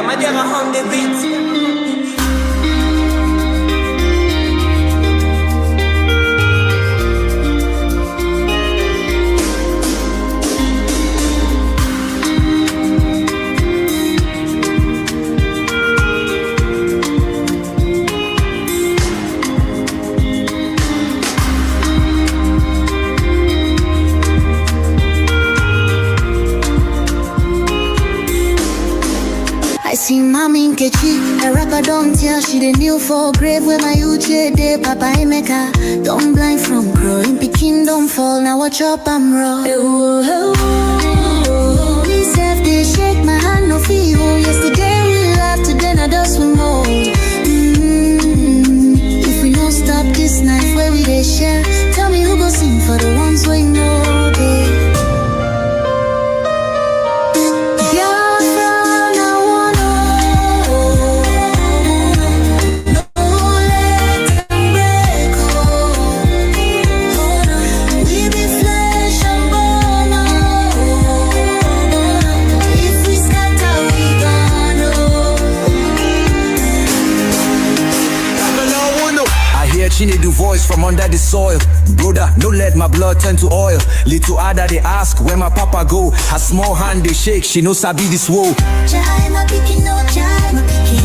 Madera on the beat. I see mommy in Kechi, a rapper don't tell she the new for grave where my uche de papa emeka. Don't blind from growing, Peking don't fall, now watch up I'm raw. Me self they shake my hand no feel. Yesterday we laughed, today now dust we more. If we don't stop this night where we they share, tell me who go sing for the ones we know they. She need the voice from under the soil. Brother, no let my blood turn to oil. Little Ada they ask where my papa go. Her small hand they shake, she knows sabi this woe.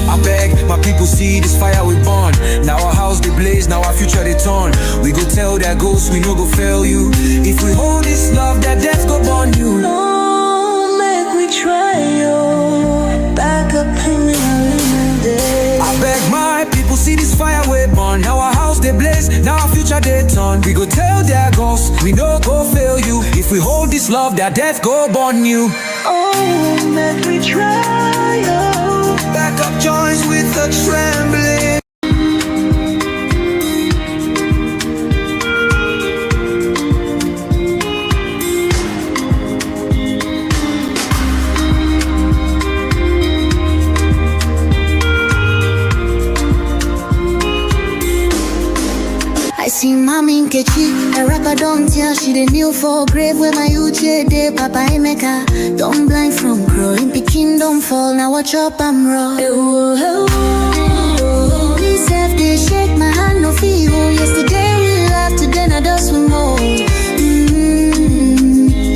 I beg my people see this fire we burn. Now our house they blaze, now our future they turn. We go tell their ghosts we no go fail you. If we hold this love, that death go burn you. No, make we try yo. Back up in the day. I beg my people see this fire we burn. Now our house they blaze, now our future they turn. We go tell their ghosts, we no go fail you. If we hold this love, that death go burn you. Oh, make we try yo. Back up joints with a trembling. I see mommy in Kechi, a rapper don't tell she the new for grave where my uche de papa emeka. Don't blind from growing, Peking don't fall, now watch up I'm raw. Me self they shake my hand no feel. Yesterday we laughed, today now dust we more.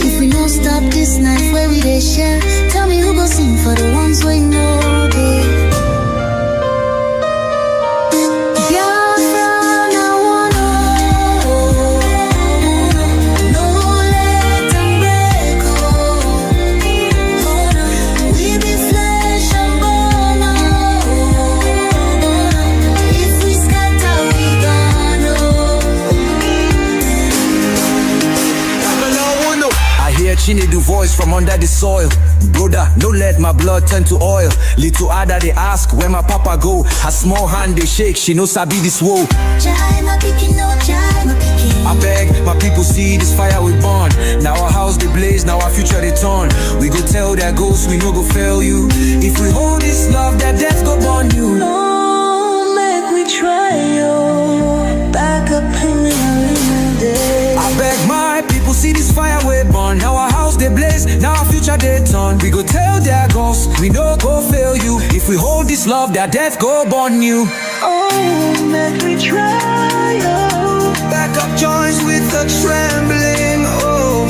If we don't stop this night where we they share, tell me who go sing for the ones we know they. She need the voice from under the soil. Brother, no let my blood turn to oil. Little Ada they ask where my papa go. Her small hand they shake, she knows sabi this woe. I beg my people see this fire we burn. Now our house they blaze, now our future they turn. We go tell their ghosts we no go fail you. If we hold this love, that death go burn you. No, make we try yo. Back up in the day. I beg my people see this fire we burn. Now our house they blaze, now our future they turn. We go tell their ghosts, we no go fail you. If we hold this love, that death go burn you. Oh, make we try yo. Back up joints with a trembling. Oh,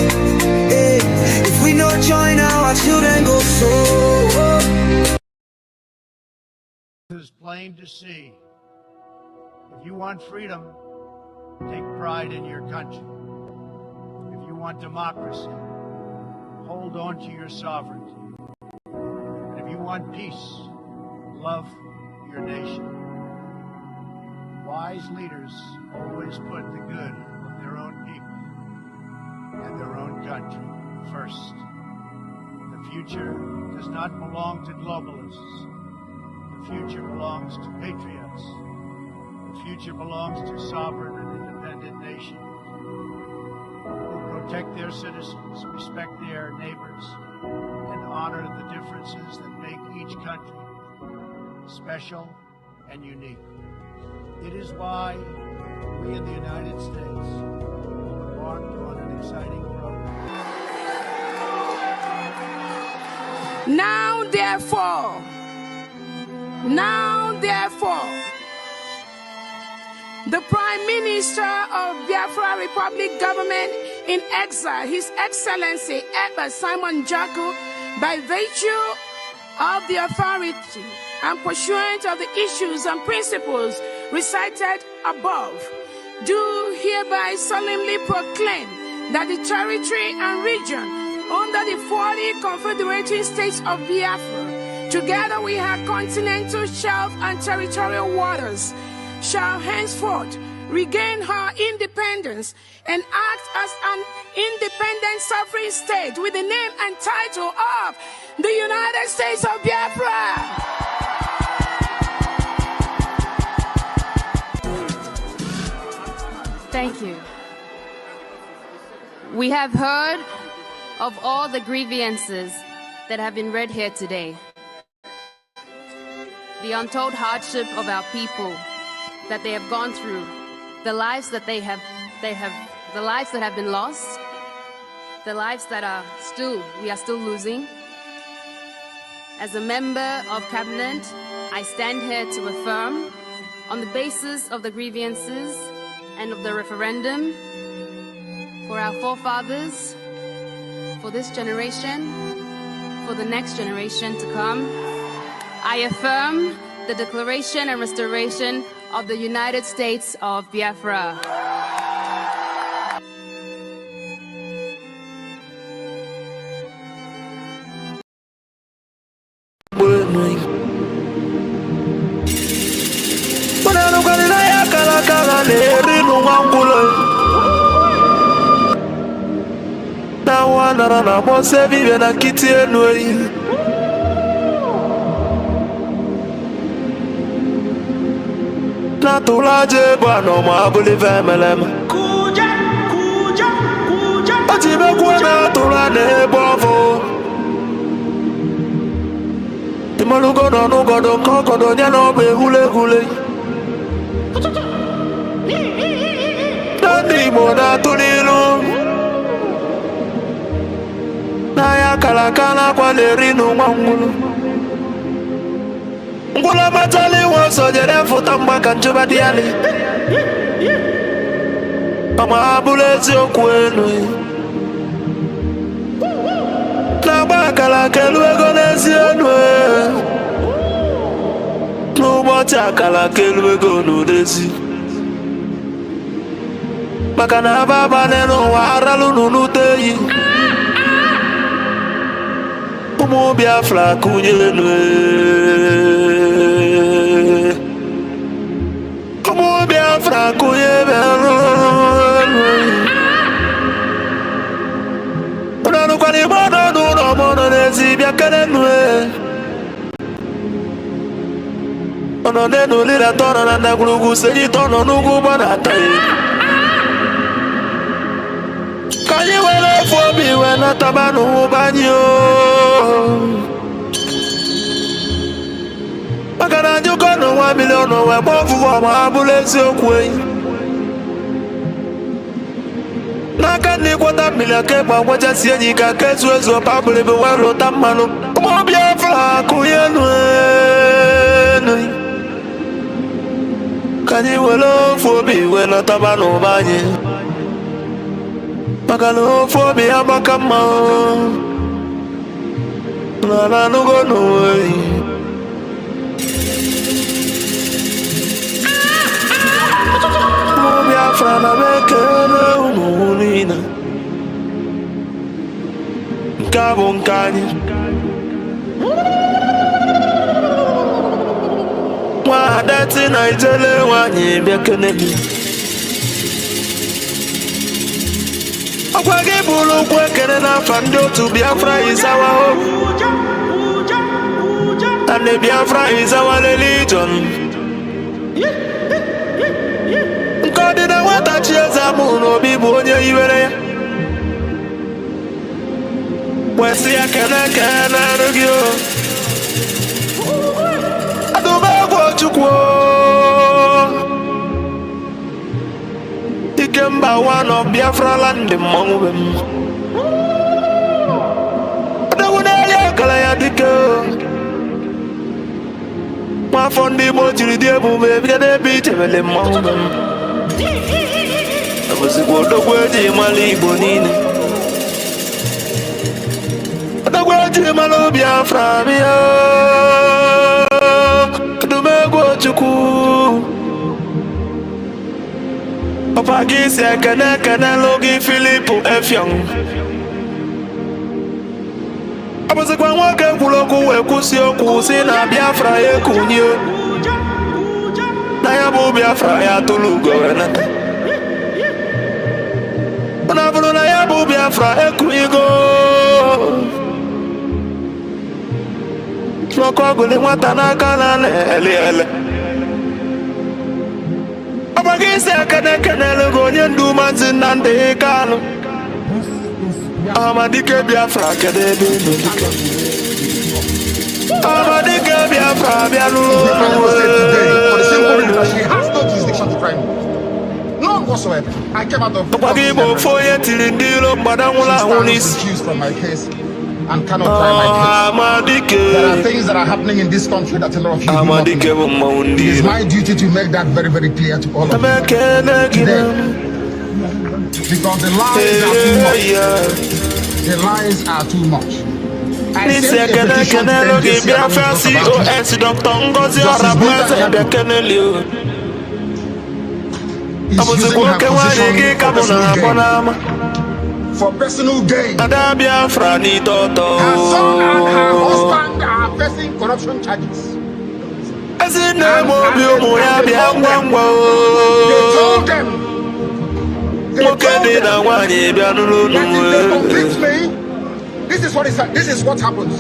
hey. If we no join now, our children go so. It is plain to see. If you want freedom, take pride in your country. If you want democracy, hold on to your sovereignty. And if you want peace, love your nation. Wise leaders always put the good of their own people and their own country first. The future does not belong to globalists. The future belongs to patriots. The future belongs to sovereign and independent nations who protect their citizens, respect their neighbors, and honor the differences that make each country special and unique. It is why we in the United States embarked on an exciting program. Now, therefore, Now, therefore, the Prime Minister of Biafra Republic Government in exile, His Excellency Ekpa Simon Jaku, by virtue of the authority and pursuant of the issues and principles recited above, do hereby solemnly proclaim that the territory and region under the 40 confederating states of Biafra, together with her continental shelf and territorial waters, shall henceforth regain her independence and act as an independent sovereign state with the name and title of the United States of Biafra. Thank you. We have heard of all the grievances that have been read here today. The untold hardship of our people that they have gone through, the lives that the lives that have been lost, the lives that we are still losing. As a member of cabinet, I stand here to affirm, on the basis of the grievances and of the referendum, for our forefathers, for this generation, for the next generation to come, I affirm the declaration and restoration of the United States of Biafra. Natulaje bano mabuli vemelem. Kuja. Ojibe kuena tulane bovo. Timalugo no nugodo kokodo nyano be hule. Nani mona tulilu. Naya kalakala kwa lerinu mangulu. Ngula matali woso jere futamba kanjuba diali. Ama abulezi okwenu. Nabakala kelwego nezienwe. Nubocha kala kelwego nudezi. Makana baba neno waralu nunuteyi. Umu Biafra kunyenwe. Umu Biafra kunyenwe. Unanu kwa ni mono nuno mono nezi biakenenwe. Ono nenu lila tono nanda kulugu seji tono nugu banatayi. Kanyi wele fobi wena tabanu banyo. Makana juko no 1 million no we bofu wa mabulezi okwe. Naka ni kwata million kepa mwaja siyenyi ka kesu ezo pabule be wero tamano. Umu Biafra kuyenwe. Kanyi wele fobi wena tabanu banyo. Makano fobi abakama. Nana nugo noe. Umu Biafra na bekele umulina. Nkabo nkani. Mwadati na ijele wanyi bekele mi. Akwage bulu kwekene na fando to Biafra is our hope. And the Biafra is our religion. God in a water cheers a moon or be born here. When see a can argue. I don't know what you quote. Ikemba one of Biafra land among them. I don't know kala ya dike. for the motor, the movie, get a bit of a mountain. I was a good word in my libonine. The word in my lobia from you. Do me go to cool. Papa gets a canalogi Filippo F. Young. I was a grand walker who look Kusio na Biafra Kunyo. Nayabo Biafra to Lugo. Nayabo Biafra Kuigo. Smokoguli Watanaka Ele. Abagisa Kanakanago and Dumas and the Carlo. Amadike Biafra Kadebi. Amadike Biafra She has no jurisdiction to try me. None whatsoever. I came out of the accused from my case and cannot try my case. There are things that are happening in this country that a lot of you do not know. It is my duty to make that very, very clear to all of you today. Because the lies are too much. The lies are too much. I sent a petition to for personal gain. Her son and her husband are facing corruption charges. They told them that if they complete me, this is what happens.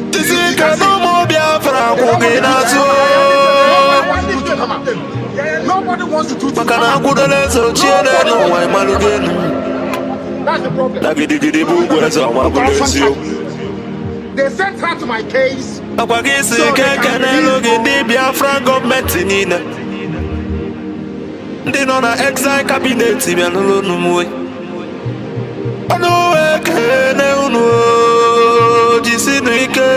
Nobody wants to do it. That's the problem. They sent her to my case. So they can the Biafra government they know na exile cabinet me no moy. Ono ekene uno jisinike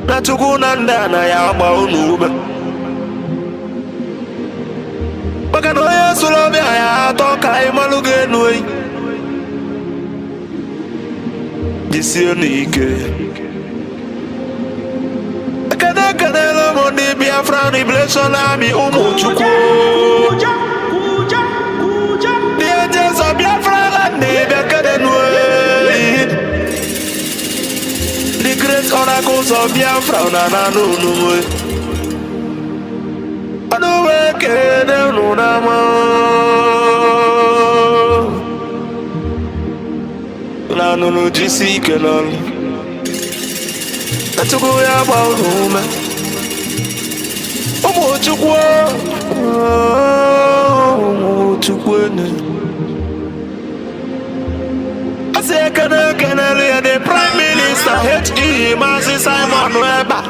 na tukuna ndana ya agba unu be. Baka no yesu lo be ya to kai maluge nuyi. Jisinike Kadelo Mondi Biafra Revelation Army Umuchuku. The agents of Biafra and the Bekadenway. The great oracles of Biafra Nanano. Anuwe Kede Nunama. Nano Jisi Kenon. To go about home. Oh, to I say, can I the Prime Minister H.E. Mazi Simon Weber?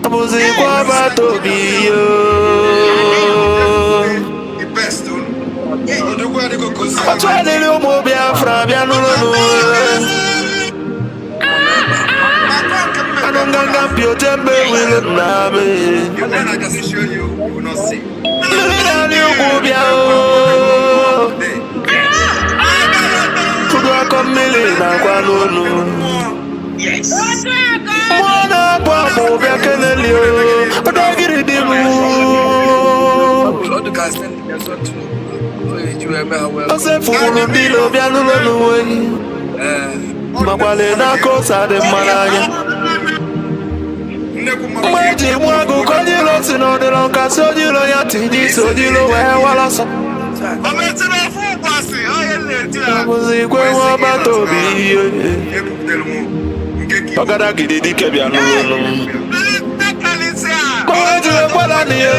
I was a guava to be the best. I tried to do Biafra. I don't got your temper with a name. You want I can show you, you will not see. Could I come million? Yes. One up, I can you. But I get it. I said, for the deal of Mapalena cosa de Malaya. Maji mwagu kwenye losi no de longa sojilo ya tiji sojilo wewalasa. Muzi kwe wabato biye. Pagada gidi kebya nunu. Maji wala ni yo.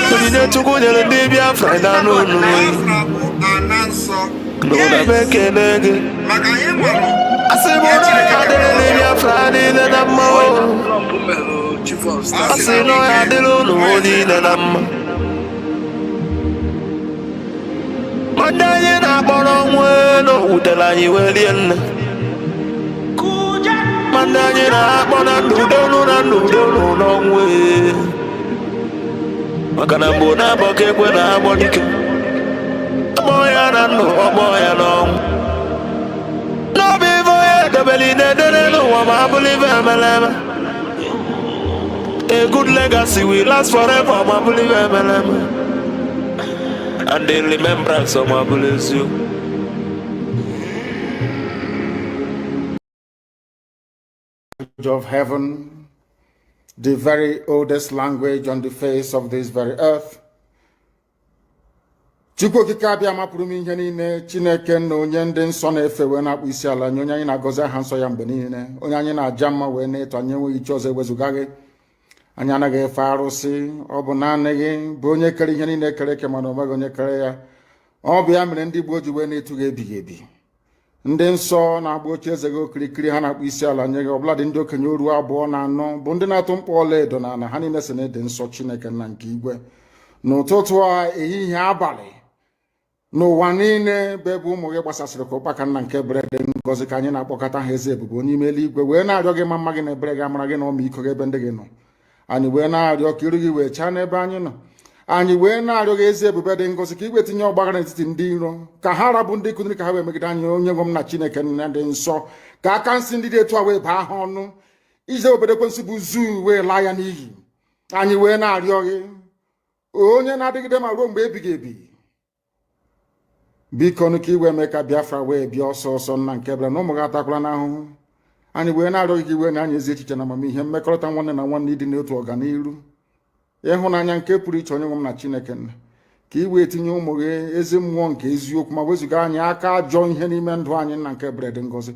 Kwenye tukunye ndi Biafra na nunu. No, I make a nigga. I say, what I did, Biafra, and I'm more. I say, no, I didn't know, and I'm. Mandanye na bono mweno utelanyi welien. Mandanye na bono nudonu nongwe. Makana mbona boke kwena bonike. Omoya na no, omoya no. No be voye dobeli nedele no wama believe emeleme. A good legacy will last forever, my believe. And in remembrance of my bless you. Of heaven, the very oldest language on the face of this very earth. Chukwu kikabia mapurumi ihe niile Chineke na onye ndị nsọ na-efe wee na-akpụ isi ala nye onye anyị na-agọzi aha nsọ ya mgbe niile onye anyị na-aja mma wee na-eto anyị enweghị iche ọzọ ewezuga gị anyị anaghị efe arụsị ọ bụ naanị gị bụ onye kere ihe niile kere eke mana onweghị onye kere ya ọ bụ ya mere ndị Igbo ji wee na-etu gị ebighị ebi ndị nsọ na-agba oche eze gị okirikiri ha na-akpụ isi ala nye gị ọbụla dị ndị okenye oru abụọ na anọ bụ ndị na-atụ mkpọ ọla edo na ala ha niile si na ịdị nsọ Chineke nna nke igwe n'ụtụtụ a ehihie abalị n'ụwa niile bụ ebe ụmụ gị gbasasịrị ka ụkpaka nna nke ebere dị ngọzi ka anyị na-akpọkọta ha eze ebube onye ime eluigwe wee na-arịọ gị ma mma gị na ebere gị amara gị na ọmịiko gị ebe ndị gị nọ anyị wee na-arịọ ka iru gị wee chaa n'ebe anyị nọ anyị wee na-arịọ gị ezi ebube dị ngọzi ka igwe tinye ọgbaghara n'etiti ndị iro ka ha rabụ ndị kụziri ka ha wee megide anyị onye nwe m na Chineke nna dị nsọ ka aka nsị ndị dị etu a wee baa ha ọnụ ije obodo ekwensu bụ zuu wee laa ya n'iyi anyị wee na-arịọ gị onye na-adịgide ma ruo mgbe ebighị ebi biko nụ ka iwe mee ka Biafra wee bịa ọsọ ọsọ nna nke ebere na ụmụ gị atakwala n'ahụhụ anyị wee na-arịọ gị iwe na anyị ezi echiche na amamihe mmekọrịta nwanne na nwanne ịdị n'otu ọganiru ịhụnanya nke pụrụ iche onye nwe m na Chineke nna ka iwe etinye ụmụ gị ezi mmụọ nke eziokwu ma wezụga anyị aka ajọ ihe n'ime ndụ anyị nna nke ebere dị ngọzi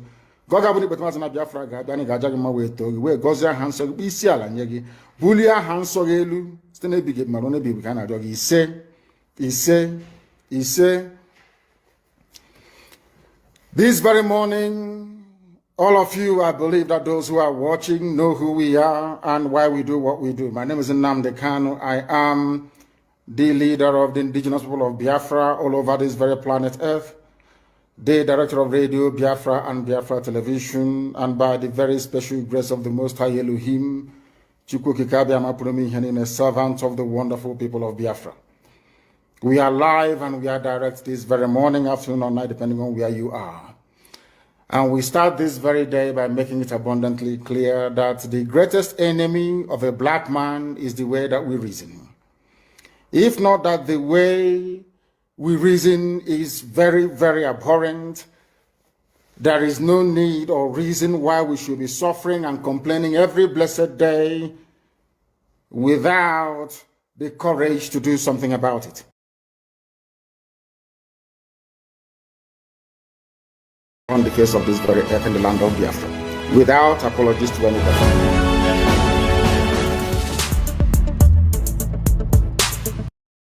ka ọ ga-abụ n'ikpeta maazị na Biafra ga-abịa anyị ga-aja gị mma wee too gị wee gọzie aha nsọ gị kpụ isi ala nye gị bulie aha nsọ gị elu site n'ebighị ebi ma ruo n'ebighị ebi ka a na-arịọ gị ise ise ise. This very morning, all of you, I believe that those who are watching know who we are and why we do what we do. My name is Nnamdi Kanu. I am the leader of the indigenous people of Biafra all over this very planet Earth, the director of Radio Biafra and Biafra Television, and by the very special grace of the Most High Elohim, Chukwu Kikabia Mapurumi Henine, servant of the wonderful people of Biafra. We are live and we are direct this very morning, afternoon, or night, depending on where you are. And we start this very day by making it abundantly clear that the greatest enemy of a black man is the way that we reason. If not that the way we reason is very, very abhorrent, there is no need or reason why we should be suffering and complaining every blessed day without the courage to do something about it. On the face of this very earth in the land of Biafra, without apologies to anybody.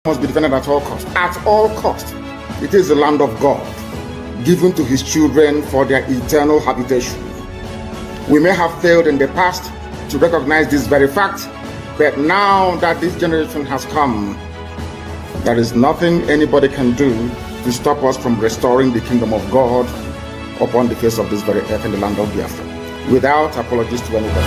Must be defended at all cost. At all cost. It is the land of God, given to his children for their eternal habitation. We may have failed in the past to recognize this very fact, but now that this generation has come, there is nothing anybody can do to stop us from restoring the kingdom of God upon the face of this very earth in the land of Biafra, without apologies to anybody.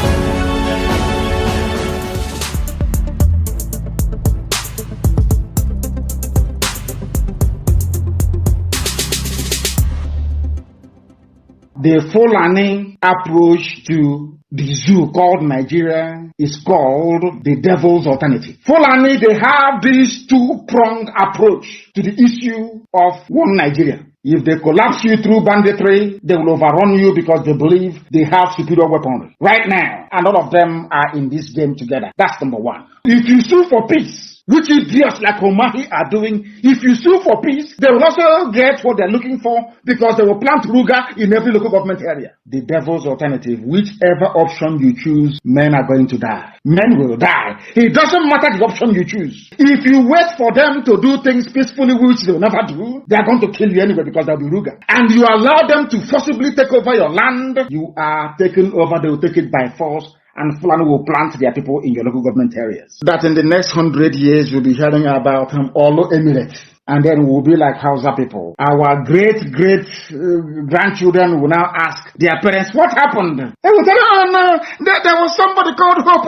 The Fulani approach to the zoo called Nigeria is called the devil's alternative. Fulani, they have this two-pronged approach to the issue of one Nigeria. If they collapse you through banditry, they will overrun you because they believe they have superior weaponry. Right now, and all of them are in this game together. That's number one. If you sue for peace, which idiots like Omahi are doing, if you sue for peace, they will also get what they're looking for because they will plant Ruga in every local government area. The devil's alternative, whichever option you choose, men are going to die. Men will die. It doesn't matter the option you choose. If you wait for them to do things peacefully, which they will never do, they are going to kill you anyway because they'll be Ruga. And you allow them to forcibly take over your land, you are taken over, they will take it by force. And Fulani will plant their people in your local government areas. That in the next 100 years, you'll be hearing about Olo Emirates. and then we'll be like Hausa people. Our grandchildren will now ask their parents, what happened? They will say, oh no, there was somebody called Hope.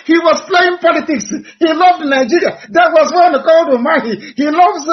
He was playing politics. He loved Nigeria. There was one called Umahi. He loves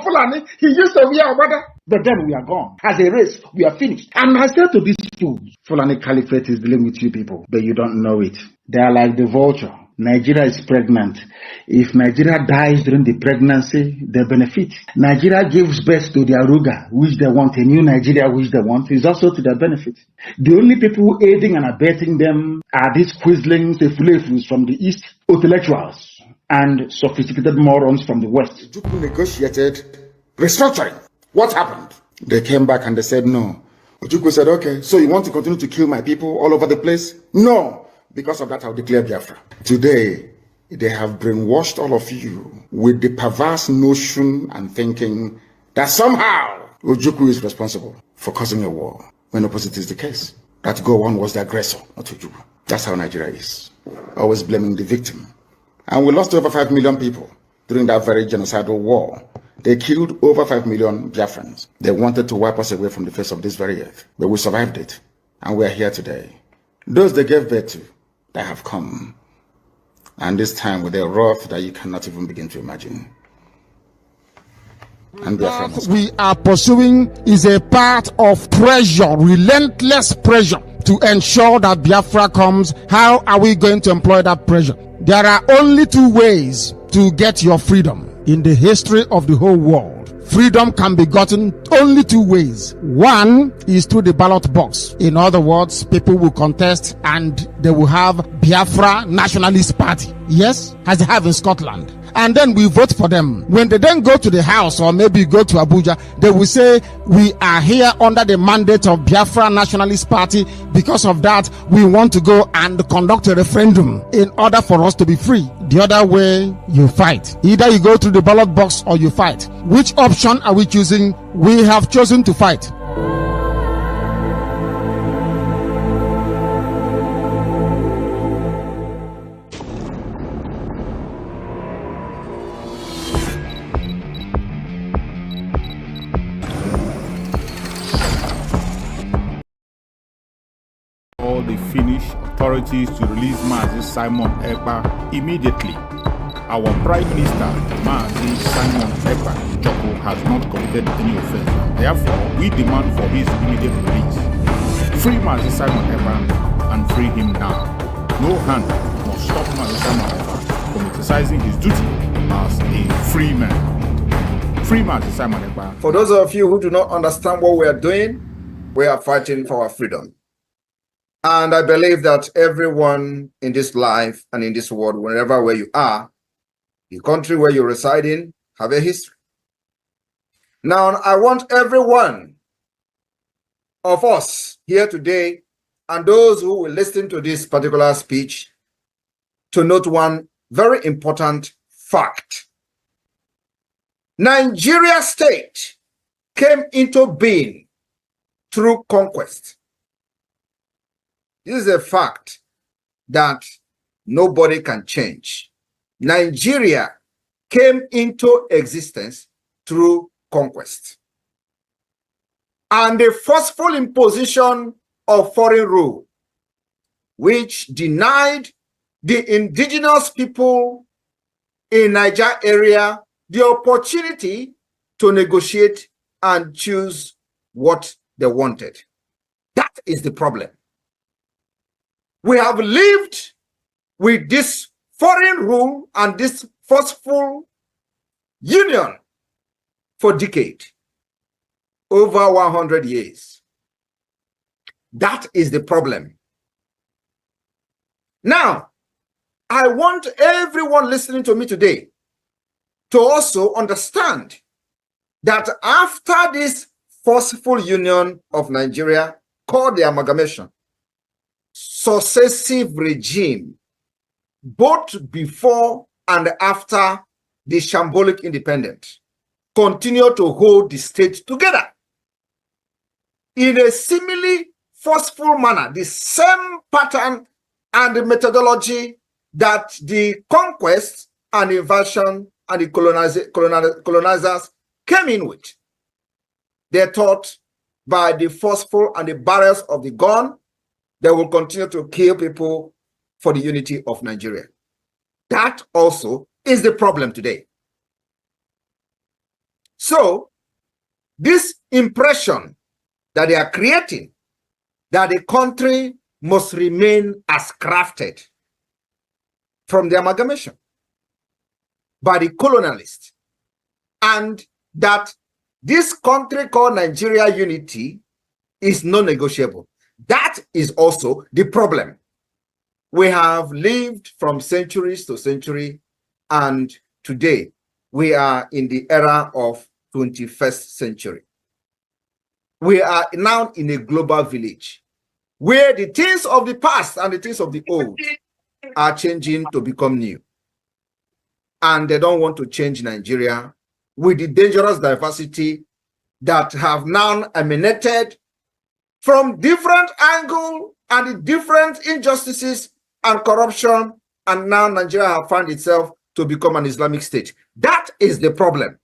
Fulani. He used to be our brother. But then we are gone. As a race, we are finished. And I said to these fools, Fulani Caliphate is dealing with you people, but you don't know it. They are like the vulture. Nigeria is pregnant. If Nigeria dies during the pregnancy, they benefit. Nigeria gives birth to the Aruga, which they want, a new Nigeria, which they want, is also to their benefit. The only people aiding and abetting them are these quislings, the fulefus from the East, intellectuals, and sophisticated morons from the West. Ojukwu negotiated restructuring. What happened? They came back and they said no. Ojukwu said, okay, so you want to continue to kill my people all over the place? No. Because of that, I'll declare Biafra. Today, they have brainwashed all of you with the perverse notion and thinking that somehow Ojukwu is responsible for causing a war, when opposite is the case. That Gowon was the aggressor, not Ojukwu. That's how Nigeria is. Always blaming the victim. And we lost over 5 million people during that very genocidal war. They killed over 5 million Biafrans. They wanted to wipe us away from the face of this very earth. But we survived it. And we are here today. Those they gave birth to, they have come. And this time with a wrath that you cannot even begin to imagine. And what we are pursuing is a part of pressure, relentless pressure, to ensure that Biafra comes. How are we going to employ that pressure? There are only two ways to get your freedom in the history of the whole world. Freedom can be gotten only two ways. One is through the ballot box. In other words, people will contest and they will have Biafra Nationalist Party. Yes, as they have in Scotland. And then we vote for them. When they then go to the house or maybe go to Abuja, they will say, we are here under the mandate of Biafra Nationalist Party. Because of that, we want to go and conduct a referendum in order for us to be free. The other way, you fight. Either you go through the ballot box or you fight. Which option are we choosing? We have chosen to fight. All the Finnish authorities to release Mazi Simon Ekpa immediately. Our Prime Minister, Mazi Simon Ekpa Joko, has not committed any offense. Therefore, we demand for his immediate release. Free Mazi Simon Ekpa and free him now. No hand must stop Mazi Simon Ekpa from exercising his duty as a free man. Free Mazi Simon Ekpa. For those of you who do not understand what we are doing, we are fighting for our freedom. And I believe that everyone in this life and in this world, wherever where you are, the country where you reside in, have a history. Now, I want every one of us here today and those who will listen to this particular speech to note one very important fact. Nigeria state came into being through conquest. This is a fact that nobody can change. Nigeria came into existence through conquest. And the forceful imposition of foreign rule, which denied the indigenous people in Niger area the opportunity to negotiate and choose what they wanted. That is the problem. We have lived with this foreign rule and this forceful union for decades, over 100 years. That is the problem. Now, I want everyone listening to me today to also understand that after this forceful union of Nigeria, called the amalgamation, successive regime, both before and after the shambolic independence, continue to hold the state together in a similarly forceful manner, the same pattern and the methodology that the conquest and invasion and the colonizers came in with. They thought by the forceful and the barrels of the gun, they will continue to kill people for the unity of Nigeria. That also is the problem today. So this impression that they are creating, that the country must remain as crafted from the amalgamation by the colonialists, and that this country called Nigeria unity is non-negotiable. That is also the problem. We have lived from centuries to century, and today we are in the era of 21st century. We are now in a global village where the things of the past and the things of the old are changing to become new. And they don't want to change Nigeria with the dangerous diversity that have now emanated from different angles and the different injustices and corruption, and now Nigeria has found itself to become an Islamic state. That is the problem.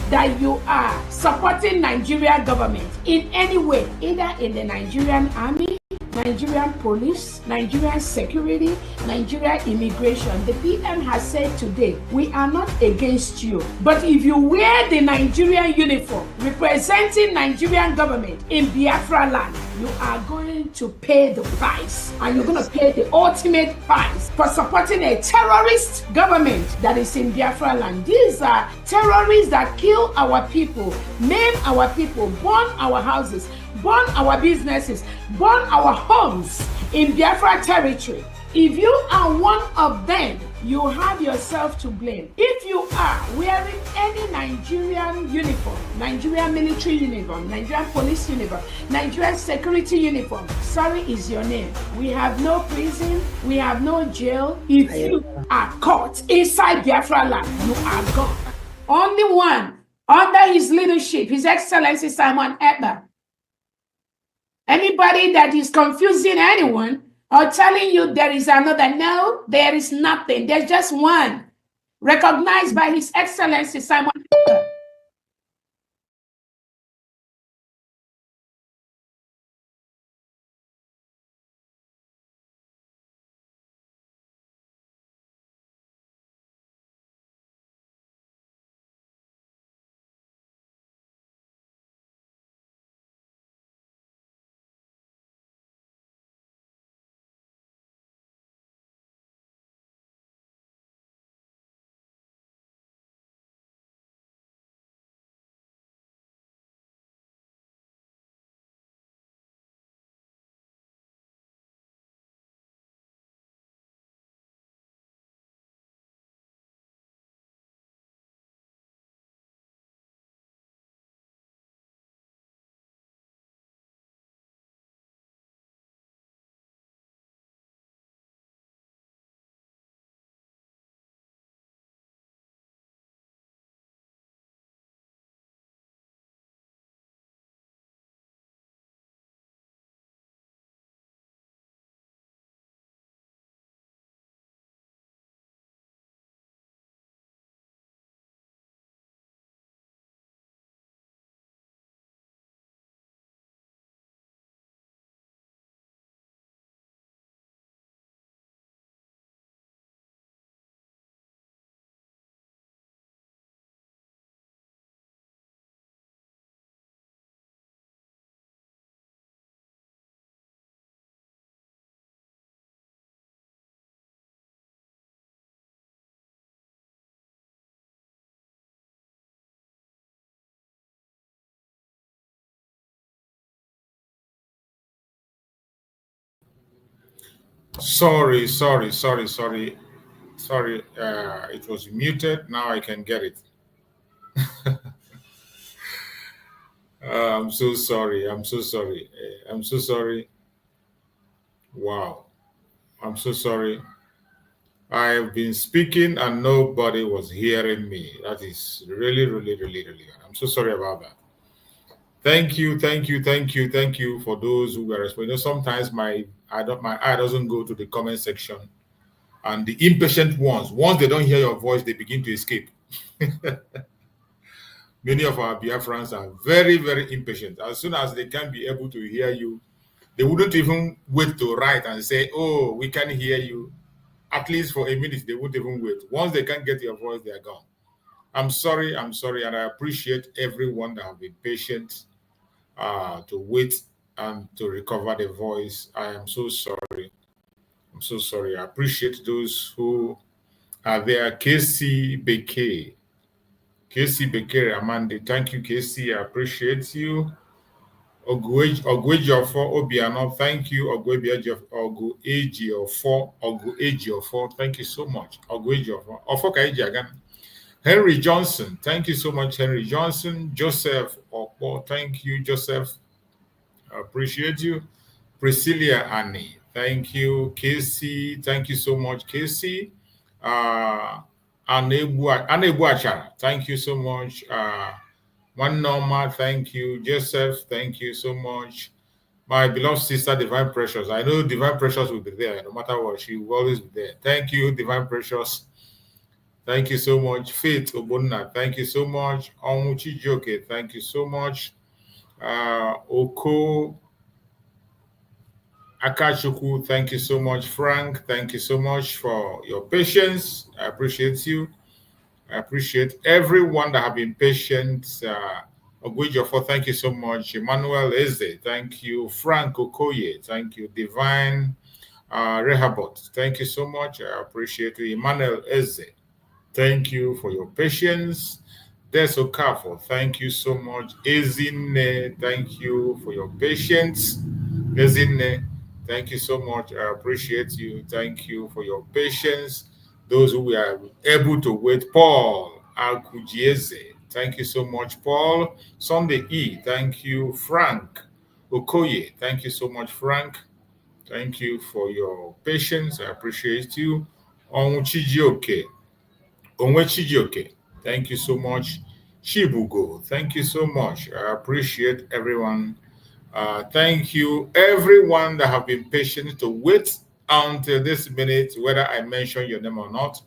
That you are supporting Nigerian government in any way, either in the Nigerian army, Nigerian police, Nigerian security, Nigerian immigration. The PM has said today, we are not against you. But if you wear the Nigerian uniform representing Nigerian government in Biafra land, you are going to pay the price. And you're going to pay the ultimate price for supporting a terrorist government that is in Biafra land. These are terrorists that kill our people, maim our people, burn our houses, burn our businesses, burn our homes in Biafra territory. If you are one of them, you have yourself to blame. If you are wearing any Nigerian uniform, Nigerian military uniform, Nigerian police uniform, Nigerian security uniform, sorry is your name. We have no prison, we have no jail. If you are caught inside Biafra land, you are gone. Only one, under his leadership, His Excellency Simon Ekpa. Anybody that is confusing anyone or telling you there is another, no, there is nothing. There's just one, recognized by His Excellency Simon Ekpa. Sorry. It was muted. Now I can get it. I'm so sorry. I'm so sorry. Wow. I'm so sorry. I have been speaking and nobody was hearing me. That is really. I'm so sorry about that. Thank you for those who were responding. Sometimes my eye doesn't go to the comment section And the impatient ones, once they don't hear your voice, they begin to escape. Many of our Biafrans are very, very impatient. As soon as they can be able to hear you, they wouldn't even wait to write and say, oh, we can hear you. At least for a minute, they won't even wait. Once they can't get your voice, they are gone. I'm sorry, and I appreciate everyone that have been patient to wait and to recover the voice. I am so sorry. I'm so sorry. I appreciate those who are there. KC Beke Amande. Thank you, KC. I appreciate you. Ogwejofo Obiano. Thank you, Ogwejofo. Thank you so much. Ogwejofo. Ofoka Ejiagan. Henry Johnson. Thank you so much, Henry Johnson. Joseph Okpo. Thank you, Joseph. I appreciate you. Priscilla Annie. Thank you, Casey. Thank you so much, Casey. Anebu Achara. Thank you so much. One Norma. Thank you, Joseph. Thank you so much. My beloved sister, Divine Precious. I know Divine Precious will be there. No matter what, she will always be there. Thank you, Divine Precious. Thank you so much. Faith Obonna. Thank you so much. Onwuchi Joke. Thank you so much. Oko Akachuku, thank you so much. Frank, thank you so much for your patience. I appreciate you. I appreciate everyone that have been patient. Ogwejofo, thank you so much. Emmanuel Eze, thank you. Frank Okoye, thank you. Divine Rehabot, thank you so much. I appreciate you. Emmanuel Eze, thank you for your patience. Des Okafo, thank you so much. Ezine, thank you for your patience. Ezine, thank you so much. I appreciate you. Thank you for your patience. Those who were able to wait. Paul Akujieze, thank you so much, Paul. Sunday E, thank you. Frank Okoye, thank you so much, Frank. Thank you for your patience. I appreciate you. Onwechijioke, thank you so much. Shibugo, thank you so much. I appreciate everyone. Thank you, everyone that have been patient to wait until this minute, whether I mention your name or not.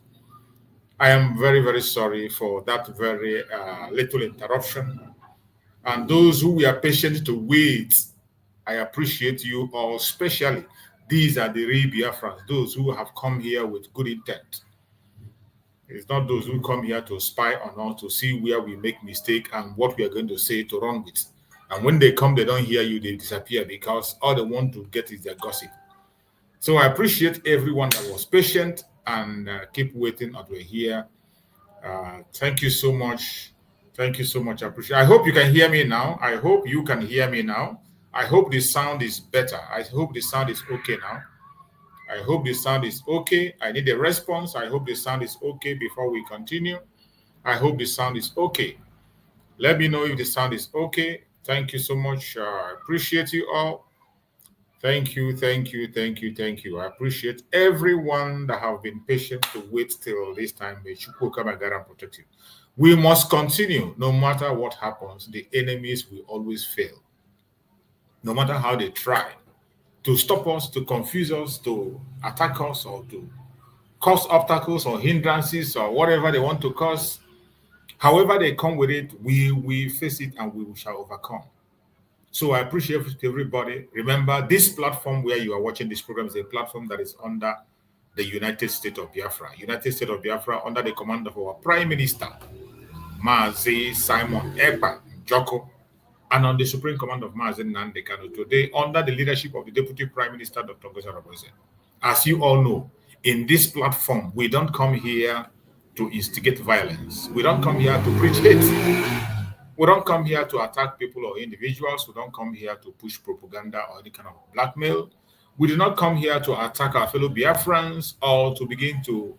I am very, very sorry for that very little interruption. And those who were patient to wait, I appreciate you all, especially. These are the real Biafrans, those who have come here with good intent. It's not those who come here to spy on us, to see where we make mistake and what we are going to say to run with. And when they come, they don't hear you, they disappear because all they want to get is their gossip. So I appreciate everyone that was patient and keep waiting until we're here. Thank you so much. Thank you so much. I appreciate it. I hope you can hear me now. I hope you can hear me now. I hope the sound is better. I hope the sound is okay now. I hope the sound is okay. I need a response. I hope the sound is okay before we continue. I hope the sound is okay. Let me know if the sound is okay. Thank you so much. I appreciate you all. Thank you, thank you, thank you, thank you. I appreciate everyone that have been patient to wait till this time. May Chukwu come and guide and protect you. We must continue no matter what happens. The enemies will always fail. No matter how they try to stop us, to confuse us, to attack us, or to cause obstacles or hindrances or whatever they want to cause. However they come with it, we face it and we shall overcome. So I appreciate everybody. Remember, this platform where you are watching this program is a platform that is under the United States of Biafra. United States of Biafra under the command of our Prime Minister, Mazi Simon Ekpa Joko, and on the Supreme Command of Mazi Nnamdi Kanu today under the leadership of the Deputy Prime Minister, Dr. Ngozi Okonjo-Iweala. As you all know, in this platform, we don't come here to instigate violence. We don't come here to preach hate. We don't come here to attack people or individuals. We don't come here to push propaganda or any kind of blackmail. We do not come here to attack our fellow Biafrans or to begin to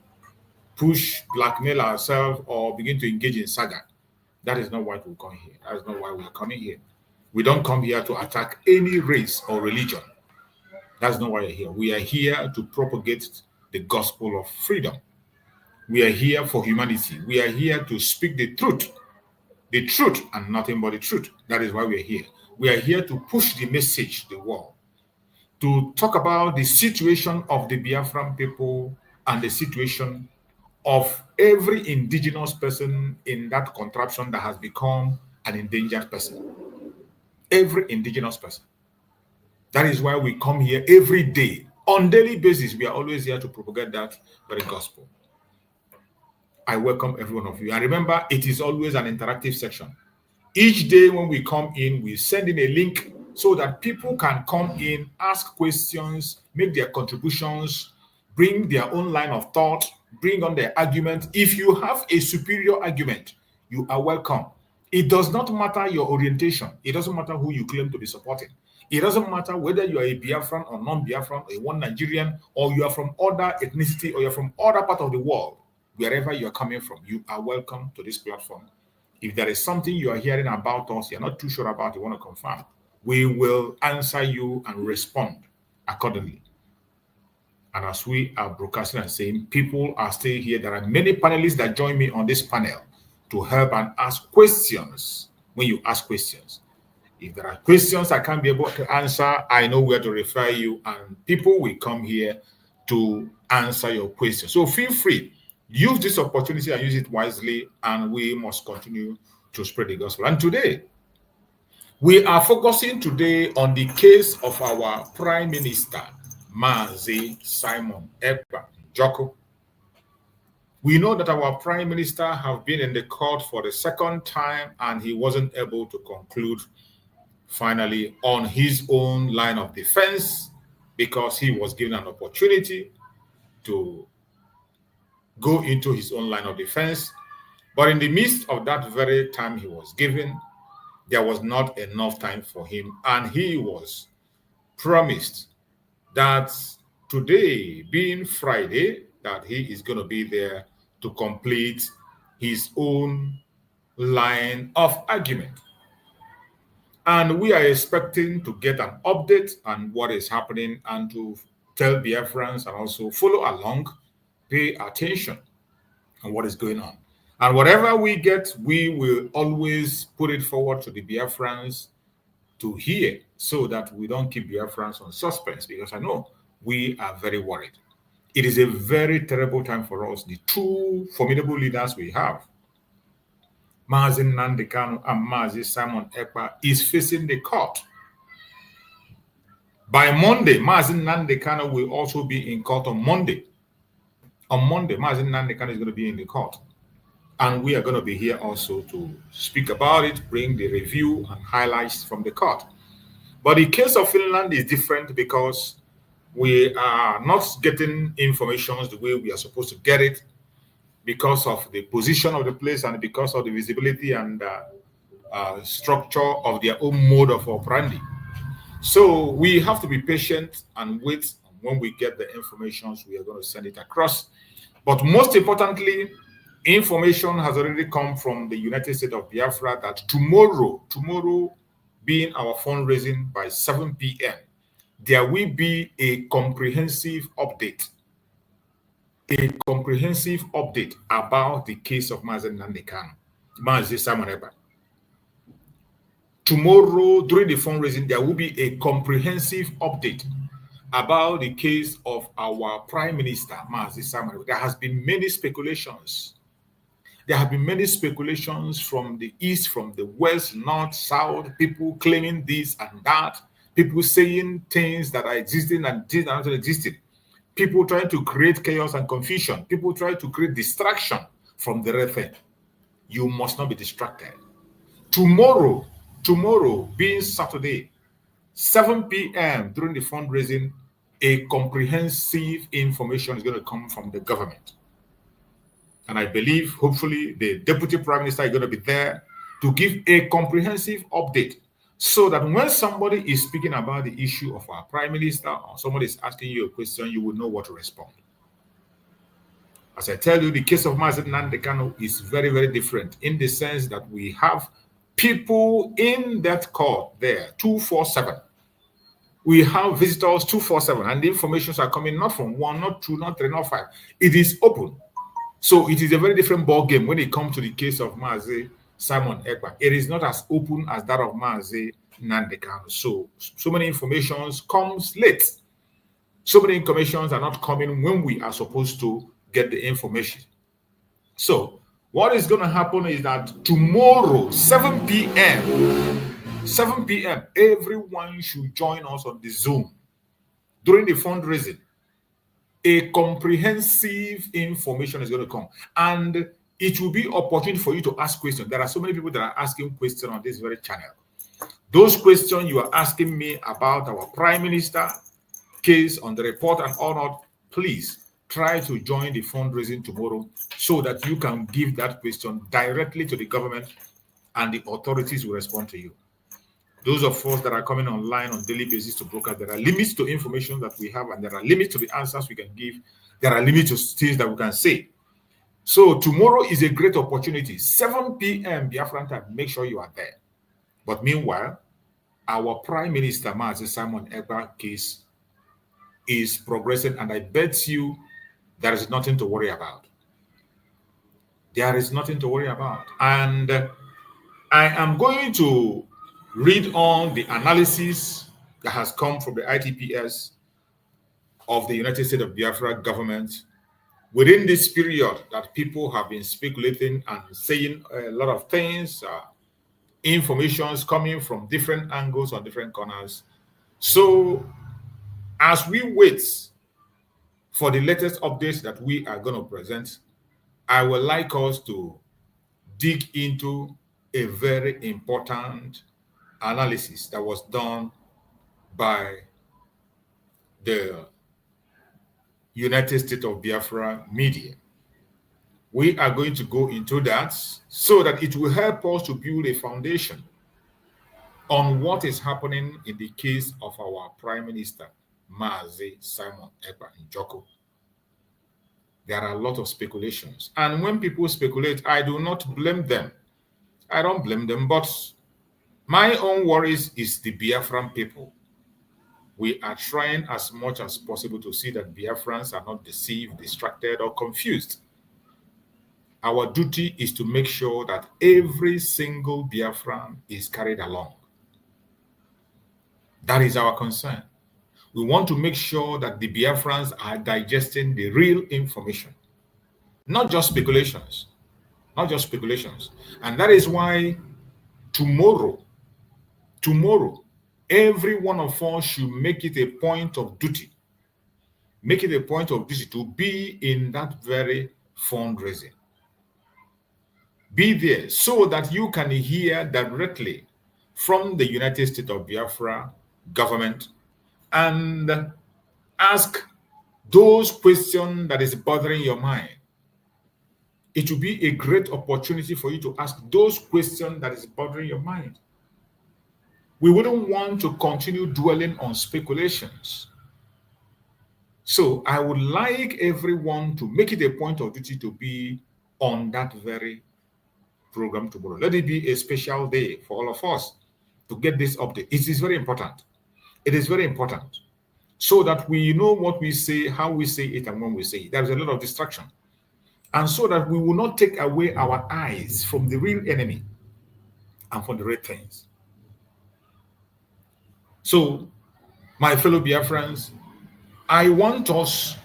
push, blackmail ourselves or begin to engage in saga. That is not why we come here. That is not why we are coming here. We don't come here to attack any race or religion. That's not why we're here. We are here to propagate the gospel of freedom. We are here for humanity. We are here to speak the truth and nothing but the truth. That is why we are here. We are here to push the message to the world, to talk about the situation of the Biafran people and the situation of every indigenous person in that contraption that has become an endangered person. Every indigenous person. That is why we come here every day. On daily basis, we are always here to propagate that very gospel. I welcome every one of you. And remember, it is always an interactive section. Each day when we come in, we send in a link so that people can come in, ask questions, make their contributions, bring their own line of thought, bring on their argument. If you have a superior argument, you are welcome. It does not matter your orientation. It doesn't matter who you claim to be supporting. It doesn't matter whether you are a Biafran or non-Biafran, or a one Nigerian, or you are from other ethnicity, or you're from other part of the world. Wherever you are coming from, you are welcome to this platform. If there is something you are hearing about us, you're not too sure about, you want to confirm, we will answer you and respond accordingly. And as we are broadcasting and saying, people are still here. There are many panelists that join me on this panel to help and ask questions. When you ask questions, if there are questions I can't be able to answer, I know where to refer you, and people will come here to answer your questions. So feel free. Use this opportunity and use it wisely, and we must continue to spread the gospel. And today, we are focusing today on the case of our Prime Minister, Mazi Simon Ekpa Joko. We know that our Prime Minister have been in the court for the second time, and he wasn't able to conclude finally on his own line of defense because he was given an opportunity to go into his own line of defense. But in the midst of that very time he was given, there was not enough time for him. And he was promised that today, being Friday, that he is going to be there to complete his own line of argument. And we are expecting to get an update on what is happening and to tell Biafrans and also follow along, pay attention on what is going on. And whatever we get, we will always put it forward to the Biafrans to hear so that we don't keep Biafrans on suspense, because I know we are very worried. It is a very terrible time for us. The two formidable leaders we have, Mazi Nnamdi Kanu and Mazi Simon Ekpa, is facing the court. By Monday, Mazi Nnamdi Kanu will also be in court on Monday. On Monday, Mazi Nnamdi Kanu is going to be in the court. And we are going to be here also to speak about it, bring the review and highlights from the court. But the case of Finland is different because we are not getting information the way we are supposed to get it, because of the position of the place and because of the visibility and structure of their own mode of operandi. So we have to be patient and wait. When we get the information, we are going to send it across. But most importantly, information has already come from the United States of Biafra that tomorrow being our fundraising by 7 p.m., there will be a comprehensive update. A comprehensive update about the case of Mazi Nnamdi Kanu, Mazi Simon Ekpa. Tomorrow, during the fundraising, there will be a comprehensive update about the case of our Prime Minister, Mazi Simon Ekpa. There has been many speculations. There have been many speculations from the east, from the west, north, south, people claiming this and that, people saying things that are existing and did not exist. People trying to create chaos and confusion. People trying to create distraction from the real thing. You must not be distracted. Tomorrow being Saturday, 7 p.m. during the fundraising, a comprehensive information is going to come from the government. And I believe, hopefully, the Deputy Prime Minister is going to be there to give a comprehensive update, so that when somebody is speaking about the issue of our Prime Minister or somebody is asking you a question, you will know what to respond. As I tell you, the case of Mazi Nnamdi Kanu is very, very different in the sense that we have people in that court there 24/7. We have visitors 24/7, and the informations are coming not from 1, not 2, not 3, not 5. It is open. So it is a very different ball game when it comes to the case of Mazi Simon Ekpa. It is not as open as that of Mazi Nnamdi Kanu. So many informations comes late. So many informations are not coming when we are supposed to get the information. So what is going to happen is that tomorrow, 7 p.m., everyone should join us on the Zoom during the fundraising. A comprehensive information is going to come, and it will be opportunity for you to ask questions. There are so many people that are asking questions on this very channel. Those questions you are asking me about our Prime Minister case on the report and all that, please try to join the fundraising tomorrow so that you can give that question directly to the government and the authorities will respond to you. Those of us that are coming online on daily basis to broadcast, there are limits to information that we have, and there are limits to the answers we can give. There are limits to things that we can say. So tomorrow is a great opportunity. 7 p.m. Biafran time. Make sure you are there. But meanwhile, our Prime Minister, Mazi Simon Ekpa case is progressing, and I bet you there is nothing to worry about. There is nothing to worry about. And I am going to read on the analysis that has come from the ITPS of the United States of Biafra government within this period that people have been speculating and saying a lot of things, informations coming from different angles on different corners. So as we wait for the latest updates that we are going to present, I would like us to dig into a very important analysis that was done by the United States of Biafra media. We are going to go into that so that it will help us to build a foundation on what is happening in the case of our Prime Minister, Mazi Simon Ekpa Njoko. There are a lot of speculations. And when people speculate, I do not blame them. I don't blame them, but my own worries is the Biafran people. We are trying as much as possible to see that Biafrans are not deceived, distracted, or confused. Our duty is to make sure that every single Biafran is carried along. That is our concern. We want to make sure that the Biafrans are digesting the real information, not just speculations, not just speculations. And that is why tomorrow, every one of us should make it a point of duty. Make it a point of duty to be in that very fundraising. Be there so that you can hear directly from the United States of Biafra government and ask those questions that is bothering your mind. It will be a great opportunity for you to ask those questions that is bothering your mind. We wouldn't want to continue dwelling on speculations. So I would like everyone to make it a point of duty to be on that very program tomorrow. Let it be a special day for all of us to get this update. It is very important. It is very important so that we know what we say, how we say it, and when we say it. There is a lot of distraction. And so that we will not take away our eyes from the real enemy and from the real things. So, my fellow Biafrans, I want us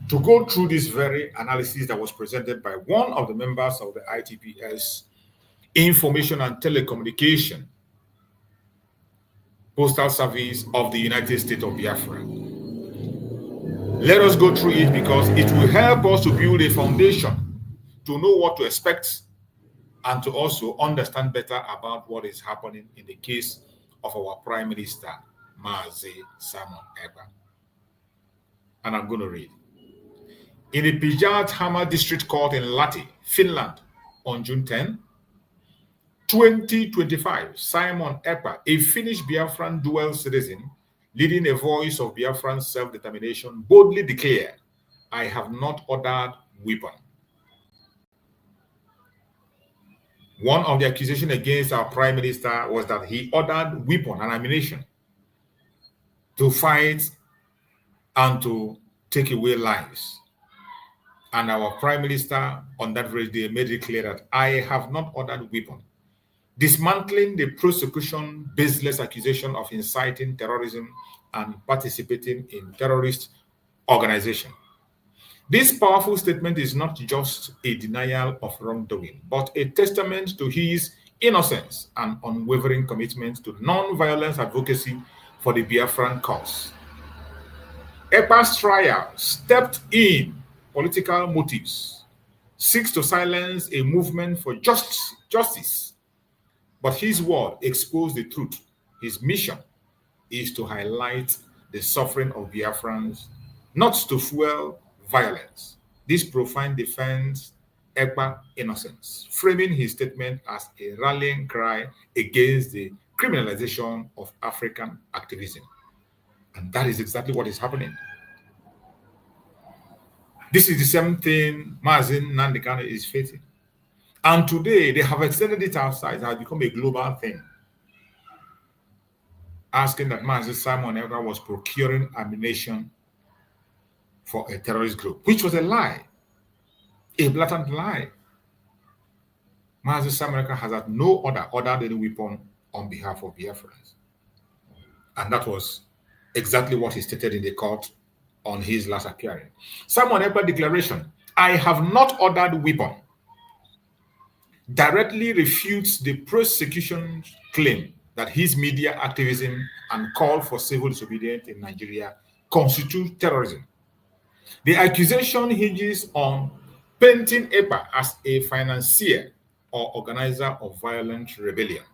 to go through this very analysis that was presented by one of the members of the ITPS, Information and Telecommunication Postal Service of the United States of Biafra. Let us go through it because it will help us to build a foundation to know what to expect and to also understand better about what is happening in the case of our Prime Minister, Mazi Simon Ekpa. And I'm going to read. In the Pijat Hammer District Court in Lahti, Finland, on June 10, 2025, Simon Ekpa, a Finnish Biafran dual citizen, leading a voice of Biafran self-determination, boldly declared, I have not ordered weapon. One of the accusations against our Prime Minister was that he ordered weapon and ammunition to fight and to take away lives. And our Prime Minister on that very day made it clear that I have not ordered weapon. dismantling the prosecution baseless accusation of inciting terrorism and participating in terrorist organization. This powerful statement is not just a denial of wrongdoing, but a testament to his innocence and unwavering commitment to non-violence advocacy for the Biafran cause. Ekpa's trial stepped in political motives, seeks to silence a movement for justice, but his word exposed the truth. His mission is to highlight the suffering of Biafrans, not to fuel violence. This profile defends Ekpa's innocence, framing his statement as a rallying cry against the criminalization of African activism. And that is exactly what is happening. This is the same thing Mazi Nandekano is facing. And today they have extended it outside. It has become a global thing. Asking that Mazi Simon Ekpa was procuring ammunition for a terrorist group, which was a lie, a blatant lie. Mazi Simon Ekpa has had no other than a weapon on behalf of Biafrans. And that was exactly what he stated in the court on his last appearance. Simon Ekpa declaration, "I have not ordered weapon," directly refutes the prosecution's claim that his media activism and call for civil disobedience in Nigeria constitute terrorism. The accusation hinges on painting Ekpa as a financier or organizer of violent rebellion.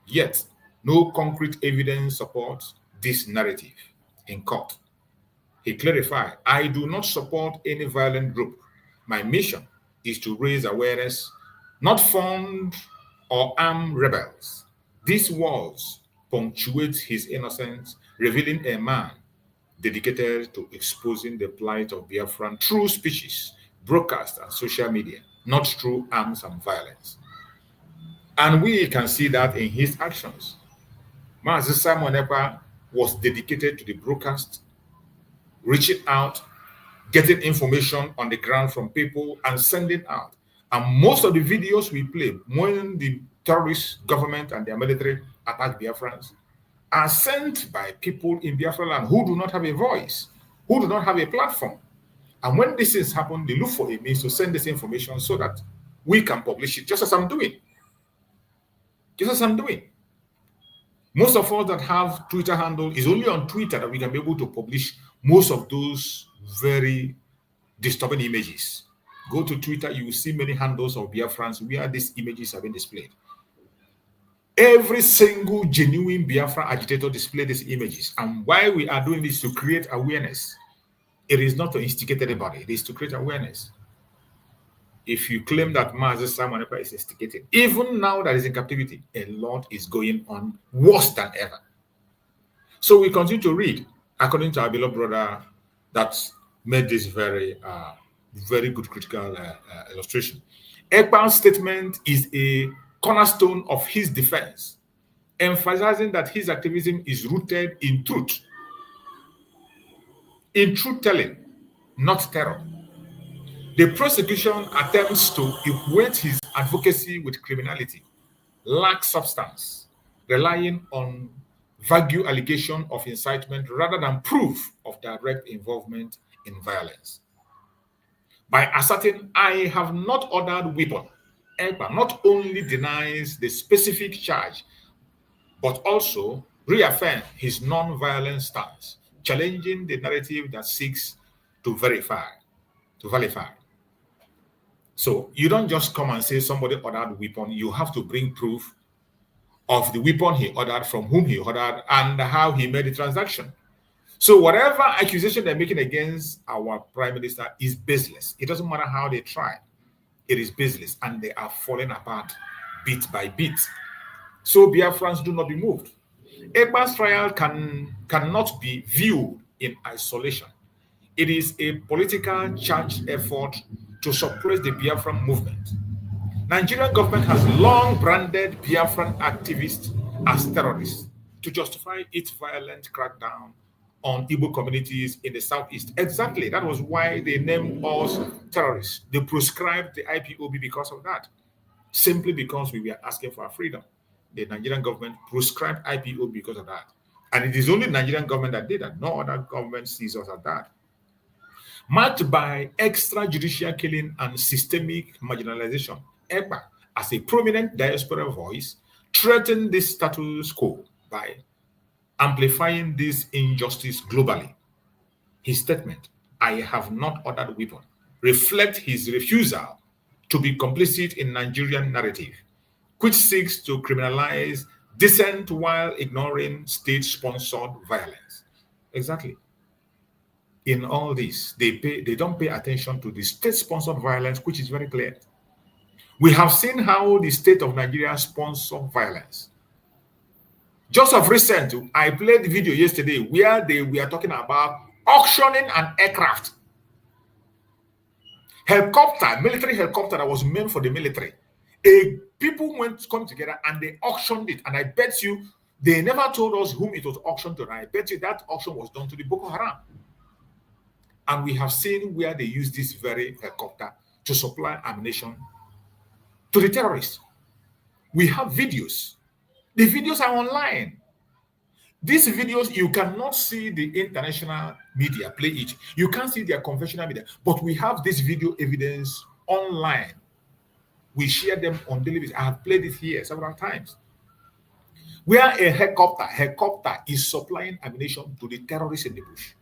Yet, no concrete evidence supports this narrative in court. He clarified, "I do not support any violent group. My mission is to raise awareness, not fund or arm rebels." These words punctuate his innocence, revealing a man dedicated to exposing the plight of Biafran through speeches, broadcast, and social media, not through arms and violence. And we can see that in his actions. Mazi Simon Ekpa was dedicated to the broadcast, reaching out, getting information on the ground from people, and sending out. And most of the videos we play when the terrorist government and their military attack Biafrans are sent by people in Biafra land who do not have a voice, who do not have a platform. And when these things happen, they look for a means to send this information so that we can publish it, just as I'm doing. Just as I'm doing. Most of us that have Twitter handle is only on Twitter that we can be able to publish most of those very disturbing images. Go to Twitter, you will see many handles of Biafrans where these images have been displayed. Every single genuine Biafra agitator display these images. And why we are doing this to create awareness. It is not to instigate anybody, it is to create awareness. If you claim that Mazi Simon Ekpa is instigating, even now that he's in captivity, a lot is going on worse than ever. So we continue to read, according to our beloved brother that made this very good critical illustration. Ekpa's statement is a cornerstone of his defense, emphasizing that his activism is rooted in truth, in truth-telling, not terror. The prosecution attempts to equate his advocacy with criminality, lacks substance, relying on vague allegation of incitement rather than proof of direct involvement in violence. By asserting, "I have not ordered weapon," Ekpa not only denies the specific charge, but also reaffirms his non-violent stance, challenging the narrative that seeks to verify. So you don't just come and say somebody ordered weapon, you have to bring proof of the weapon he ordered, from whom he ordered, and how he made the transaction. So whatever accusation they're making against our prime minister is baseless. It doesn't matter how they try. It is baseless, and they are falling apart bit by bit. So Biafrans do not be moved. Ekpa's trial cannot be viewed in isolation. It is a political charged effort to suppress the Biafran movement. Nigerian government has long branded Biafran activists as terrorists to justify its violent crackdown on Igbo communities in the southeast. Exactly, that was why they named us terrorists. They proscribed the IPOB because of that, simply because we were asking for our freedom. the Nigerian government proscribed IPO because of that. And it is only the Nigerian government that did that. No other government sees us as that. Marked by extrajudicial killing and systemic marginalization, Ekpa, as a prominent diaspora voice, threatened the status quo by amplifying this injustice globally. His statement, "I have not ordered weapon," reflects his refusal to be complicit in Nigerian narrative, which seeks to criminalize dissent while ignoring state-sponsored violence. Exactly. In all this, they don't pay attention to the state-sponsored violence, which is very clear. We have seen how the state of Nigeria sponsors violence. Just of recent, I played the video yesterday where they were talking about auctioning an aircraft. Helicopter, military helicopter that was meant for the military. People come together and they auctioned it. And I bet you, they never told us whom it was auctioned to. And I bet you that auction was done to the Boko Haram. And we have seen where they use this very helicopter to supply ammunition to the terrorists. We have videos. The videos are online. These videos, you cannot see the international media play it. You can't see their conventional media. But we have this video evidence online. We share them on daily basis. I have played it here several times. Where a helicopter is supplying ammunition to the terrorists in the bush.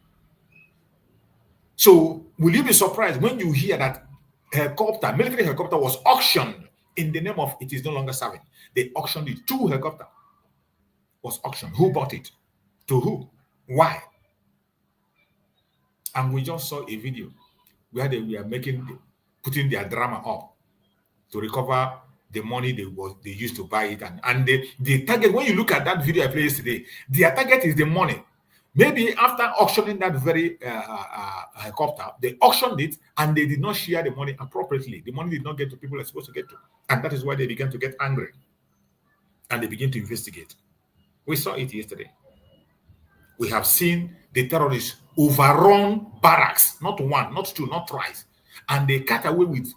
So, will you be surprised when you hear that military helicopter was auctioned in the name of it is no longer serving? They auctioned it. 2 helicopters was auctioned. Who bought it? To who? Why? And we just saw a video where they were putting their drama up to recover the money they used to buy it. And the target, when you look at that video I played yesterday, their target is the money. Maybe after auctioning that very helicopter, they auctioned it and they did not share the money appropriately. The money did not get to people it's supposed to get to. And that is why they began to get angry. And they begin to investigate. We saw it yesterday. We have seen the terrorists overrun barracks, not one, not two, not twice. And they cut away with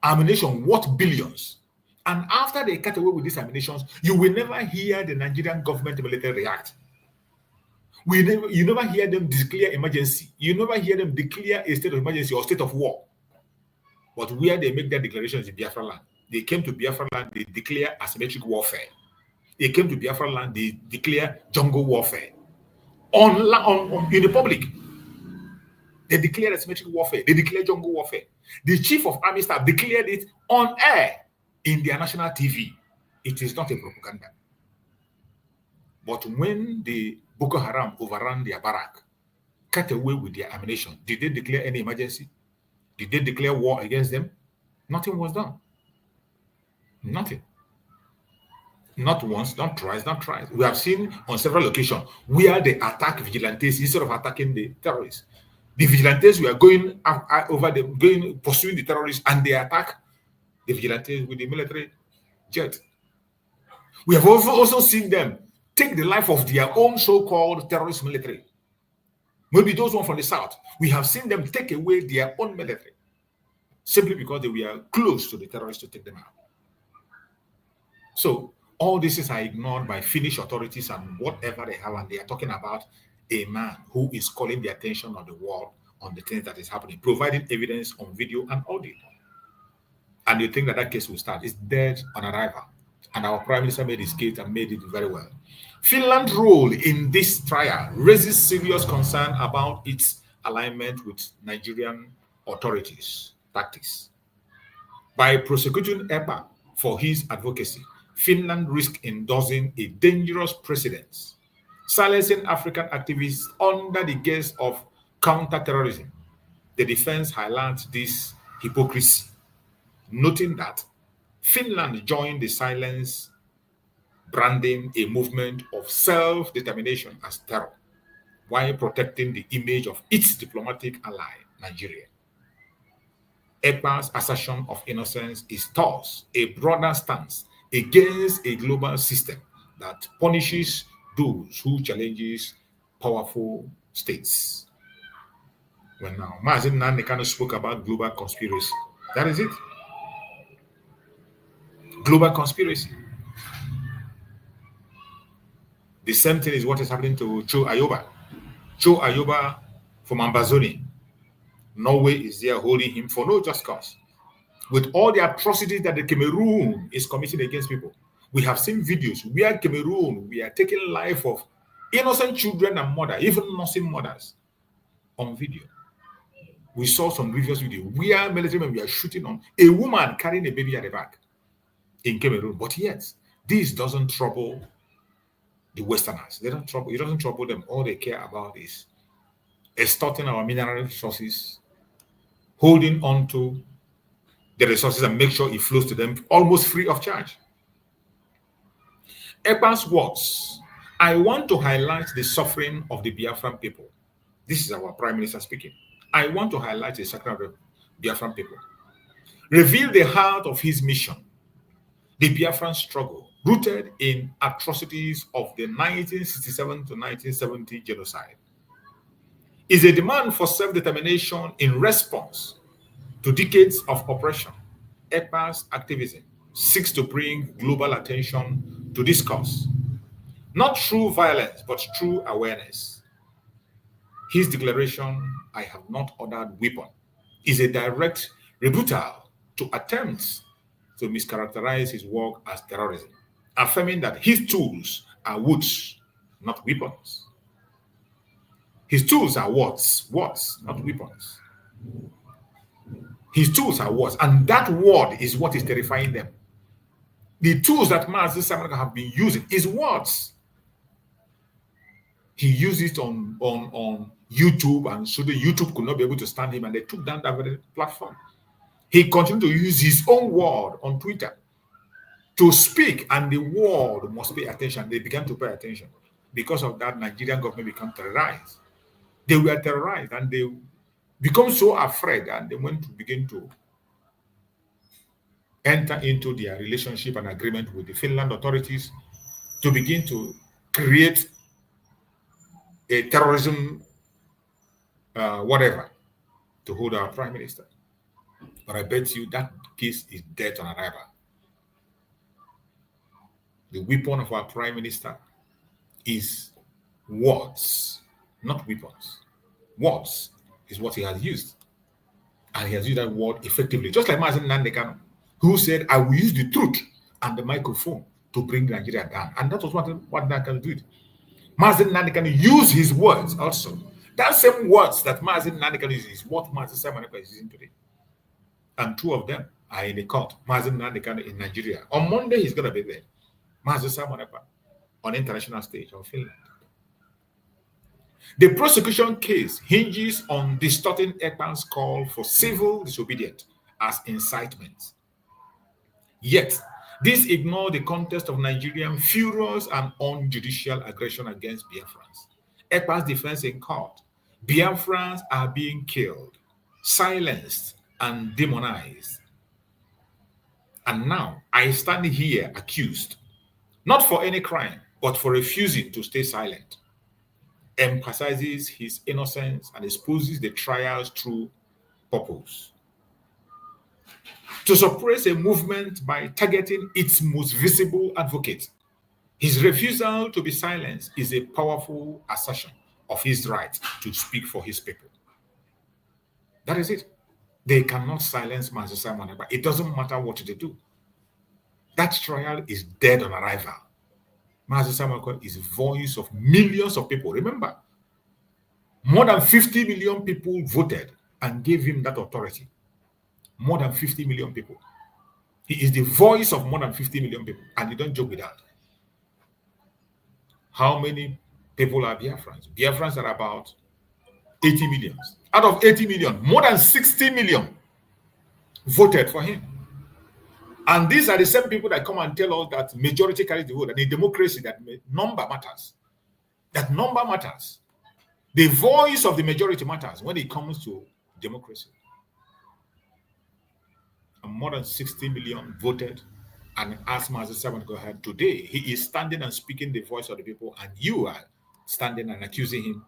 ammunition worth billions. And after they cut away with these ammunitions, you will never hear the Nigerian government military react. You never hear them declare emergency. You never hear them declare a state of emergency or state of war. But where they make their declarations in Biafra land, they came to Biafra land, they declare asymmetric warfare. They came to Biafra land, they declare jungle warfare. In the public, they declare asymmetric warfare. They declare jungle warfare. The chief of army staff declared it on air in their national TV. It is not a propaganda. But when the Boko Haram overran their barrack, cut away with their ammunition, did they declare any emergency? Did they declare war against them? Nothing was done. Nothing. Not once, not twice, not thrice. We have seen on several occasions where they attack vigilantes instead of attacking the terrorists. The vigilantes were going over them, pursuing the terrorists, and they attack the vigilantes with the military jet. We have also seen them take the life of their own so-called terrorist military. Maybe those ones from the south. We have seen them take away their own military simply because they were close to the terrorists to take them out. So all this are ignored by Finnish authorities and whatever they have, and they are talking about a man who is calling the attention of the world on the things that is happening, providing evidence on video and audio. And you think that case will start. It's dead on arrival. And our Prime Minister made his case and made it very well. Finland's role in this trial raises serious concern about its alignment with Nigerian authorities' tactics. By prosecuting Ekpa for his advocacy, Finland risks endorsing a dangerous precedent, silencing African activists under the guise of counter-terrorism. The defense highlights this hypocrisy, noting that Finland joined the silence, branding a movement of self-determination as terror, while protecting the image of its diplomatic ally, Nigeria. Ekpa's assertion of innocence is thus a broader stance against a global system that punishes those who challenges powerful states. Well, now, Mazi Nandekano spoke about global conspiracy. That is it. Global conspiracy. The same thing is what is happening to Joe Ayoba. Joe Ayoba from Ambazoni. Norway is there holding him for no just cause. With all the atrocities that the Cameroon is committing against people. We have seen videos where Cameroon, we are taking life of innocent children and mothers, even nursing mothers, on video. We saw some previous video where military men were shooting on a woman carrying a baby at the back in Cameroon. But yet, this doesn't trouble the Westerners. It doesn't trouble them. All they care about is extorting our mineral resources, holding on to the resources and make sure it flows to them almost free of charge. Ekpa's words, I want to highlight the suffering of the Biafran people. This is our Prime Minister speaking. I want to highlight the suffering of the Biafran people. Reveal the heart of his mission, the Biafran struggle, rooted in atrocities of the 1967 to 1970 genocide, is a demand for self-determination in response to decades of oppression. Ekpa's activism seeks to bring global attention to this cause, not through violence, but through awareness. His declaration, I have not ordered weapon, is a direct rebuttal to attempts to mischaracterize his work as terrorism, affirming that his tools are words, not weapons. His tools are words, not weapons. His tools are words, and that word is what is terrifying them. The tools that Mazi have been using is words. He used it on YouTube, and so the YouTube could not be able to stand him, and they took down that very platform. He continued to use his own word on Twitter to speak, and the world must pay attention. They began to pay attention. Because of that, Nigerian government became terrorized. They were terrorized, and they become so afraid, and they went to begin to enter into their relationship and agreement with the Finland authorities to begin to create a terrorism, whatever, to hold our prime minister. But I bet you that case is dead on arrival. The weapon of our prime minister is words, not weapons. Words is what he has used. And he has used that word effectively. Just like Mazi Nandekano, who said, I will use the truth and the microphone to bring Nigeria down. And that was what Nandekano did. Mazi Nandekano used his words also. That same words that Mazi Nandekano uses is what Mazi Simon Ekpa is using today. And two of them are in the court. Mazi Nandekano in Nigeria. On Monday, he's going to be there. Mazi Simon Ekpa on international stage of Finland. The prosecution case hinges on distorting Ekpa's call for civil disobedience as incitement. Yet, this ignores the context of Nigerian furious and unjudicial aggression against Biafrans. Ekpa's defense in court, Biafrans are being killed, silenced, and demonized. And now, I stand here accused, not for any crime, but for refusing to stay silent. Emphasizes his innocence and exposes the trial's true purpose. To suppress a movement by targeting its most visible advocate, his refusal to be silenced is a powerful assertion of his right to speak for his people. That is it. They cannot silence Mazi Simon Ekpa. It doesn't matter what they do. That trial is dead on arrival. Mazi Simon Ekpa is the voice of millions of people. Remember, more than 50 million people voted and gave him that authority. More than 50 million people. He is the voice of more than 50 million people, and you don't joke with that. How many people are Biafrans? Biafrans are about 80 million. Out of 80 million, more than 60 million voted for him. And these are the same people that come and tell us that majority carries the vote, and in democracy that number matters. That number matters. The voice of the majority matters when it comes to democracy. And more than 60 million voted and asked Mazi Simon to go ahead. Today, he is standing and speaking the voice of the people, and you are standing and accusing him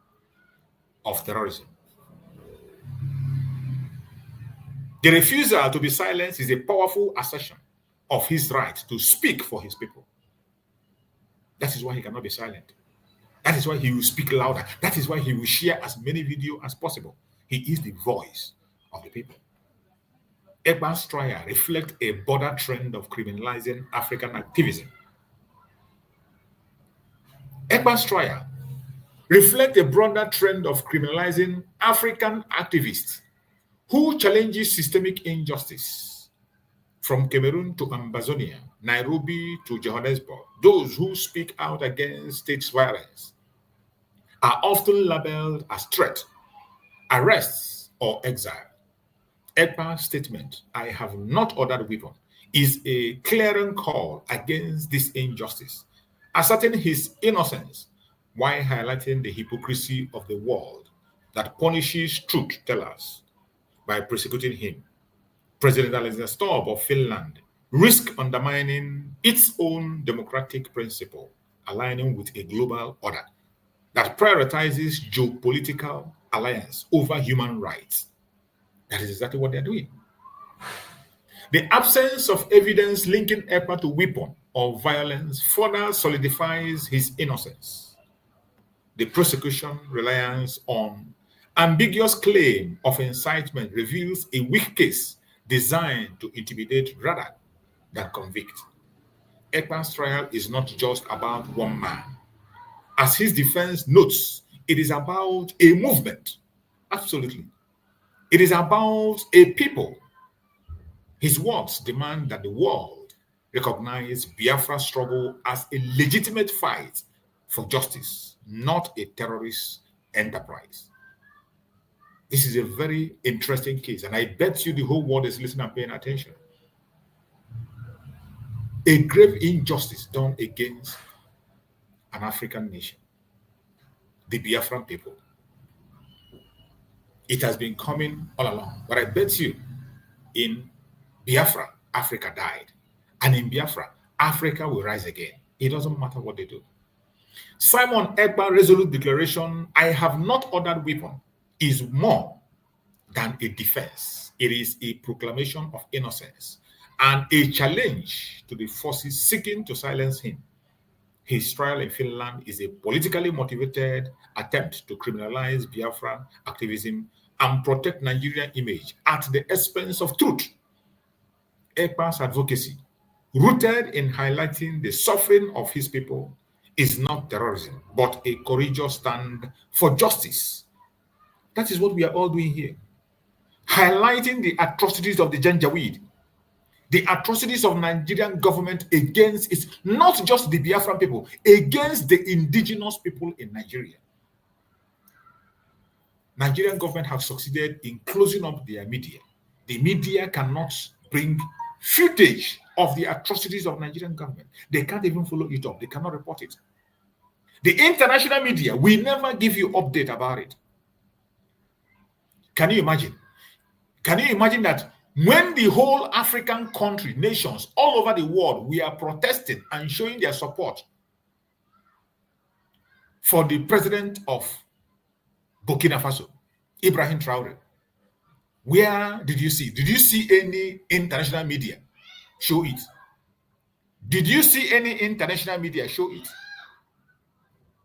of terrorism. The refusal to be silenced is a powerful assertion of his right to speak for his people. That is why he cannot be silent. That is why he will speak louder. That is why he will share as many videos as possible. He is the voice of the people. Ekpa's trial reflects a broader trend of criminalizing African activism. Ekpa's trial reflects a broader trend of criminalizing African activists who challenges systemic injustice. From Cameroon to Ambazonia, Nairobi to Johannesburg, those who speak out against state violence are often labeled as threat, arrests, or exile. Ekpa's statement, "I have not ordered weapon," is a clarion call against this injustice, asserting his innocence while highlighting the hypocrisy of the world that punishes truth tellers by persecuting him. President Alexander Stubb of Finland risks undermining its own democratic principle, aligning with a global order that prioritizes geopolitical alliance over human rights. That is exactly what they're doing. The absence of evidence linking Ekpa to weapon or violence further solidifies his innocence. The prosecution reliance on ambiguous claim of incitement reveals a weak case designed to intimidate rather than convict. Ekpa's trial is not just about one man. As his defense notes, it is about a movement. Absolutely. It is about a people. His words demand that the world recognize Biafra's struggle as a legitimate fight for justice, not a terrorist enterprise. This is a very interesting case, and I bet you the whole world is listening and paying attention. A grave injustice done against an African nation, the Biafran people. It has been coming all along, but I bet you in Biafra, Africa died. And in Biafra, Africa will rise again. It doesn't matter what they do. Simon Ekpa's resolute declaration, "I have not ordered weapon," is more than a defense. It is a proclamation of innocence and a challenge to the forces seeking to silence him. His trial in Finland is a politically motivated attempt to criminalize Biafran activism and protect Nigerian image at the expense of truth. Ekpa's advocacy, rooted in highlighting the suffering of his people, is not terrorism, but a courageous stand for justice. That is what we are all doing here. Highlighting the atrocities of the Janjaweed, the atrocities of Nigerian government against its, not just the Biafran people, against the indigenous people in Nigeria. Nigerian government have succeeded in closing up their media. The media cannot bring footage of the atrocities of Nigerian government. They can't even follow it up. They cannot report it. The international media will never give you update about it. Can you imagine? Can you imagine that when the whole African country, nations all over the world, we are protesting and showing their support for the president of Burkina Faso, Ibrahim Traore? Where did you see? Did you see any international media show it? Did you see any international media show it?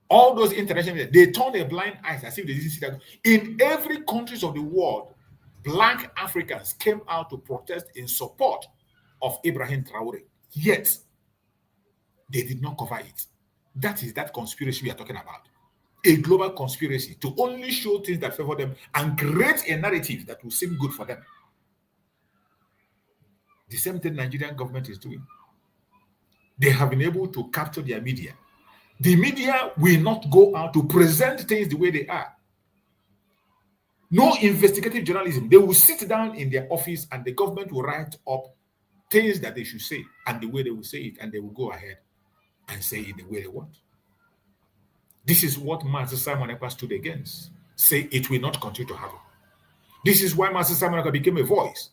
All those international media, they turned a blind eye as if they didn't see that. In every countries of the world, Black Africans came out to protest in support of Ibrahim Traore. Yet, they did not cover it. That is that conspiracy we are talking about. A global conspiracy to only show things that favor them and create a narrative that will seem good for them. The same thing Nigerian government is doing. They have been able to capture their media. The media will not go out to present things the way they are. No investigative journalism. They will sit down in their office and the government will write up things that they should say and the way they will say it, and they will go ahead and say it the way they want. This is what Mazi Simon Ekpa stood against. Say it will not continue to happen. This is why Mazi Simon Ekpa became a voice.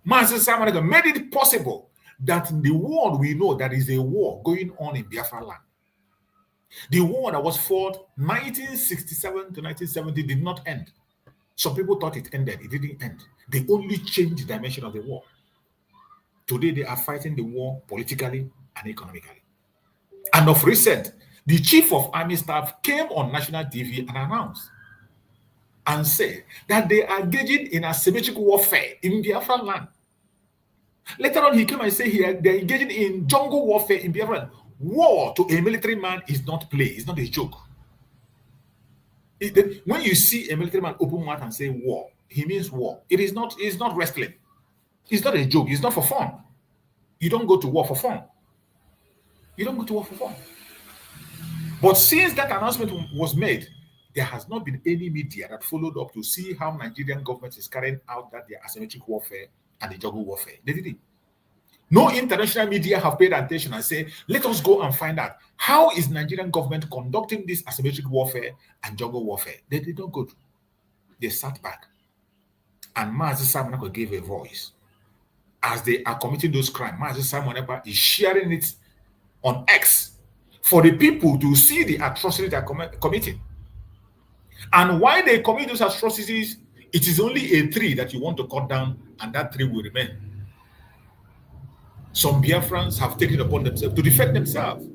Mazi Simon Ekpa made it possible that in the world we know there is a war going on in Biafra land. The war that was fought 1967 to 1970 did not end. Some people thought it ended. It didn't end. They only changed the dimension of the war. Today, they are fighting the war politically and economically. And of recent, the chief of army staff came on national TV and announced and said that they are engaging in asymmetric warfare in Biafra land. Later on, he came and said they're engaging in jungle warfare in Biafra. War to a military man is not play. It's not a joke. When you see a military man open mouth and say war, he means war. It's not wrestling. It's not a joke. It's not for fun. You don't go to war for fun. You don't go to war for fun. But since that announcement was made, there has not been any media that followed up to see how Nigerian government is carrying out that their asymmetric warfare and the jungle warfare. They didn't. No international media have paid attention and say, let us go and find out how is Nigerian government conducting this asymmetric warfare and jungle warfare. They did not go to. They sat back. And Mazi Simon Ekpa gave a voice. As they are committing those crimes, Mazi Simon Ekpa is sharing it on X for the people to see the atrocity they are committing. And why they commit those atrocities, it is only a tree that you want to cut down, and that tree will remain. Some Biafrans have taken upon themselves to defend themselves.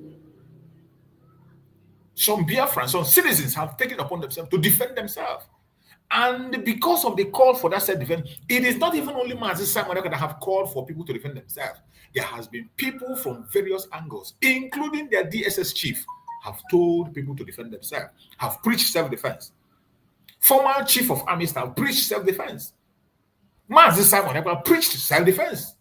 Some Biafrans, some citizens have taken upon themselves to defend themselves. And because of the call for that self-defense, it is not even only Mazi Simon Ekpa that have called for people to defend themselves. There has been people from various angles, including their DSS chief, have told people to defend themselves, have preached self-defense. Former chief of army staff preached self-defense. Mazi Simon Ekpa preached self-defense.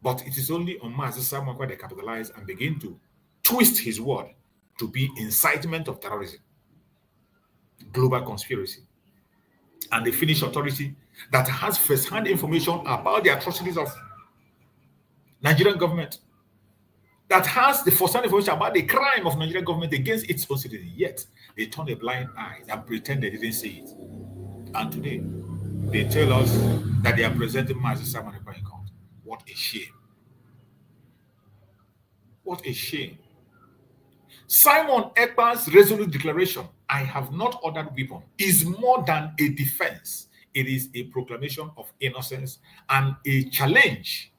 But it is only on Mazi Simon Ekpa they capitalize and begin to twist his word to be incitement of terrorism, global conspiracy, and the Finnish authority that has first-hand information about the atrocities of Nigerian government, that has the first-hand information about the crime of Nigerian government against its own citizens, yet they turn a blind eye and pretend they didn't see it. And today, they tell us that they are presenting Mazi Simon Ekpa in court. What a shame. What a shame. Simon Ekpa's resolute declaration, I have not ordered weapon, is more than a defense. It is a proclamation of innocence and a challenge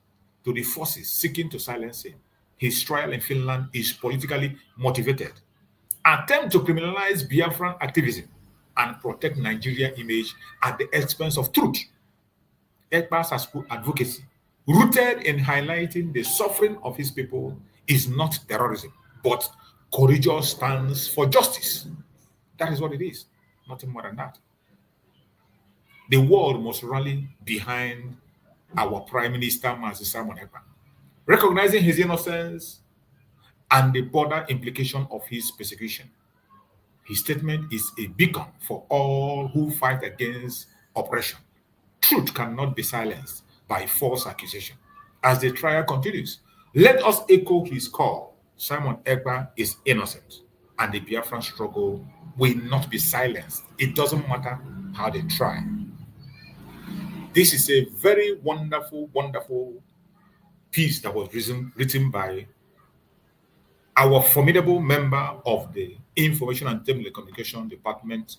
to the forces seeking to silence him. His trial in Finland is politically motivated. Attempt to criminalize Biafran activism and protect Nigeria's image at the expense of truth. Ekpa has put advocacy, rooted in highlighting the suffering of his people, is not terrorism, but courageous stands for justice. That is what it is, nothing more than that. The world must rally behind our Prime Minister, Mazi Simon Ekpa, recognizing his innocence and the broader implication of his persecution. His statement is a beacon for all who fight against oppression. Truth cannot be silenced by false accusation. As the trial continues, let us echo his call. Simon Ekpa is innocent, and the Biafran struggle will not be silenced. It doesn't matter how they try. This is a very wonderful, wonderful piece that was written by our formidable member of the Information and Telecommunication Department,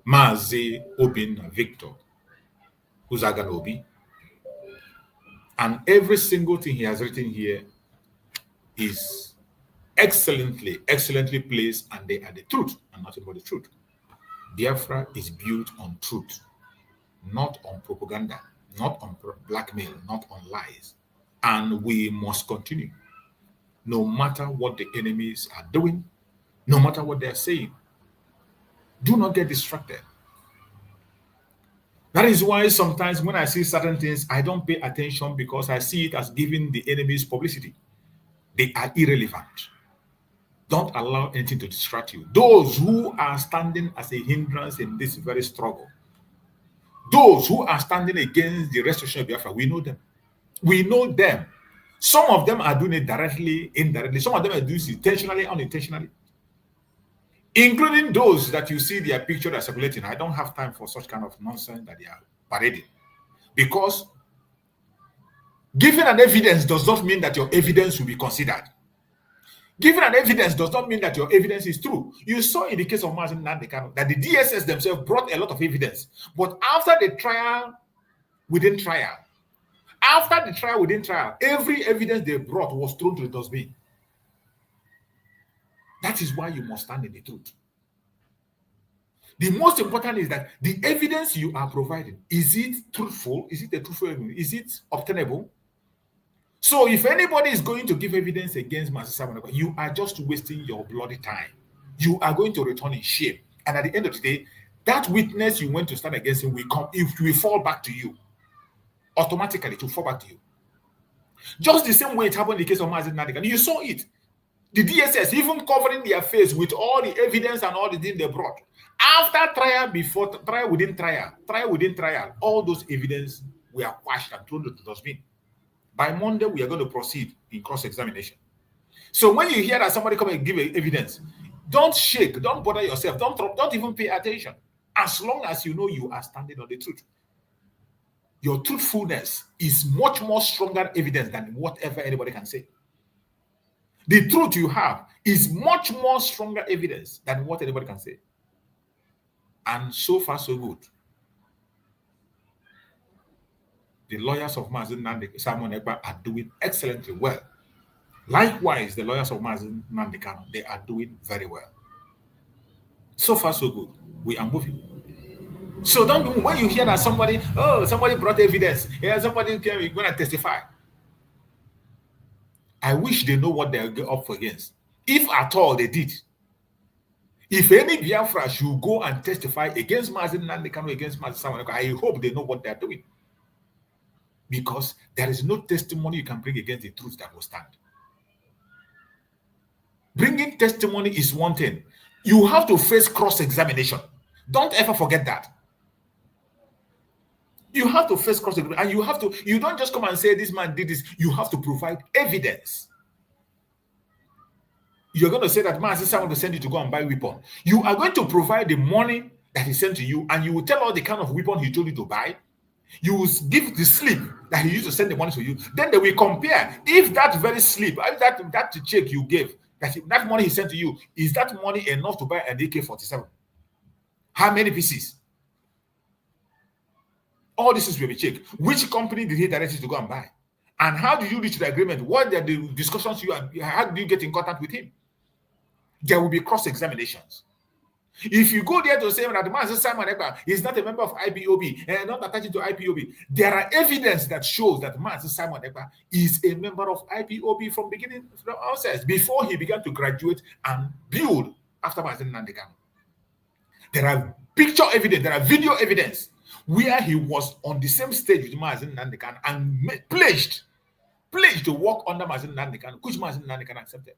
Mazi Obin Victor Uzaganobi. And every single thing he has written here is excellently placed, and they are the truth and nothing but the truth. Biafra is built on truth, not on propaganda, not on blackmail, not on lies. And we must continue, no matter what the enemies are doing, no matter what they are saying. Do not get distracted. That is why sometimes when I see certain things, I don't pay attention, because I see it as giving the enemies publicity. They are irrelevant. Don't allow anything to distract you. Those who are standing as a hindrance in this very struggle, those who are standing against the restoration of Biafra, we know them. We know them. Some of them are doing it directly, indirectly. Some of them are doing it intentionally, unintentionally. Including those that you see their picture are circulating. I don't have time for such kind of nonsense that they are parading. Because giving an evidence does not mean that your evidence will be considered. Giving an evidence does not mean that your evidence is true. You saw in the case of Mazi Nandekano that the DSS themselves brought a lot of evidence. But after the trial, within trial, After the trial within trial, every evidence they brought was thrown to the dustbin. That is why you must stand in the truth. The most important is that the evidence you are providing, is it truthful? Is it a truthful evidence? Is it obtainable? So if anybody is going to give evidence against Mazi Simon Ekpa, you are just wasting your bloody time. You are going to return in shame. And at the end of the day, that witness you went to stand against him will come, it will fall back to you. Automatically, it will fall back to you. Just the same way it happened in the case of Mazi Nadikan. You saw it. The DSS even covering their face with all the evidence and all the things they brought. After trial, before trial within trial, all those evidence were quashed and thrown to the dustbin. By Monday, we are going to proceed in cross-examination. So when you hear that somebody come and give evidence, don't shake, don't bother yourself, don't even pay attention. As long as you know you are standing on the truth. Your truthfulness is much more stronger evidence than whatever anybody can say. The truth you have is much more stronger evidence than what anybody can say. And so far, so good. The lawyers of Mazi Simon Ekpa are doing excellently well. Likewise, the lawyers of Mazi Nandekano, they are doing very well. So far, so good. We are moving. So don't, when you hear that somebody brought evidence, somebody came going to testify. I wish they know what they're up against. If at all they did. If any Biafra should go and testify against Mazi Nandekano, against Mazi Simon Ekpa, I hope they know what they're doing. Because there is no testimony you can bring against the truth that will stand. Bringing testimony is one thing. You have to face cross-examination. Don't ever forget that. You have to face cross-examination, and you don't just come and say this man did this. You have to provide evidence. You're going to say that Mazi Simon will send you to go and buy a weapon. You are going to provide the money that he sent to you, and you will tell all the kind of weapon he told you to buy. You will give the slip that he used to send the money to you. Then they will compare if that very slip, that check you gave, that money he sent to you, is that money enough to buy an AK-47? How many pieces? All this is will be checked. Which company did he direct you to go and buy? And how did you reach the agreement? What are the discussions you had? How did you get in contact with him? There will be cross-examinations. If you go there to say that Mazi Simon Ekpa is not a member of IPOB and not attached to IPOB, there are evidence that shows that Mazi Simon Ekpa is a member of IPOB from beginning, from outset, before he began to graduate and build after Mazi Nandekano. There are picture evidence, there are video evidence where he was on the same stage with Mazi Nandekano and pledged to work under Mazi Nandekano, which Mazi Nandekano accepted.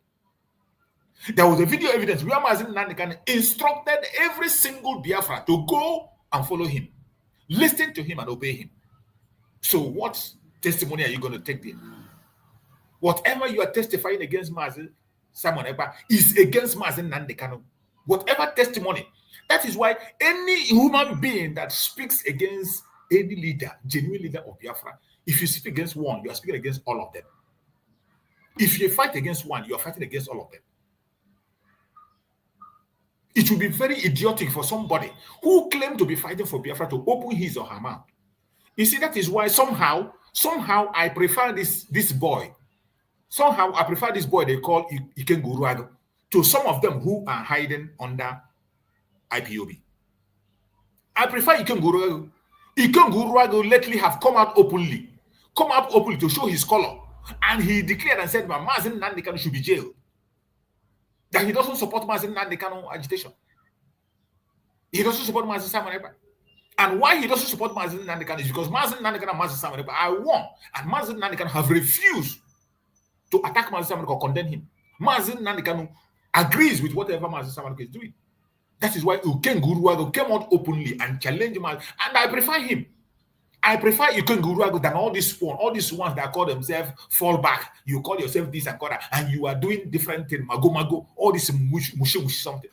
There was a video evidence where Mazi Nandekano instructed every single Biafra to go and follow him, listen to him and obey him. So what testimony are you going to take there? Whatever you are testifying against Mazi Simon Ekpa is against Mazi Nandekano. Whatever testimony. That is why any human being that speaks against any leader, genuine leader of Biafra, if you speak against one, you are speaking against all of them. If you fight against one, you are fighting against all of them. It would be very idiotic for somebody who claimed to be fighting for Biafra to open his or her mouth. You see, that is why somehow I prefer this boy. Somehow I prefer this boy they call Iken Guruago to some of them who are hiding under IPOB. I prefer Iken Guruago. Iken Guruago lately have come out openly to show his color. And he declared and said, Mazi Nandekano should be jailed. That he doesn't support Mazi Nandekano agitation. He doesn't support Mazi Simon Ekpa. And why he doesn't support Mazi Nandekano is because Mazi Nandekano and Mazi Simon Ekpa are one. And Mazi Nandekano have refused to attack Mazi Simon Ekpa or condemn him. Mazi Nandekano agrees with whatever Mazi Simon Ekpa is doing. That is why Iken Guruago came out openly and challenged Mazi. And I prefer him. I prefer Iken Guruago than all these ones that call themselves fall back. You call yourself this and that, and you are doing different things, mago, all this mushi something.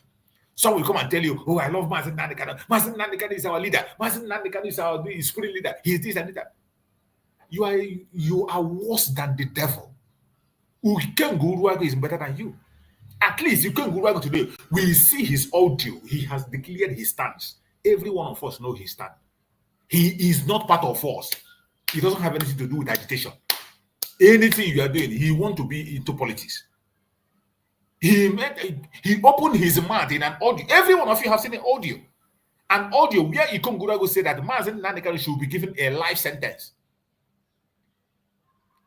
Some will come and tell you, oh, I love Mazi Nandekano. Mazi Nandekano is our leader. Mazi Nandekano is our spirit leader. He is this and that. You are worse than the devil. Iken Guruago is better than you. At least Iken Guruago today, we see his audio. He has declared his stance. Every one of us know his stand. He is not part of us. It doesn't have anything to do with agitation. Anything you are doing, he want to be into politics. He opened his mouth in an audio. Every one of you have seen an audio. An audio where Ikongurago said that Mazi Nnamdi should be given a life sentence.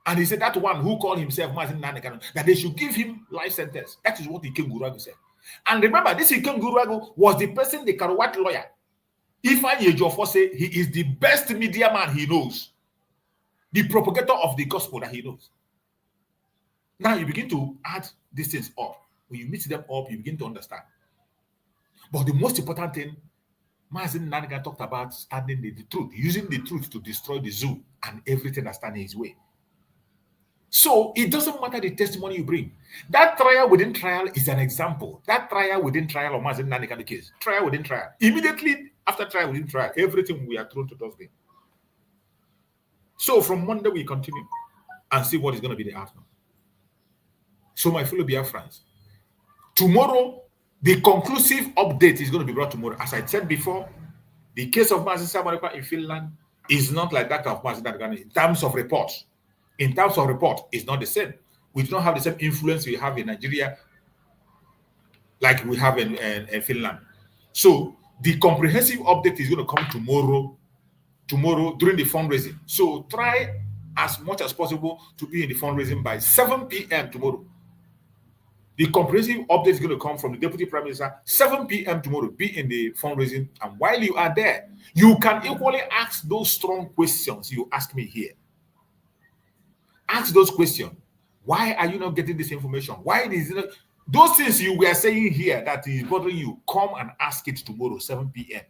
And he said that one who called himself Mazi Nnamdi, that they should give him life sentence. That is what Ikongurago said. And remember, this Ikongurago was the person, the Karawat lawyer. Ifeanyi Ejiofor say he is the best media man he knows. The propagator of the gospel that he knows. Now you begin to add these things up. When you mix them up, you begin to understand. But the most important thing, Mazi Nnamdi talked about standing the truth, using the truth to destroy the zoo and everything that stands in his way. So it doesn't matter the testimony you bring. That trial within trial is an example. That trial within trial of Mazi Nnamdi case, trial within trial. Immediately after trial within trial, everything we are thrown to dustbin. So from Monday we continue and see what is going to be the outcome. So my fellow Biafrans, tomorrow the conclusive update is going to be brought tomorrow. As I said before, the case of Mazi Simon Ekpa in Finland is not like that of Mazi Nnamdi in terms of reports. In terms of report, it's not the same. We do not have the same influence we have in Nigeria like we have in Finland. So the comprehensive update is going to come tomorrow during the fundraising. So try as much as possible to be in the fundraising by 7 p.m. tomorrow. The comprehensive update is going to come from the Deputy Prime Minister, 7 p.m. tomorrow. Be in the fundraising. And while you are there, you can equally ask those strong questions you ask me here. Ask those questions. Why are you not getting this information? Why is it not? Those things you were saying here that is bothering you, come and ask it tomorrow, 7 p.m.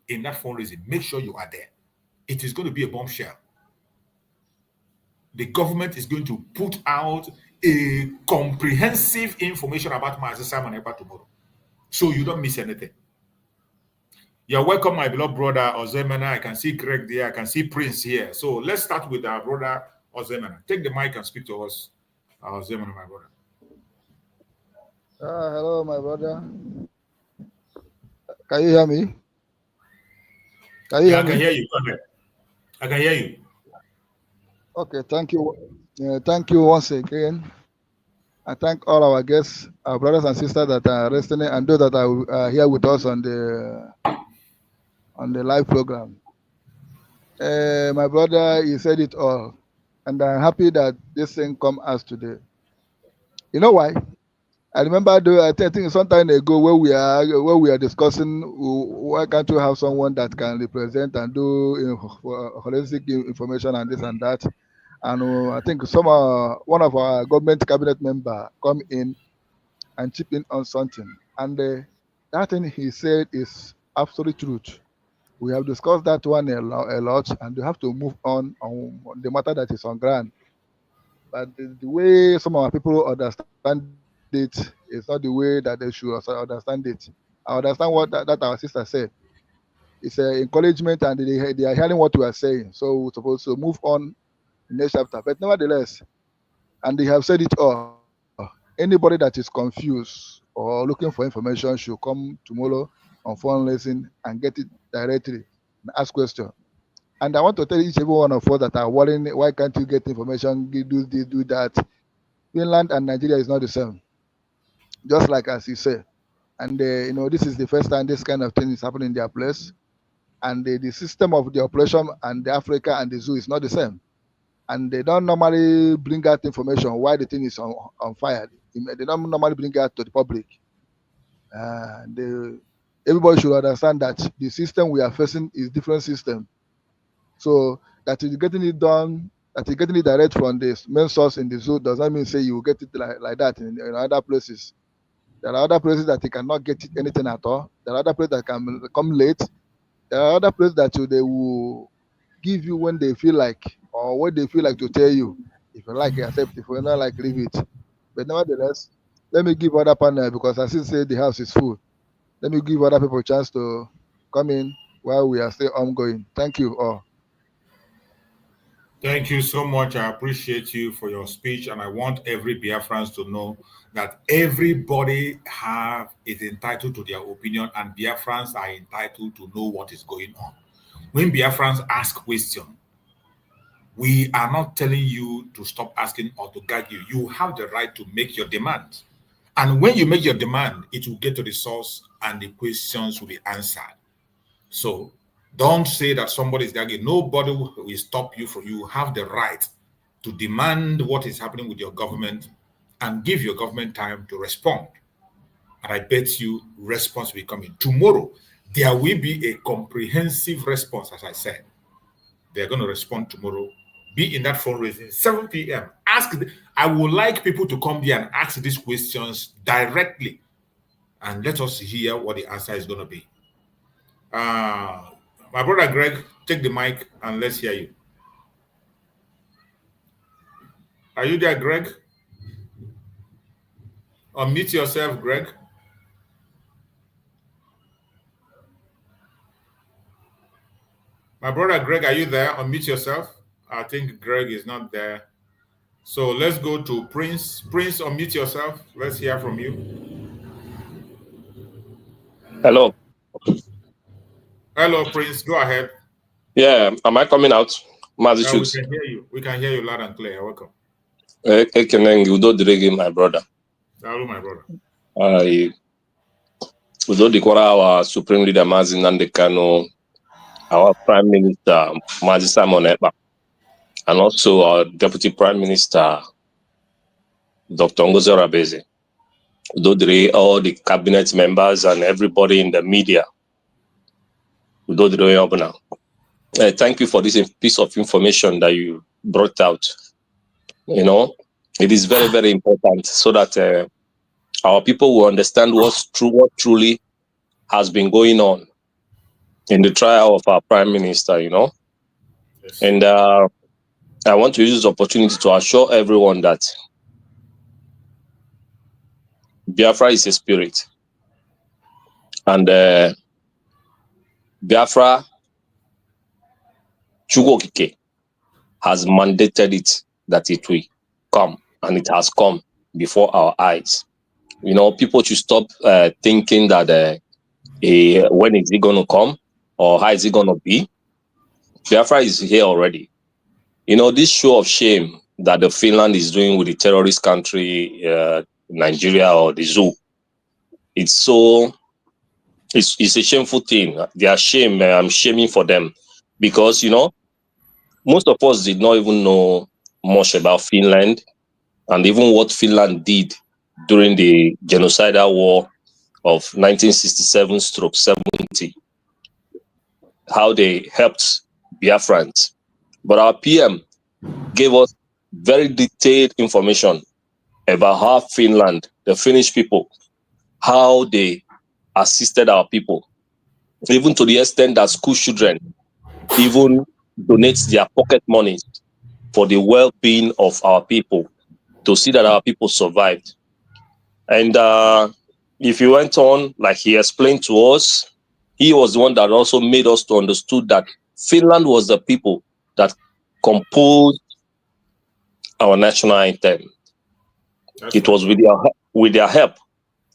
in that fundraising. Make sure you are there. It is going to be a bombshell. The government is going to put out a comprehensive information about Mazi Simon Ekpa tomorrow. So you don't miss anything. You're welcome, my beloved brother Ozemena. I can see Greg there. I can see Prince here. So let's start with our brother Ozemena. Take the mic and speak to us, Ozemena, my brother. Hello, my brother. Can you hear me? Can you hear me? I can hear you. Go ahead. I can hear you. Okay, thank you. Thank you once again. I thank all our guests, our brothers and sisters that are listening, and those that are here with us on the live program. My brother, he said it all, and I'm happy that this thing come as today. You know why? I remember I think some time ago where we are discussing why can't you have someone that can represent and do holistic information and this and that. And I think one of our government cabinet member come in and chip in on something. And that thing he said is absolute truth. We have discussed that one a lot, and we have to move on the matter that is on ground. But the way some of our people understand it is not the way that they should understand it. I understand what that our sister said. It's an encouragement, and they are hearing what we are saying. So we're supposed to move on in the next chapter. But nevertheless, and they have said it all, anybody that is confused or looking for information should come tomorrow on fundraising and get it directly and ask questions. And I want to tell each and every one of us that are worrying, why can't you get information, do this, do that? Finland and Nigeria is not the same. Just like as you say. And this is the first time this kind of thing is happening in their place. And the system of the operation and the Africa and the zoo is not the same. And they don't normally bring out information why the thing is on fire. They don't normally bring out to the public. Everybody should understand that the system we are facing is different system. So that is getting it done, that is getting it direct from the main source in the zoo does not mean say you will get it like that in other places. There are other places that you cannot get anything at all. There are other places that can come late. There are other places that they will give you when they feel like, or what they feel like to tell you. If you like, accept. If you not like, leave it. But nevertheless, let me give other panel, because I still say the house is full. Let me give other people a chance to come in while we are still ongoing. Thank you all. Thank you so much. I appreciate you for your speech, and I want every Biafrans to know that everybody is entitled to their opinion, and Biafrans are entitled to know what is going on. When Biafrans ask questions, We are not telling you to stop asking or to gag you. You have the right to make your demand. And when you make your demand, it will get to the source and the questions will be answered. So don't say that somebody is gagging. Nobody will stop you from, you have the right to demand what is happening with your government and give your government time to respond. And I bet you response will be coming. Tomorrow, there will be a comprehensive response, as I said. They're going to respond tomorrow. Be in that fundraising, 7 p.m. I would like people to come here and ask these questions directly. And let us hear what the answer is going to be. My brother Greg, take the mic and let's hear you. Are you there, Greg? Unmute yourself, Greg. My brother Greg, are you there? Unmute yourself. I think Greg is not there. So let's go to Prince. Prince, unmute yourself. Let's hear from you. Hello. Hello, Prince. Go ahead. Yeah, am I coming out? Mazi, we can hear you. We can hear you loud and clear. Welcome. My brother. Hello, my brother. Our Supreme Leader Mazi Nandekano, our Prime Minister Mazi Simon Ekpa, and also our Deputy Prime Minister Dr. Ngozi Rabeze. All the cabinet members and everybody in the media. Thank you for this piece of information that you brought out. You know, it is very, very important so that our people will understand what's true, what truly has been going on in the trial of our Prime Minister, you know. Yes. And I want to use this opportunity to assure everyone that Biafra is a spirit. And Biafra Chugokike has mandated it that it will come, and it has come before our eyes. You know, people should stop thinking that when is it going to come or how is it going to be. Biafra is here already. You know, this show of shame that the Finland is doing with the terrorist country, Nigeria or the zoo, it's a shameful thing. They are shame. I'm shaming for them because, you know, most of us did not even know much about Finland and even what Finland did during the genocidal war of 1967-70, how they helped Biafrans. But our PM gave us very detailed information about how Finland, the Finnish people, how they assisted our people, even to the extent that school children even donate their pocket money for the well-being of our people, to see that our people survived. And if you went on, like he explained to us, he was the one that also made us to understood that Finland was the people that composed our national anthem. It was with their help.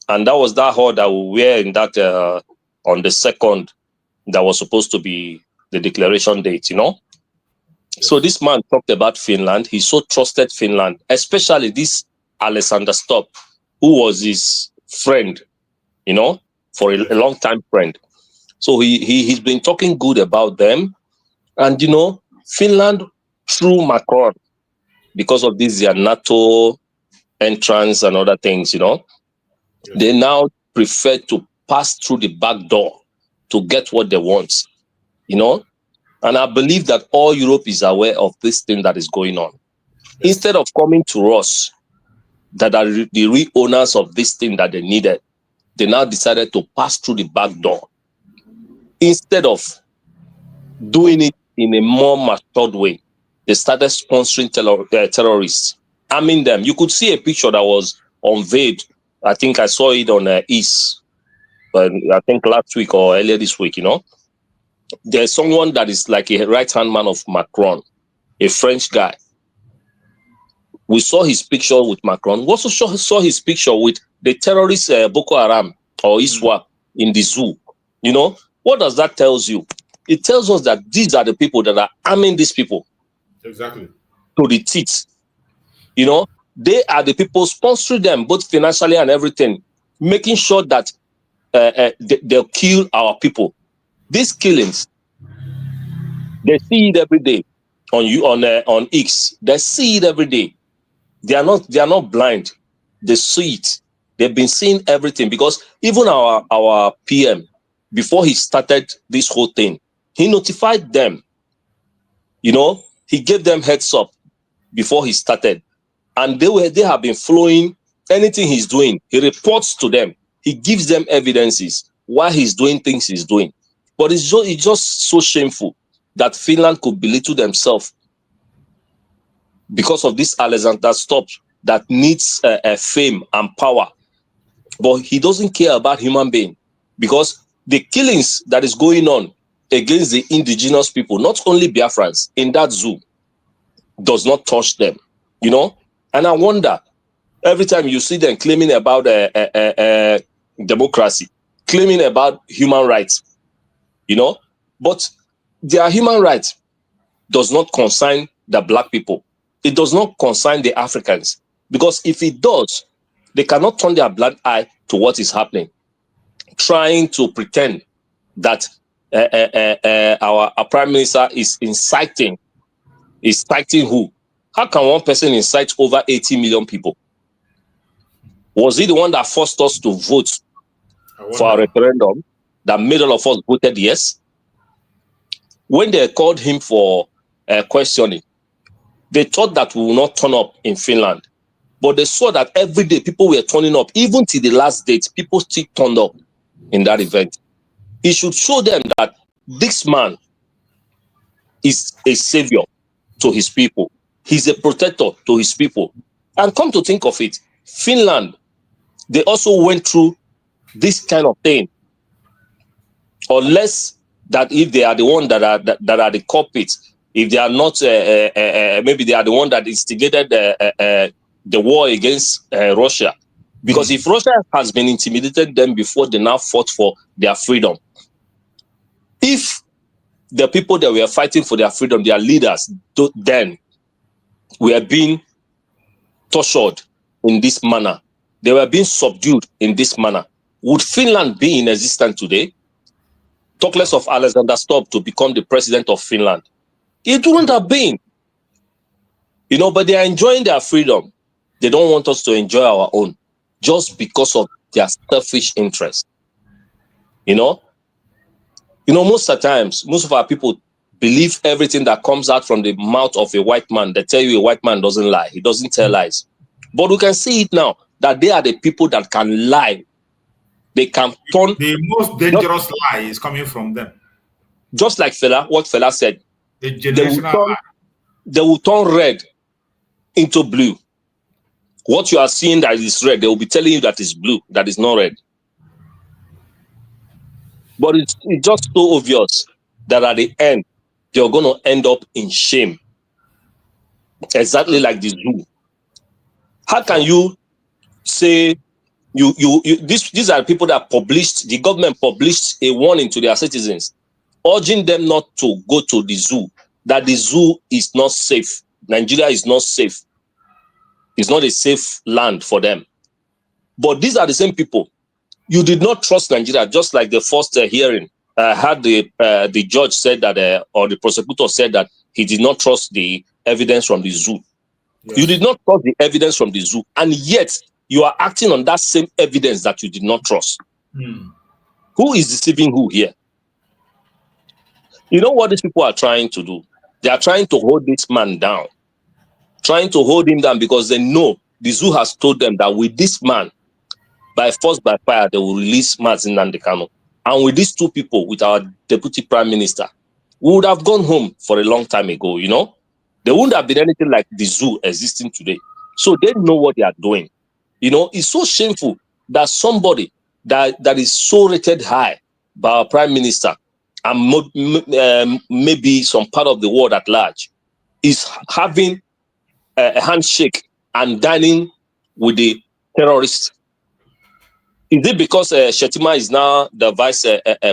And that was that hall that we were in that on the 2nd, that was supposed to be the declaration date, you know. Yes. So this man talked about Finland. He so trusted Finland, especially this Alexander Stubb, who was his friend, you know, for a long time friend. So he's been talking good about them. And, you know, Finland, through Macron, because of this, their NATO entrance and other things, you know, yes, they now prefer to pass through the back door to get what they want, you know. And I believe that all Europe is aware of this thing that is going on. Yes. Instead of coming to us, that are the real owners of this thing that they needed, they now decided to pass through the back door. Instead of doing it in a more matured way, they started sponsoring terrorists, arming them. You could see a picture that was unveiled. I think I saw it on East, but I think last week or earlier this week, you know. There's someone that is like a right-hand man of Macron, a French guy. We saw his picture with Macron. We also saw his picture with the terrorist Boko Haram or ISWAP in the zoo. You know, what does that tell you? It tells us that these are the people that are arming these people. Exactly. To the teeth. You know, they are the people sponsoring them, both financially and everything, making sure that they'll kill our people. These killings, they see it every day on X. They see it every day. They are not blind. They see it. They've been seeing everything, because even our PM, before he started this whole thing, he notified them. You know, he gave them heads up before he started, and they have been following anything he's doing. He reports to them. He gives them evidences why he's doing things he's doing. But it's just so shameful that Finland could belittle themselves because of this Alexander Stubb that needs fame and power. But he doesn't care about human being, because the killings that is going on against the indigenous people, not only Biafrans, in that zoo, does not touch them, you know? And I wonder, every time you see them claiming about democracy, claiming about human rights, you know, but their human rights does not concern the black people. It does not concern the Africans, because if it does, they cannot turn their blind eye to what is happening, trying to pretend that our prime minister is inciting who? How can one person incite over 80 million people? Was he the one that forced us to vote for a referendum that made all of us voted yes? When they called him for questioning, they thought that we will not turn up in Finland. But they saw that every day people were turning up. Even till the last date, people still turned up in that event. It should show them that this man is a savior to his people. He's a protector to his people. And come to think of it, Finland, they also went through this kind of thing. Unless that if they are the one that are the culprits, if they are not, maybe they are the one that instigated the war against Russia. Because if Russia has been intimidated them before, they now fought for their freedom. If the people that were fighting for their freedom, their leaders, then were being tortured in this manner, they were being subdued in this manner, would Finland be in existence today? Talk less of Alexander Stubb to become the president of Finland. It wouldn't have been. You know, but they are enjoying their freedom. They don't want us to enjoy our own, just because of their selfish interest. You know, most of the times, most of our people believe everything that comes out from the mouth of a white man. They tell you a white man doesn't lie. He doesn't tell lies. But we can see it now that they are the people that can lie. They can turn. The most dangerous lie is coming from them. Just like what Fela said. The generational lie. They will turn red into blue. What you are seeing that is red, they will be telling you that is blue, that is not red. But it's just so obvious that at the end, you're going to end up in shame. Exactly like the zoo. How can you say these are people that the government published a warning to their citizens, urging them not to go to the zoo, that the zoo is not safe. Nigeria is not safe. It's not a safe land for them. But these are the same people. You did not trust Nigeria, just like the first hearing. Had the judge said that, or the prosecutor said that he did not trust the evidence from the zoo. Yes. You did not trust the evidence from the zoo, and yet you are acting on that same evidence that you did not trust. Who is deceiving who here? You know what these people are trying to do? They are trying to hold this man down. Trying to hold him down because they know the zoo has told them that with this man, by force, by fire, they will release Mazi and Kanu. And with these two people, with our deputy prime minister, we would have gone home for a long time ago, you know? There wouldn't have been anything like the zoo existing today. So they know what they are doing. You know, it's so shameful that somebody that is so rated high by our prime minister and maybe some part of the world at large is having a handshake and dining with the terrorists. Is it because Shetima is now the vice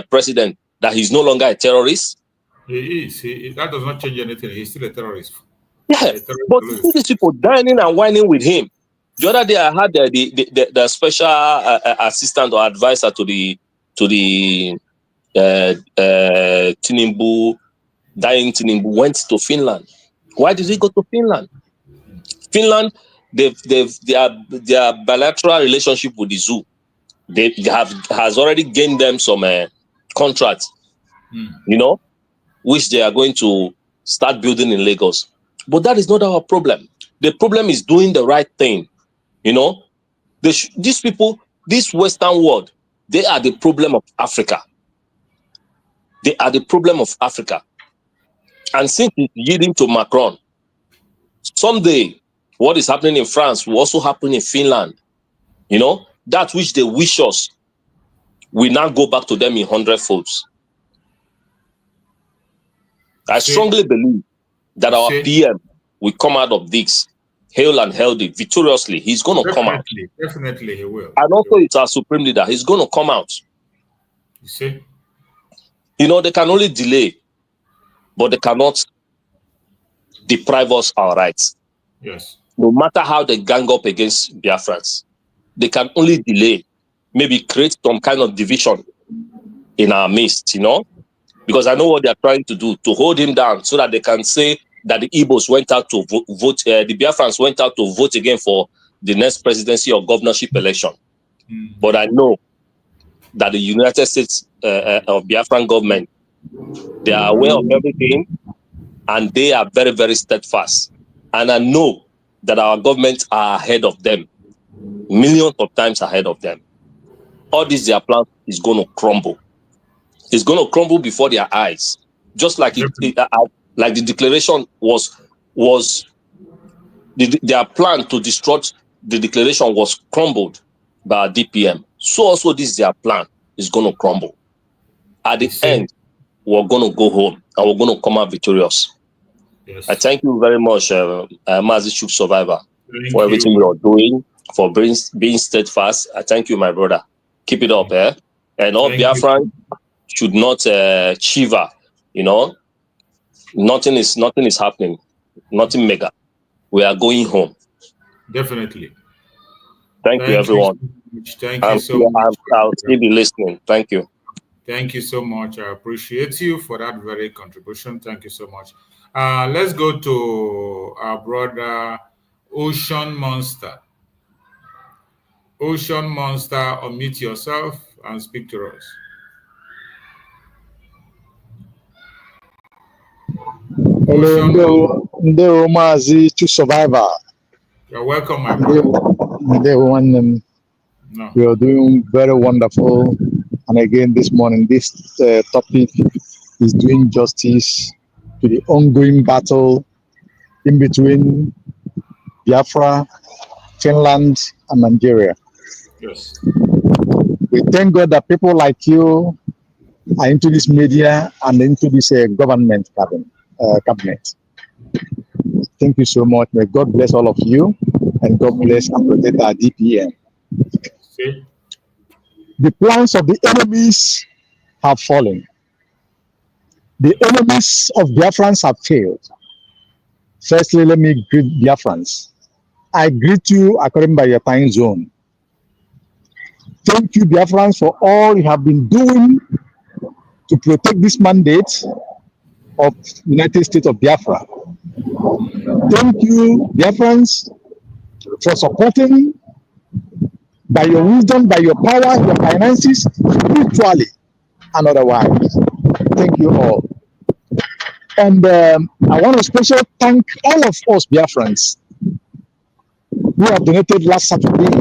president that he's no longer a terrorist? He is. That does not change anything. He's still a terrorist. Yeah, but you see these people dining and whining with him. The other day, I had the special assistant or advisor to the Tinubu, dying Tinubu, went to Finland. Why did he go to Finland? Finland, their bilateral relationship with the zoo, has already gained them some contracts, you know, which they are going to start building in Lagos. But that is not our problem. The problem is doing the right thing. You know, these people, this Western world, they are the problem of Africa. They are the problem of Africa. And since it's yielding to Macron, someday what is happening in France will also happen in Finland. You know, that which they wish us, we now go back to them in 100-folds. I strongly believe that our PM will come out of this hale and healthy, victoriously. He's going to come out. Definitely he will. And also it's our supreme leader. He's going to come out. You see? You know, they can only delay, but they cannot deprive us our rights. Yes. No matter how they gang up against Biafrans, they can only delay, maybe create some kind of division in our midst, you know? Because I know what they're trying to do, to hold him down so that they can say that the Igbos went out to vote, the Biafrans went out to vote again for the next presidency or governorship election. But I know that the United States of Biafran government, they are aware of everything and they are very, very steadfast. And I know that our governments are ahead of them, millions of times ahead of them. All this, their plan is going to crumble. It's going to crumble before their eyes, just like like the declaration was their plan to destroy the declaration was crumbled by DPM. So also this their plan is going to crumble. At the end, we're going to go home and we're going to come out victorious. Yes. I thank you very much, Mazi Chuk Survivor, for everything you're doing, for being steadfast. I thank you, my brother. Keep it up, eh? And all Biafran should not shiver, you know. Nothing is happening. Nothing mega. We are going home. Definitely. Thank you, everyone. Thank you so much. I'll still be listening. Thank you. Thank you so much. I appreciate you for that very contribution. Thank you so much. Let's go to our brother Ocean Monster. Ocean Monster, unmute yourself and speak to us. Hello, Ndeo Mazi to Survivor. You're welcome, my brother. We are doing very wonderful. And again, this morning, this topic is doing justice to the ongoing battle in between Biafra, Finland, and Nigeria. Yes. We thank God that people like you are into this media and into this government cabinet. Thank you so much. May God bless all of you, and God bless and protect our DPM. See? The plans of the enemies have fallen. The enemies of Biafrans have failed. Firstly, let me greet Biafrans. I greet you according by your time zone. Thank you, Biafrans, for all you have been doing to protect this mandate of United States of Biafra. Thank you, Biafrans, for supporting by your wisdom, by your power, your finances, spiritually and otherwise. Thank you all. And I want to especially thank all of us Biafrans who have donated last Saturday,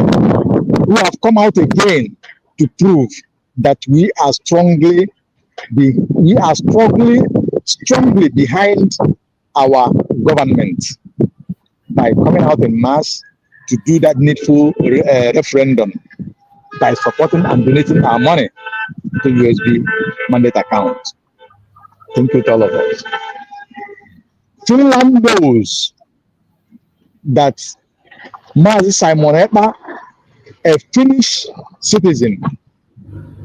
who have come out again to prove that we are strongly behind our government by coming out in mass to do that needful referendum by supporting and donating our money to USB mandate account. Thank you to all of us. Finland knows that Mazi Simon Ekpa, a Finnish citizen,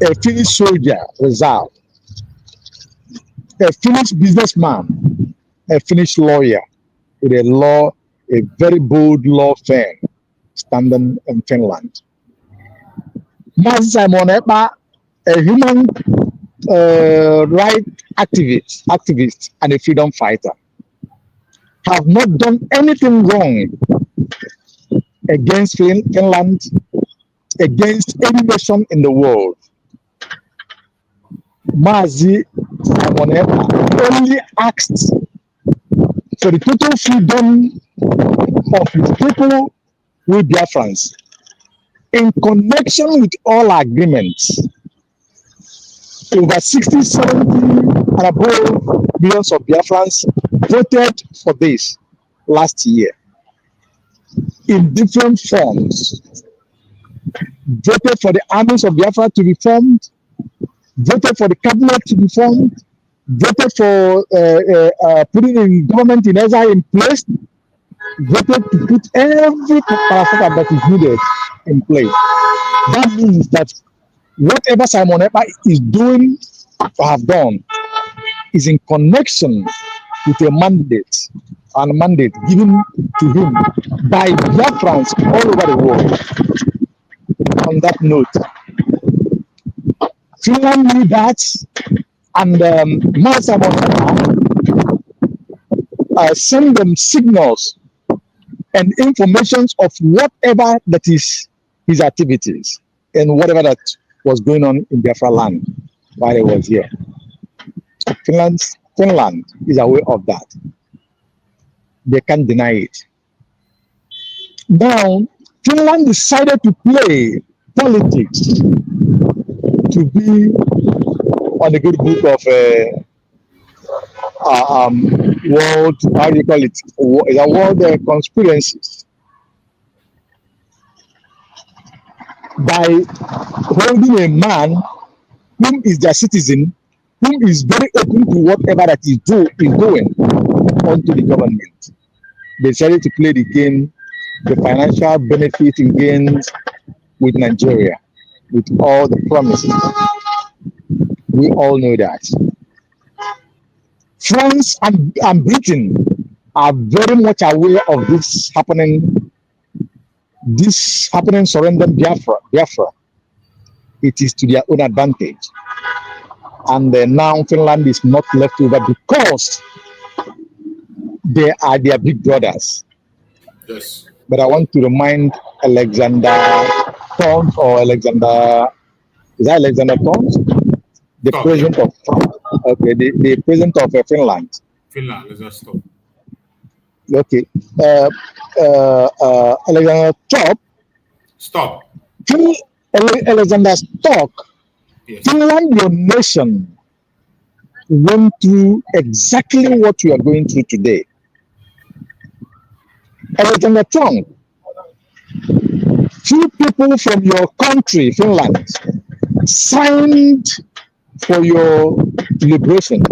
a Finnish soldier, reserve, a Finnish businessman, a Finnish lawyer, with a very bold law firm standing in Finland. Mazi Simon Ekpa, a human rights activist and a freedom fighter, have not done anything wrong against Finland, against any nation in the world. Mazi Simon Ekpa only asked for the total freedom of his people with Biafrans in connection with all agreements. Over 60, 70 and above millions of Biafrans voted for this last year in different forms. Voted for the armies of Biafra to be formed, voted for the cabinet to be formed, voted for putting the government in exile in place, voted to put every parastatal that is needed in place. That means that whatever Simon Ekpa is doing or have done is in connection with a mandate given to him by Biafrans all over the world. On that note, Finland knew that, and Mazi Simon Ekpa send them signals and information of whatever that is his activities and whatever that was going on in Biafra land while he was here. Finland is aware of that. They can't deny it. Now, Finland decided to play politics to be on the good book of world, how do you call it? World conspiracies by holding a man whom is their citizen, whom is very open to whatever that is going onto the government. They decided to play the game, the financial benefit and gains with Nigeria, with all the promises. We all know that. France and Britain are very much aware of this happening surrendering Biafra. It is to their own advantage. And now Finland is not left over because they are their big brothers. Yes. But I want to remind Alexander Tons, the president of the president of Finland. Finland, let's just stop. Okay. Alexander Stop. Alexander Stock. Yes. Finland, your nation, went through exactly what you are going through today. Alexander Tong, few people from your country, Finland, signed for your liberation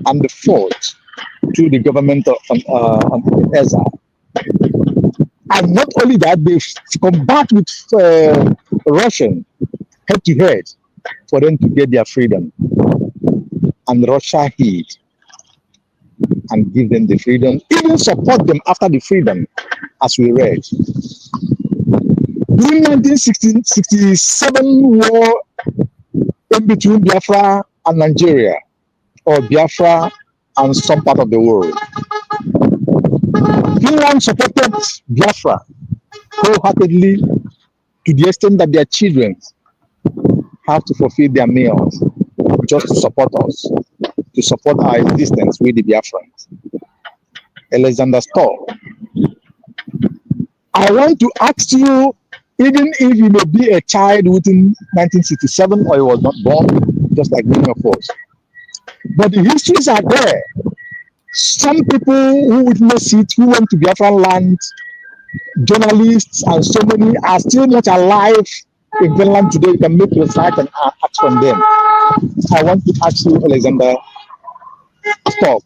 and the fought to the government of exile. And not only that, they combat with Russian head to head for them to get their freedom. And Russia hid and give them the freedom, even support them after the freedom, as we read. During 1967 war in between Biafra and Nigeria, or Biafra and some part of the world, Finland supported Biafra wholeheartedly to the extent that their children have to fulfill their meals just to support us, to support our existence with the Biafrans. Alexander Stoll, I want to ask you, even if you may be a child within 1967 or you was not born, just like many of us, but the histories are there. Some people who witnessed it, who went to Biafran land, journalists and so many are still not alive in Finland today. You can make research and ask from them. I want to ask you, Alexander, stop.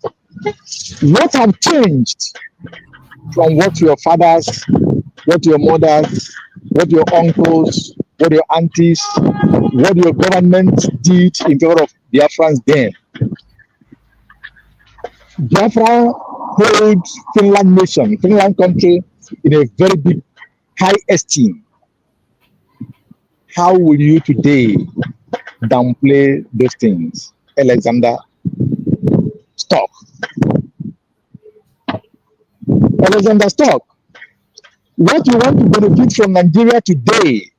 What have changed from what your fathers, what your mothers, what your uncles, what your aunties, what your government did in favor of Biafrans then? Biafra hold Finland nation, Finland country in a very big, high esteem. How will you today downplay those things? Alexander, stop. Alexander, stop. What you want to benefit from Nigeria today,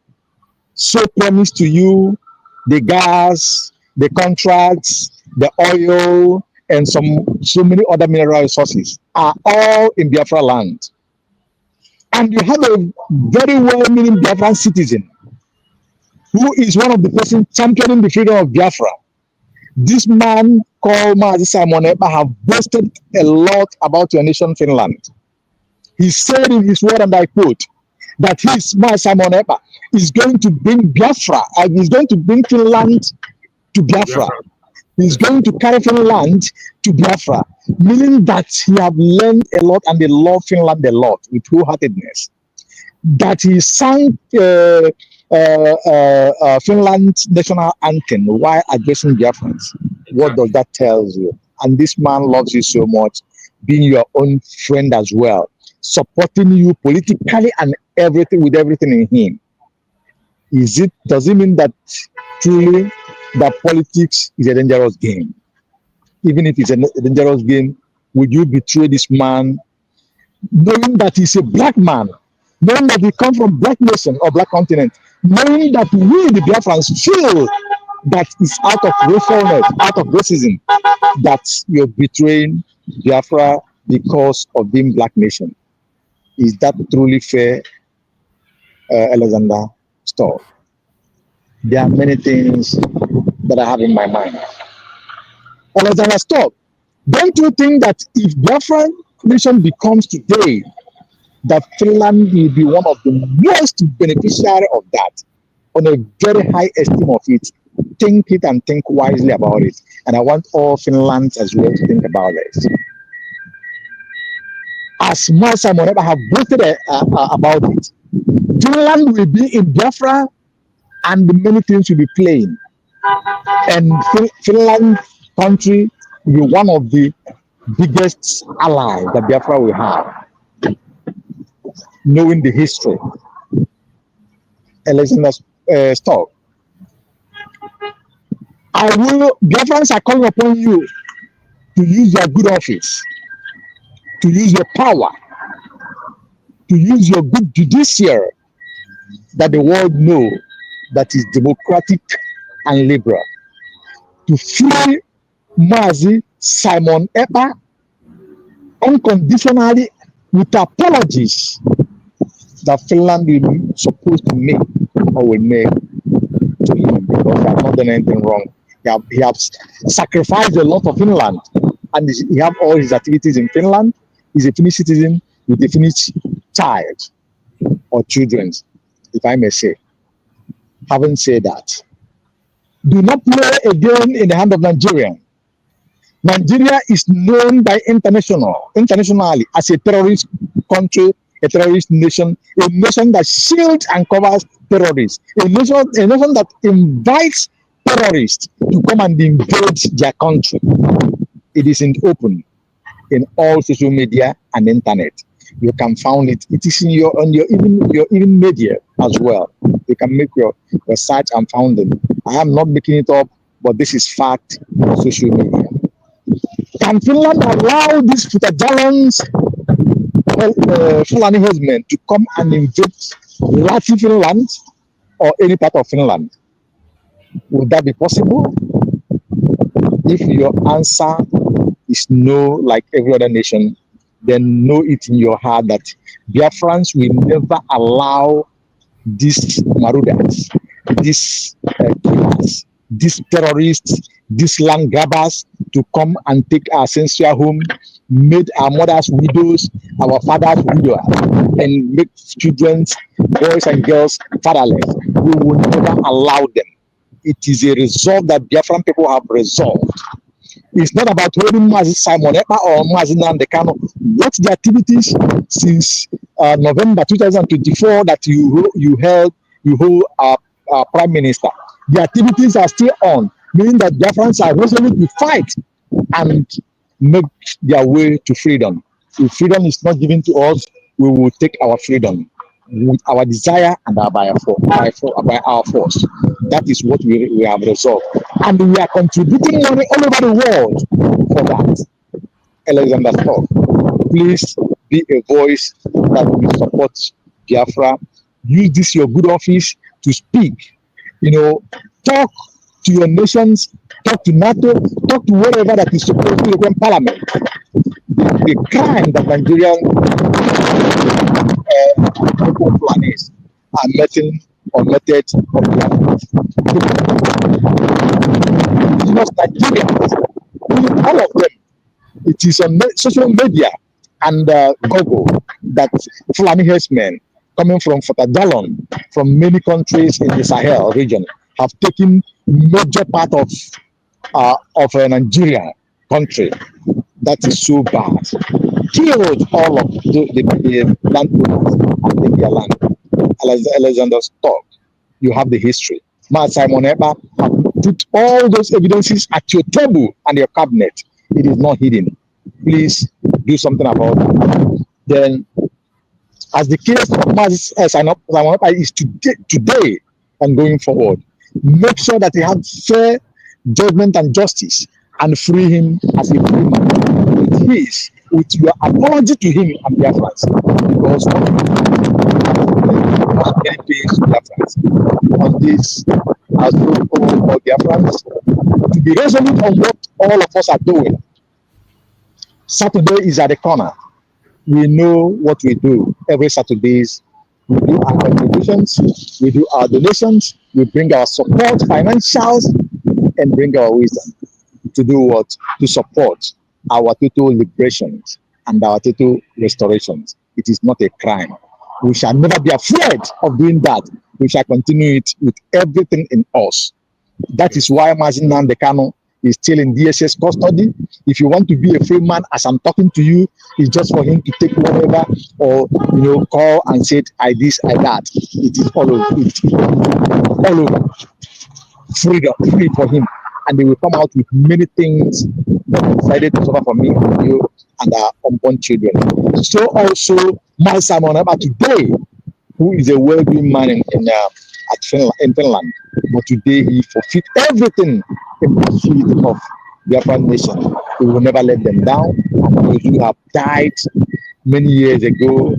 so promised to you, the gas, the contracts, the oil, and so many other mineral resources are all in Biafra land. And you have a very well-meaning Biafran citizen who is one of the persons championing the freedom of Biafra. This man called Mazi Simon Ekpa have boasted a lot about your nation, Finland. He said in his word, and I quote, that his Mazi Simon Ekpa is going to bring Biafra, and he's going to bring Finland to Biafra. He's going to carry Finland to Biafra, meaning that he have learned a lot and they love Finland a lot with wholeheartedness. That he sang Finland's national anthem while addressing Biafrans. What does that tell you? And this man loves you so much, being your own friend as well, supporting you politically and everything with everything in him. Does it mean that truly that politics is a dangerous game? Even if it's a dangerous game, would you betray this man, knowing that he's a black man, knowing that he comes from black nation or black continent, knowing that we, the Biafrans, feel that it's out of racialness, out of racism, that you're betraying Biafra because of being black nation? Is that truly fair, Alexander? Stop. There are many things that I have in my mind. Alexander, stop. Don't you think that if Biafran nation becomes today, that Finland will be one of the most beneficiary of that, on a very high esteem of it? Think it and think wisely about it. And I want all Finlands as well to think about this. As Mazi Simon Ekpa have boasted about it, Finland will be in Biafra and many things will be playing. And Finland country will be one of the biggest allies that Biafra will have, knowing the history. Alexander, stop. Biafrans are calling upon you to use your good office, to use your power, to use your good judiciary, that the world know that is democratic and liberal, to free Mazi Simon Ekpa unconditionally with apologies that Finland will supposed to make or will make to him, because he has not done anything wrong. He has sacrificed a lot of Finland, and he have all his activities in Finland. He's a Finnish citizen with a Finnish child or children, if I may say. Having said that, do not play again in the hand of Nigeria. Nigeria is known by internationally as a terrorist country, a terrorist nation, a nation that shields and covers terrorists, a nation that invites terrorists to come and invade their country. It is in open in all social media and internet. You can find it. It is in your even media as well. You can make your search and find it. I am not making it up, but this is fact on social media. Can Finland allow these Futajalans, Fulani herdsmen, to come and invade Latin Finland or any part of Finland? Would that be possible? If your answer is no, like every other nation, then know it in your heart that Biafrans will never allow these marauders, these killers, these terrorists, these land grabbers to come and take our ancestral home, made our mothers widows, our fathers widowers, and make children, boys and girls, fatherless. We will never allow them. It is a resolve that Biafran people have resolved. It's not about holding Mazi Simon Ekpa or Mazi Nnamdi Kanu. What's the activities since November 2024 that you hold our Prime Minister? The activities are still on, meaning that Biafrans are resolute to fight and make their way to freedom. If freedom is not given to us, we will take our freedom with our desire and by our force. That is what we have resolved. And we are contributing money all over the world for that. Alexander Stock, please be a voice that will support Biafra. Use this your good office to speak. Talk to your nations, talk to NATO, talk to wherever that is supposed to be in parliament. The crime that Nigerian people planners are meting or meted on Biafra. It's not Nigerians, all of them. It is on social media and Google that Fulani herdsmen coming from Fatadalon, from many countries in the Sahel region, have taken major part of Nigeria country. That is so bad. Killed all of the landowners and take their land. Alexander Stock, you have the history. Mazi Simon Ekpa have put all those evidences at your table and your cabinet. It is not hidden. Please do something about that. Then, as the case of Mazi Simon Ekpa is today and going forward, make sure that he has fair judgment and justice and free him as a free man. With your apology to him and Biafrans, because many things to Biafrans on this as for Biafrans to be resolute on what all of us are doing. Saturday is at the corner. We know what we do every Saturdays. We do our contributions, we do our donations, we bring our support, financials, and bring our wisdom to do what? To support our total liberations and our total restorations. It is not a crime. We shall never be afraid of doing that. We shall continue it with everything in us. That is why Mazi Nnamdi Kanu is still in DSS custody. If you want to be a free man, as I'm talking to you, it's just for him to take whatever or call and say I this, I that. It is all over. All over. Freedom, free for him. And they will come out with many things that decided to suffer for me and you and our unborn children. So also Mazi Simon Ekpa today, who is a well-being man in Finland, but today he forfeit everything in pursuit of the Biafran nation. We will never let them down. And those who have died many years ago,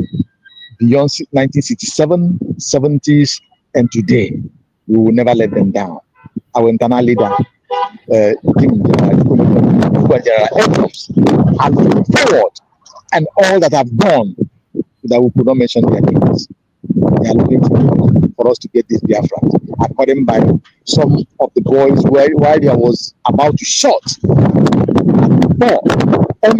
beyond 1967, 70s, and today, we will never let them down. Our internal leader, and moving forward, and all that have gone, that we could not mention their names. They are looking for us to get this Biafra. According by some of the boys, while there was about to shot, and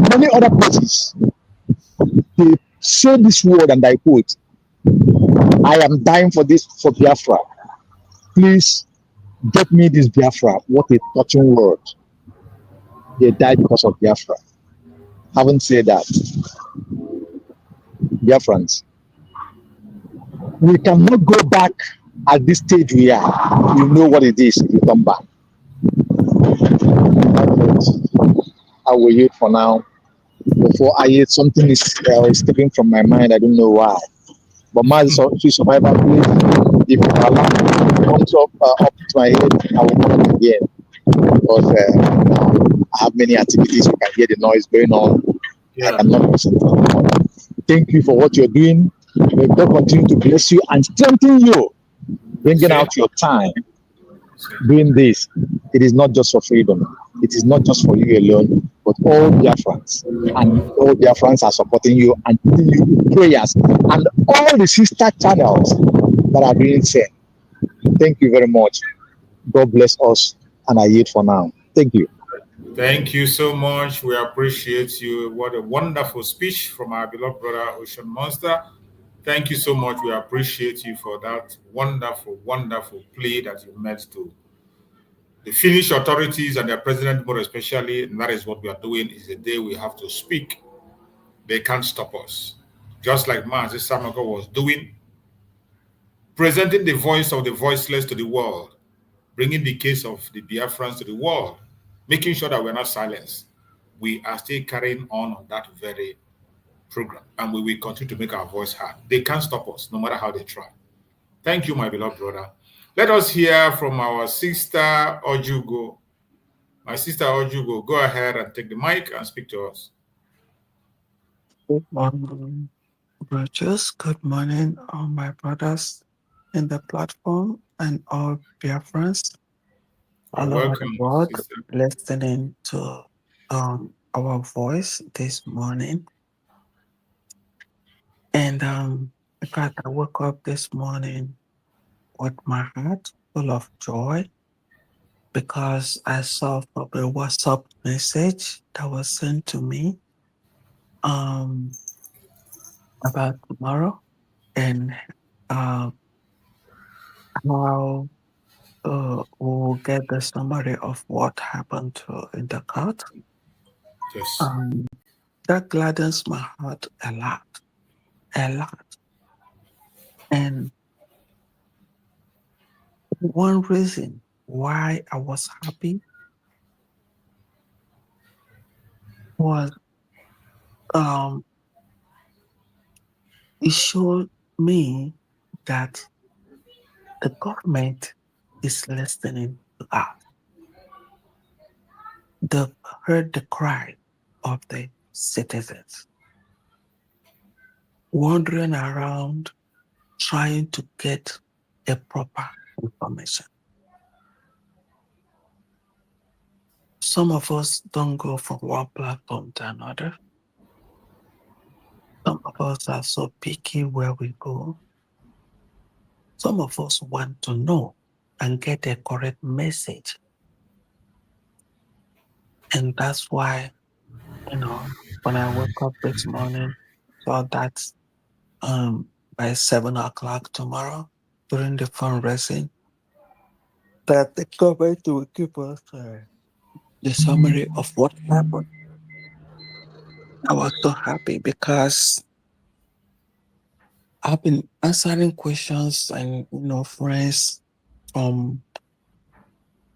many other places, they say this word, and I quote, I am dying for Biafra. Please get me this Biafra. What a touching word. They died because of Biafra. Haven't said that. Biafrans, we cannot go back at this stage we are. You know what it is if you come back. I will wait for now. Before I eat, something is escaping from my mind. I don't know why. But Mazi Survivor, please, if you allow me, comes up to my head, I will come again. Because I have many activities. You can hear the noise going on. Yeah. I cannot concentrate. Thank you for what you're doing. May God continue to bless you and strengthen you, bringing out your time doing this. It is not just for freedom. It is not just for you alone, but all Biafrans. And all Biafrans are supporting you and putting you in prayers and all the sister channels that are being sent. Thank you very much. God bless us, and I yield for now. Thank you. Thank you so much. We appreciate you. What a wonderful speech from our beloved brother, Ocean Monster. Thank you so much. We appreciate you for that wonderful, wonderful plea that you made to the Finnish authorities and their president more especially. And that is what we are doing. Is the day we have to speak. They can't stop us. Just like Mazi Simon Ekpa was doing, presenting the voice of the voiceless to the world, bringing the case of the Biafrans to the world. making sure that we're not silenced. We are still carrying on that very program, and we will continue to make our voice heard. They can't stop us, no matter how they try. Thank you, my beloved brother. Let us hear from our sister Ojugo. My sister Ojugo, go ahead and take the mic and speak to us. Good morning, brothers. Good morning, all my brothers in the platform and all Biafrans all over the world listening to our voice this morning. And because I woke up this morning with my heart full of joy because I saw from a WhatsApp message that was sent to me about tomorrow and how we'll get the summary of what happened in the court. Yes. That gladdens my heart a lot. And one reason why I was happy was it showed me that the government is listening to us. They've heard the cry of the citizens, wandering around trying to get a proper information. Some of us don't go from one platform to another. Some of us are so picky where we go. Some of us want to know and get a correct message. And that's why, when I woke up this morning, saw that by 7 o'clock tomorrow, during the fundraising, that the government will give us the summary of what happened. I was so happy because I've been answering questions and friends from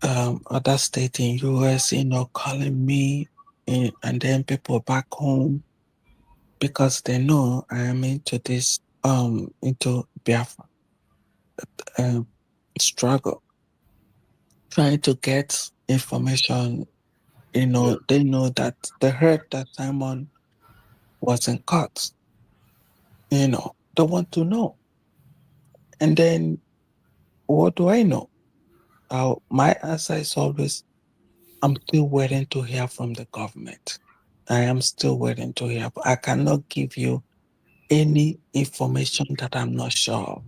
other states in US, calling me and then people back home because they know I am into this into Biafra struggle, trying to get information. They know that they heard that Simon was in court. They want to know. And then what do I know? My answer is always, I'm still waiting to hear from the government. I am still waiting to hear. I cannot give you any information that I'm not sure of.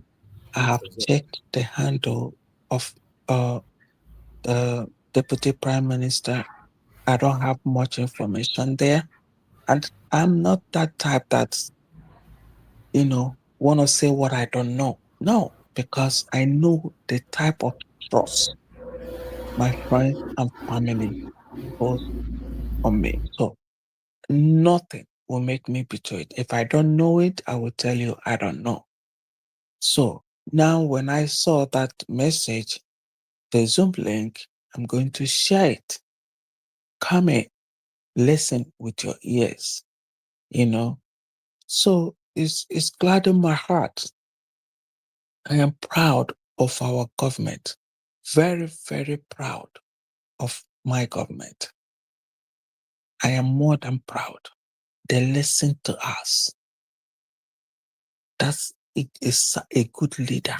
I have checked the handle of the Deputy Prime Minister. I don't have much information there. And I'm not that type that's, want to say what I don't know. No, because I know the type of trust my friends and family put on me. So nothing will make me betray it. If I don't know it, I will tell you I don't know. So now when I saw that message, the Zoom link, I'm going to share it. Come in, listen with your ears, So it's glad in my heart. I am proud of our government. Very, very proud of my government. I am more than proud. They listen to us. It is a good leader.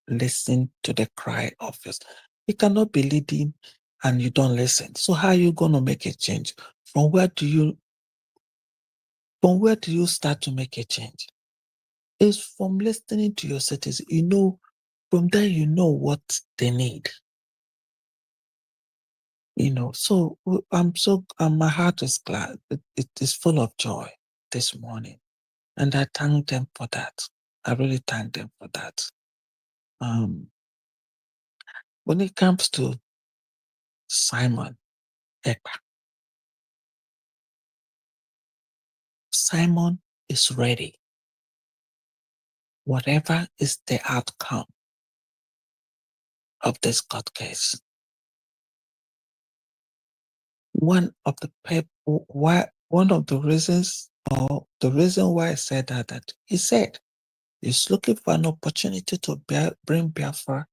Listen to the cry of yours. You cannot be leading and you don't listen. So how are you going to make a change? From where do you start to make a change? It's from listening to your citizens. From there you know what they need. So my heart is glad. It is full of joy this morning. And I thank them for that. I really thank them for that. When it comes to Simon Ekpa, Simon is ready. Whatever is the outcome of this court case, one of the reasons, or the reason why I said that he said he's looking for an opportunity to bring Biafra,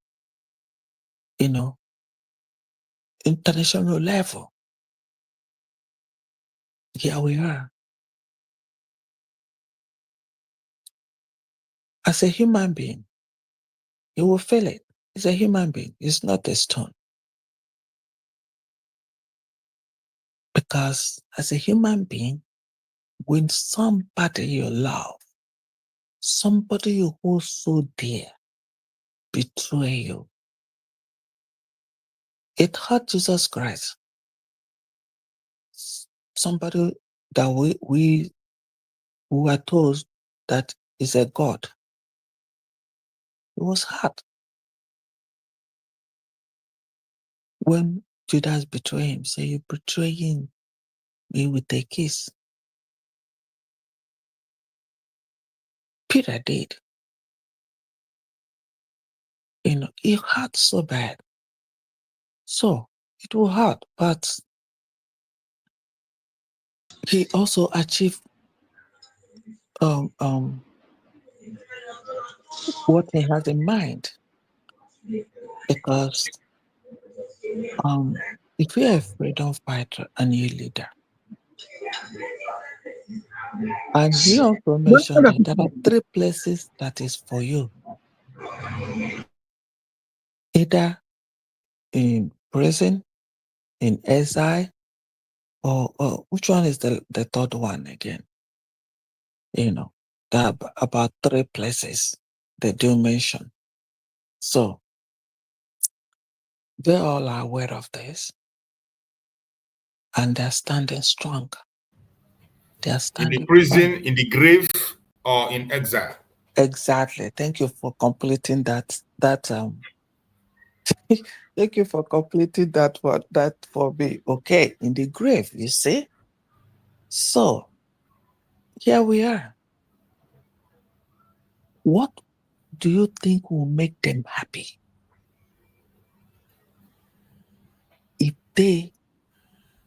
international level. Here we are. As a human being, he will feel it. He's a human being. He's not a stone. Because as a human being, when somebody you love, somebody you hold so dear, betray you, it hurt Jesus Christ. Somebody that we were told that is a God. It was hard when Judas betrayed him. Say, you betraying me with a kiss. Peter did. It hurt so bad. So it will hurt, but he also achieved what he had in mind. Because if you're a freedom fighter and you're a leader, and he also mentioned that there are 3 places that is for you. Either in prison, in exile, or which one is the third one again? There are about 3 places they do mention. So they all are aware of this, and they're standing strong. They're standing in the prison, strong. in the grave, or in exile. Exactly. Thank you for completing that. Thank you for completing that for me. Okay, in the grave, you see. So here we are. What do you think will make them happy if they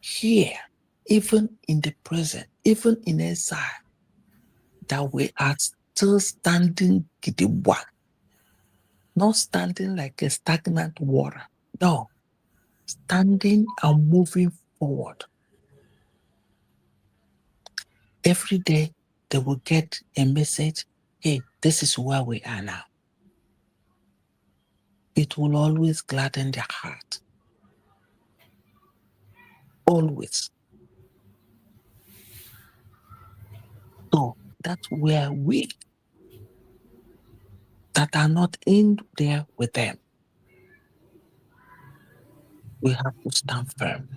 hear, even in the present, even in exile, that we are still standing gidigba, not standing like a stagnant water. No, standing and moving forward. Every day they will get a message, hey, this is where we are now. It will always gladden their heart. Always. So that's where we that are not in there with them, we have to stand firm.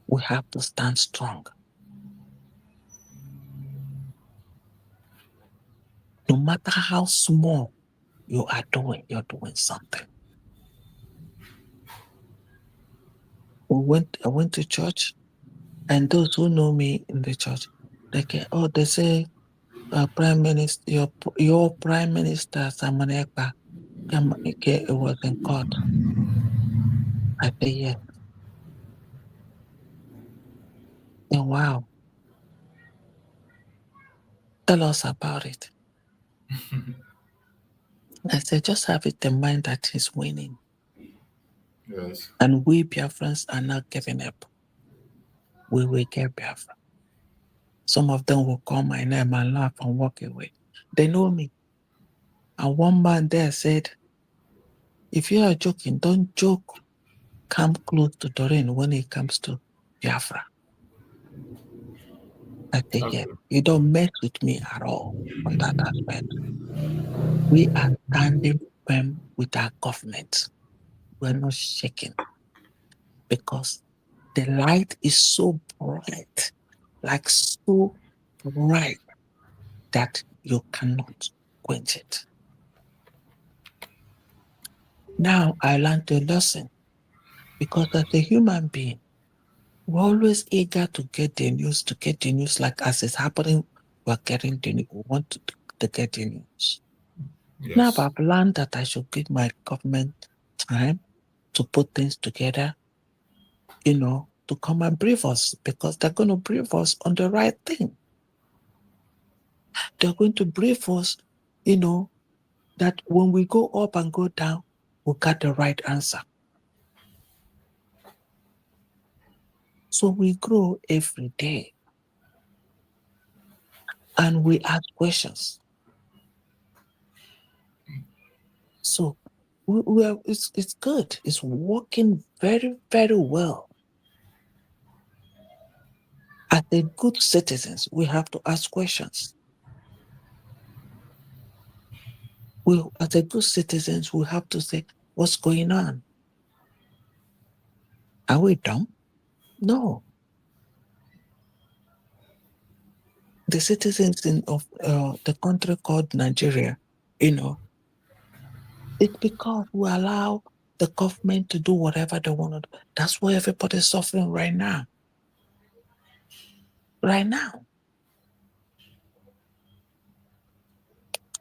We have to stand strong. No matter how small you are doing, you're doing something. I went to church, and those who know me in the church, they say, Prime Minister, your Prime Minister, Simon Ekpa, it was in court. I say, yes. And wow. Tell us about it. I said, just have it in mind that he's winning. Yes. And we Biafrans are not giving up. We will get Biafra. Some of them will call my name and laugh and walk away. They know me. And one man there said, if you are joking, don't joke. Come close to Doreen when it comes to Biafra. I say, yeah, you don't mess with me at all on that aspect. We are standing firm with our government. We're not shaking, because the light is so bright, like so bright, that you cannot quench it. Now I learned a lesson, because as a human being, we're always eager to get the news, like as it's happening, we're getting the news. We want to get the news. Yes. Now I've learned that I should give my government time to put things together, to come and brief us, because they're going to brief us on the right thing. They're going to brief us, that when we go up and go down, we got the right answer. So we grow every day and we ask questions. So it's good. It's working very, very well. As a good citizens, we have to ask questions. As a good citizens, we have to say, what's going on? Are we dumb? No. The citizens of the country called Nigeria, it's because we allow the government to do whatever they want to do. That's why everybody's suffering right now. Right now.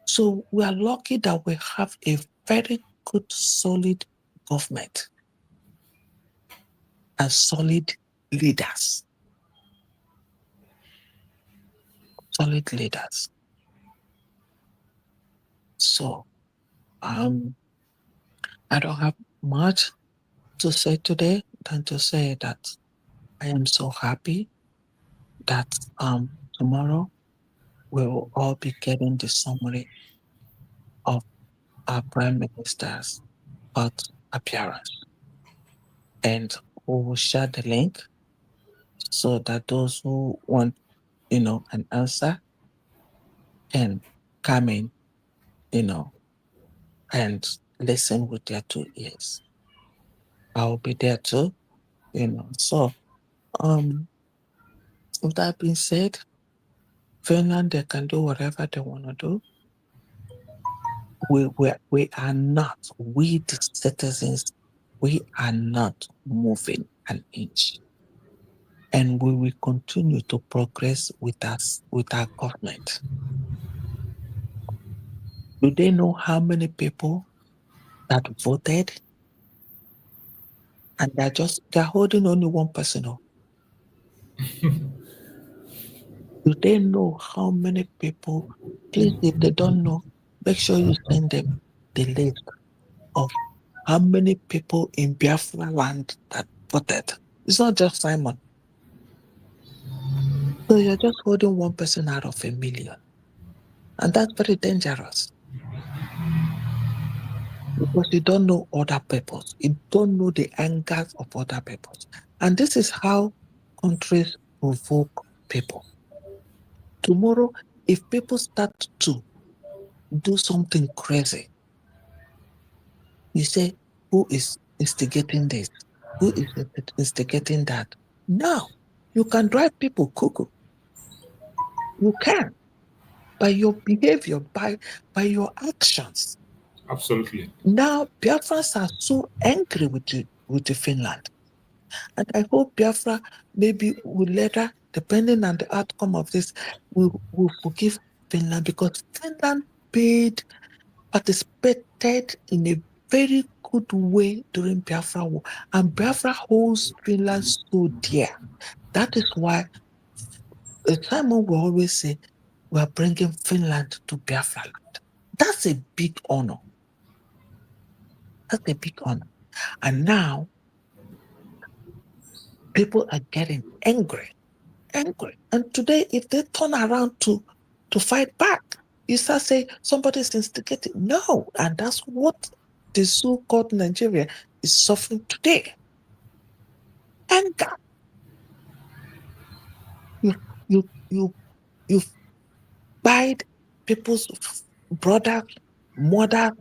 So we are lucky that we have a very good, solid government and solid leaders. Solid leaders. So, I don't have much to say today than to say that I am so happy that tomorrow we will all be getting the summary of our Prime Minister's appearance. And we will share the link so that those who want, an answer can come in, and listen with their 2 ears. I will be there too, So, with that being said, Finland, they can do whatever they want to do. We are not, we the citizens, we are not moving an inch. And we will continue to progress with our government. Do they know how many people that voted? And they're holding only one person up. Do they know how many people? Please, if they don't know, make sure you send them the list of how many people in Biafra land that voted. It's not just Simon. So you're just holding one person out of 1 million. And that's very dangerous. Because you don't know other peoples. You don't know the angers of other peoples. And this is how countries provoke people. Tomorrow, if people start to do something crazy, you say, who is instigating this? Who is instigating that? Now, you can drive people cuckoo. You can. By your behavior, by your actions. Absolutely. Now, Biafrans are so angry with the Finland. And I hope Biafra maybe will later, depending on the outcome of this, will forgive Finland, because Finland participated in a very good way during Biafra war. And Biafra holds Finland so dear. That is why Simon will always say, we are bringing Finland to Biafra land. That's a big honor. That's a big honor. And now, people are getting angry. And today, if they turn around to fight back, you start saying somebody's instigating. No, and that's what the so-called Nigeria is suffering today. Anger. You fight people's brothers, mothers,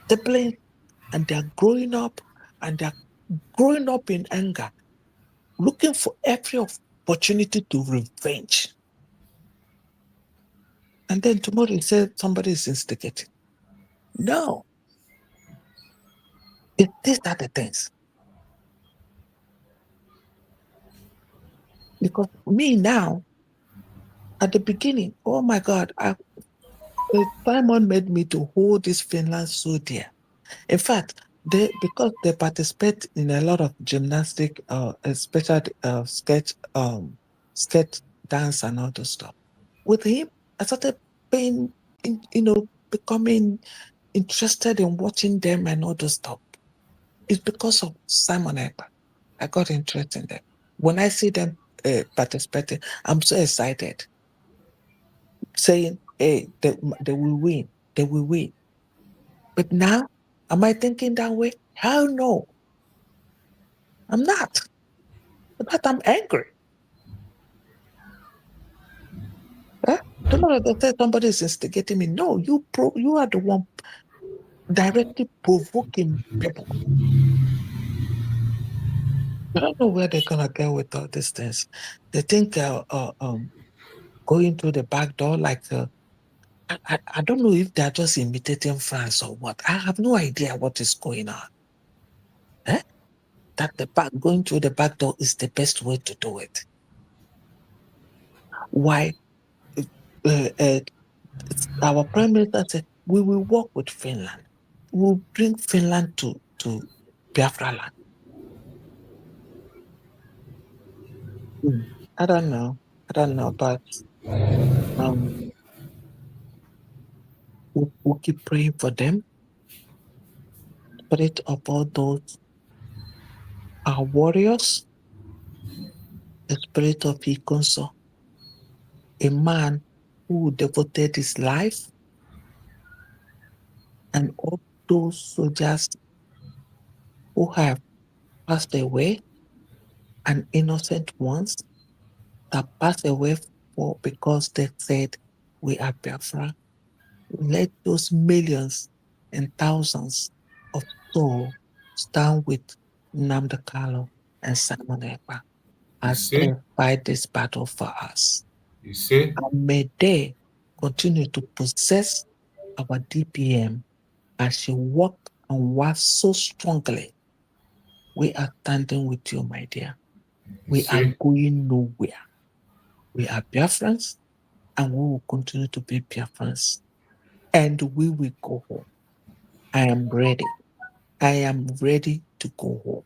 siblings, and they're growing up, in anger, looking for every opportunity to revenge. And then tomorrow you say somebody is instigating. No. These are the things. Because me now, at the beginning, oh my God, Simon made me to hold this Finland so dear. In fact, because they participate in a lot of gymnastic, especially sketch dance and all those stuff. With him, I started becoming interested in watching them and all those stuff. It's because of Simon Ekpa. I got interested in them. When I see them participating, I'm so excited, saying, hey, they will win. They will win. But now, am I thinking that way? Hell no. I'm not. But I'm angry. Don't know if they say somebody is instigating me. No, you are the one directly provoking people. I don't know where they're gonna go with all these things. They think going through the back door, like I don't know if they're just imitating France or what. I have no idea what is going on. That going through the back door is the best way to do it. Why? Our prime minister said we will work with Finland. We'll bring Finland to Biafra land. I don't know, but we'll keep praying for them. Spirit of all those are warriors, the spirit of Ikonso, a man who devoted his life, and all those soldiers who have passed away, and innocent ones that passed away because they said we are Biafra. Let those millions and thousands of souls stand with Nnamdi Kanu and Simon Ekpa as they fight this battle for us. You see? And may they continue to possess our DPM as she walk and walk so strongly. We are standing with you, my dear. We are going nowhere. We are Biafrans, and we will continue to be Biafrans. And we will go home. I am ready. I am ready to go home.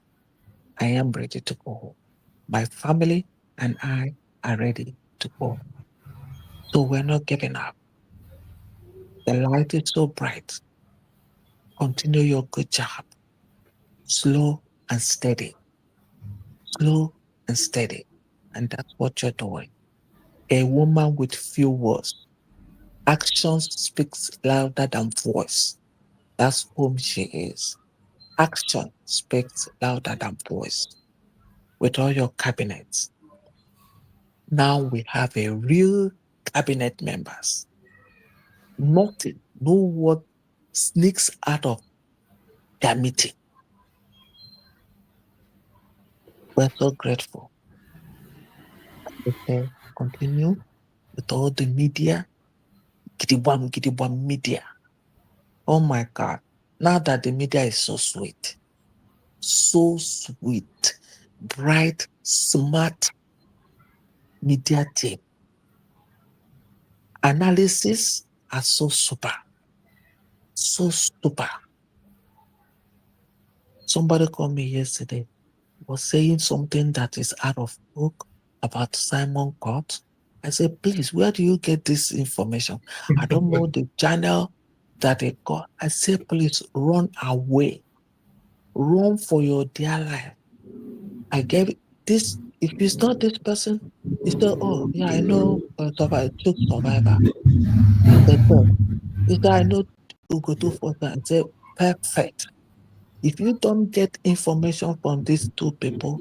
I am ready to go home. My family and I are ready to go home. So we're not giving up. The light is so bright. Continue your good job. Slow and steady. Slow and steady. And that's what you're doing. A woman with few words. Action speaks louder than voice. That's whom she is. Action speaks louder than voice. With all your cabinets. Now we have a real cabinet members. Nothing, no word sneaks out of their meeting. We're so grateful. Okay, continue with all the media. Gidibam media. Oh my God. Now that the media is so sweet, bright, smart media team. Analysis are so super. Somebody called me yesterday, was saying something that is out of book about Simon Court. I said, please, where do you get this information? I don't know the channel that they got. I said, please run away. Run for your dear life. I gave this. If it's not this person, he said, oh, yeah, I know survivor. I said, oh. He said, I know Ugotu Foster. I said, perfect. If you don't get information from these two people,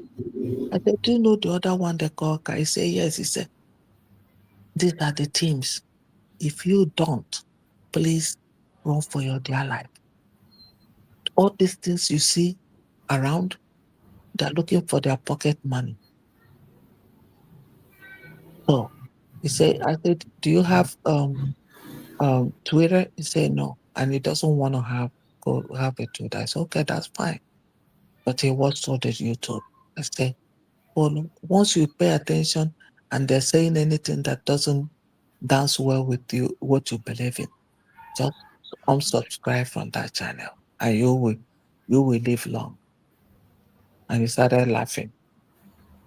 I said, do you know the other one they call? He said, yes. He said, these are the teams. If you don't, please run for your dear life. All these things you see around, they're looking for their pocket money. So he said, I said, do you have Twitter? He said no, and he doesn't want to have a Twitter. I said, okay, that's fine. But he was told that YouTube. I said, well, once you pay attention and they're saying anything that doesn't dance well with you, what you believe in, just unsubscribe from that channel, and you will you will live long. And he started laughing.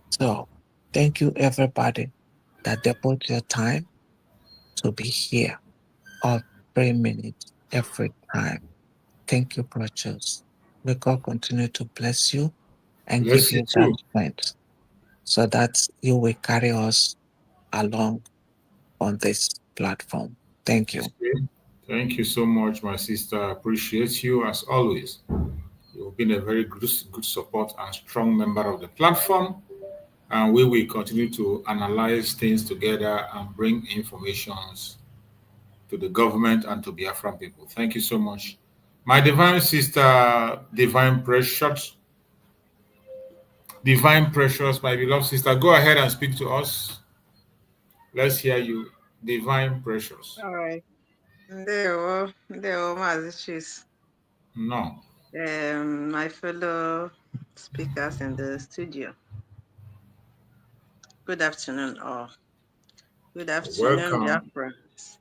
So thank you, everybody, that devote your time to be here or 3 minutes every time. Thank you, brothers. May God continue to bless you and Bless give you you that too. strength so that you will carry us along on this platform. Thank you. Thank you so much, my sister. I appreciate you as always. You've been a very good support and strong member of the platform. And we will continue to analyze things together and bring informations to the government and to Biafran people. Thank you so much. My divine sister, divine precious, my beloved sister, go ahead and speak to us. Let's hear you, divine precious. All right. Ndewo Mazi. No. My fellow speakers in the studio. Good afternoon, all. Good afternoon, Welcome. Biafrans.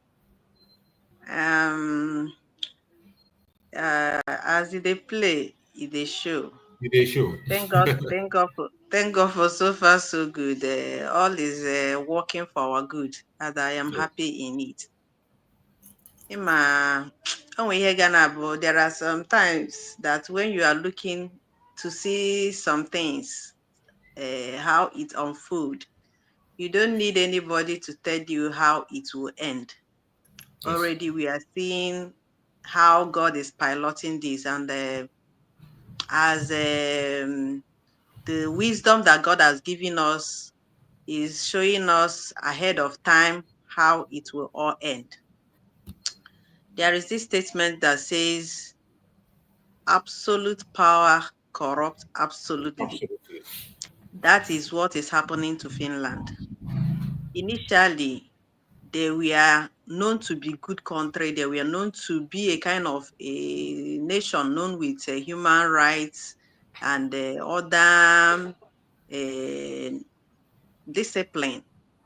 As they play, they show. They show. Thank God, thank God for so far so good. All is working for our good, and I am happy in it. There are some times that when you are looking to see some things, how it unfold, you don't need anybody to tell you how it will end. Yes. Already we are seeing how God is piloting this, and as the wisdom that God has given us is showing us ahead of time how it will all end. There is this statement that says, absolute power corrupts absolutely. Absolutely. That is what is happening to Finland. Initially, they were known to be good country. They were known to be a kind of a nation known with human rights and other discipline